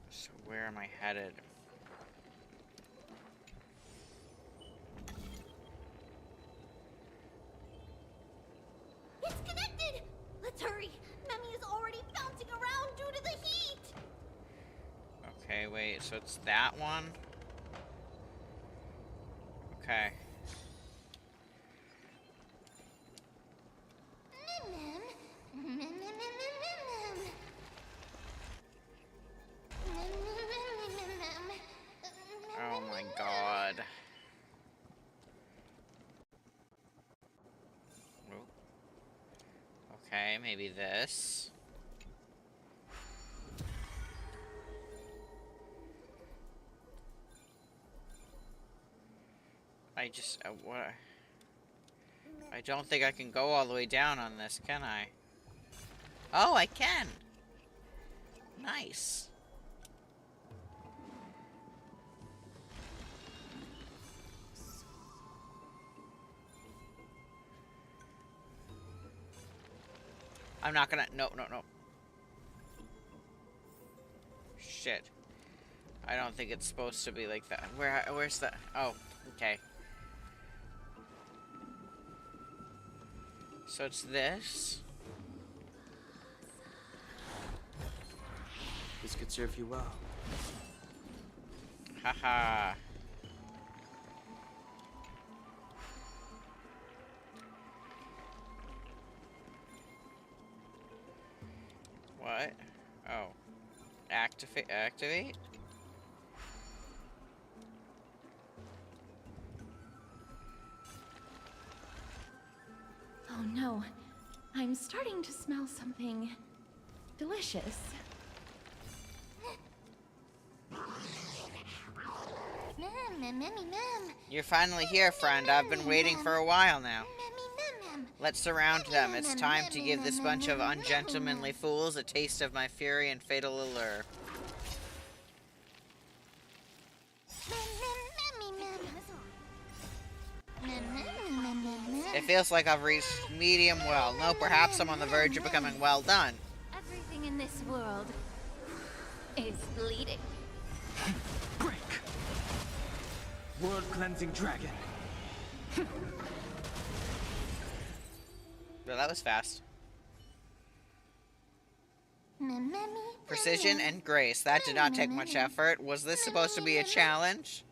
So where am I headed? It's connected! Let's hurry! Memmy is already bouncing around due to the heat! wait, so it's that one? Okay. Oh my god. Okay, maybe this. What? I don't think I can go all the way down on this, can I? Oh, I can! Nice. I'm not gonna... No. Shit. I don't think it's supposed to be like that. Where's the... Oh, okay. So it's this. This could serve you well. Haha. What? Oh. Activate? Oh no. I'm starting to smell something delicious. You're finally here, friend. I've been waiting for a while now. Let's surround them. It's time to give this bunch of ungentlemanly fools a taste of my fury and fatal allure. It feels like I've reached medium well. No, perhaps I'm on the verge of becoming well done. Everything in this world is bleeding. Break! World-cleansing dragon. Well, that was fast. Precision and grace. That did not take much effort. Was this supposed to be a challenge?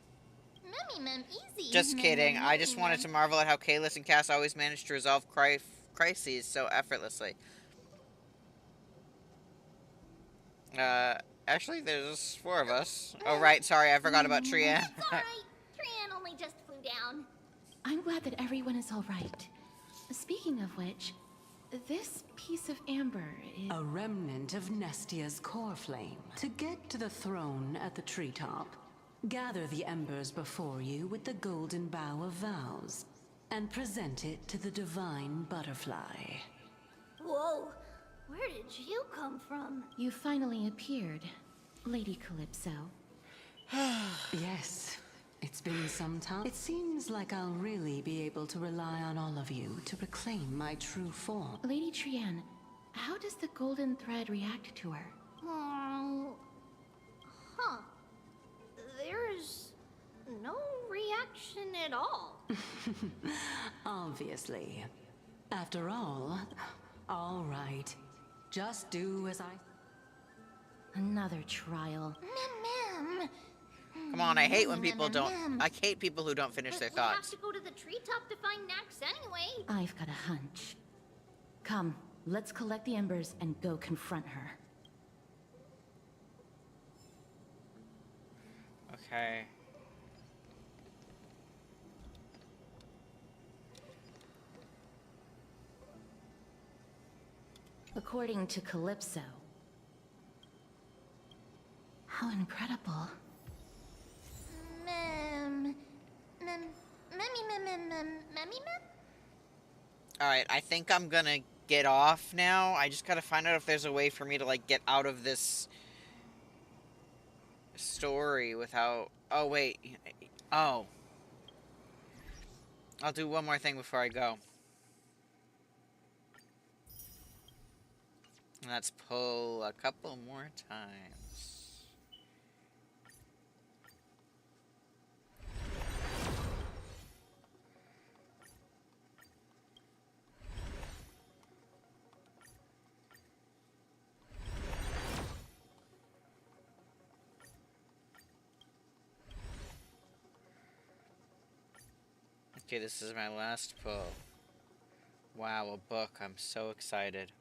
Just kidding. I just wanted to marvel at how Kalis and Cass always manage to resolve crises so effortlessly. Actually, there's 4 of us. Oh, right. Sorry, I forgot about Trian. It's alright. Trian only just flew down. I'm glad that everyone is all right. Speaking of which, this piece of amber is... A remnant of Nestia's core flame. To get to the throne at the treetop, gather the embers before you with the golden bough of vows, and present it to the divine butterfly. Whoa, where did you come from? You finally appeared, Lady Calypso. Yes, it's been some time. It seems like I'll really be able to rely on all of you to reclaim my true form. Lady Trian, how does the golden thread react to her? Huh. There's no reaction at all. Obviously. After all right. Just do as I... Another trial. Come on, I hate when people don't... I hate people who don't finish their We have thoughts. to go to the treetop to find Nax anyway. I've got a hunch. Come, let's collect the embers and go confront her. Okay. According to Calypso. How incredible. Alright, I think I'm gonna get off now. I just gotta find out if there's a way for me to, like, get out of this story without... Oh, wait. Oh. I'll do one more thing before I go. Let's pull a couple more times. Okay, this is my last pull. Wow, a book. I'm so excited.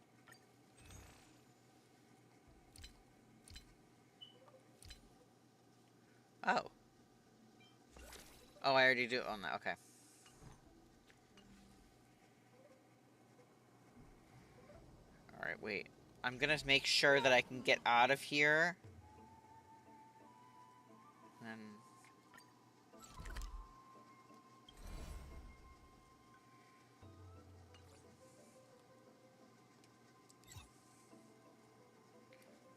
Oh. Oh, I already do. Oh, no. Okay. Alright, wait. I'm gonna make sure that I can get out of here. And...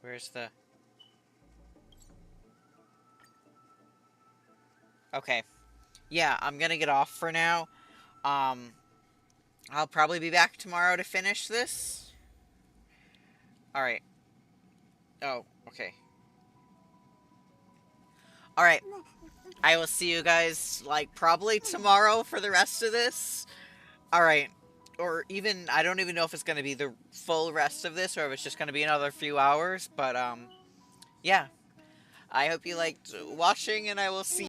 Where's the... Okay. Yeah, I'm gonna get off for now. I'll probably be back tomorrow to finish this. Alright. Oh, okay. Alright. I will see you guys, like, probably tomorrow for the rest of this. Alright. Or even, I don't even know if it's gonna be the full rest of this, or if it's just gonna be another few hours, but, yeah. I hope you liked watching, and I will see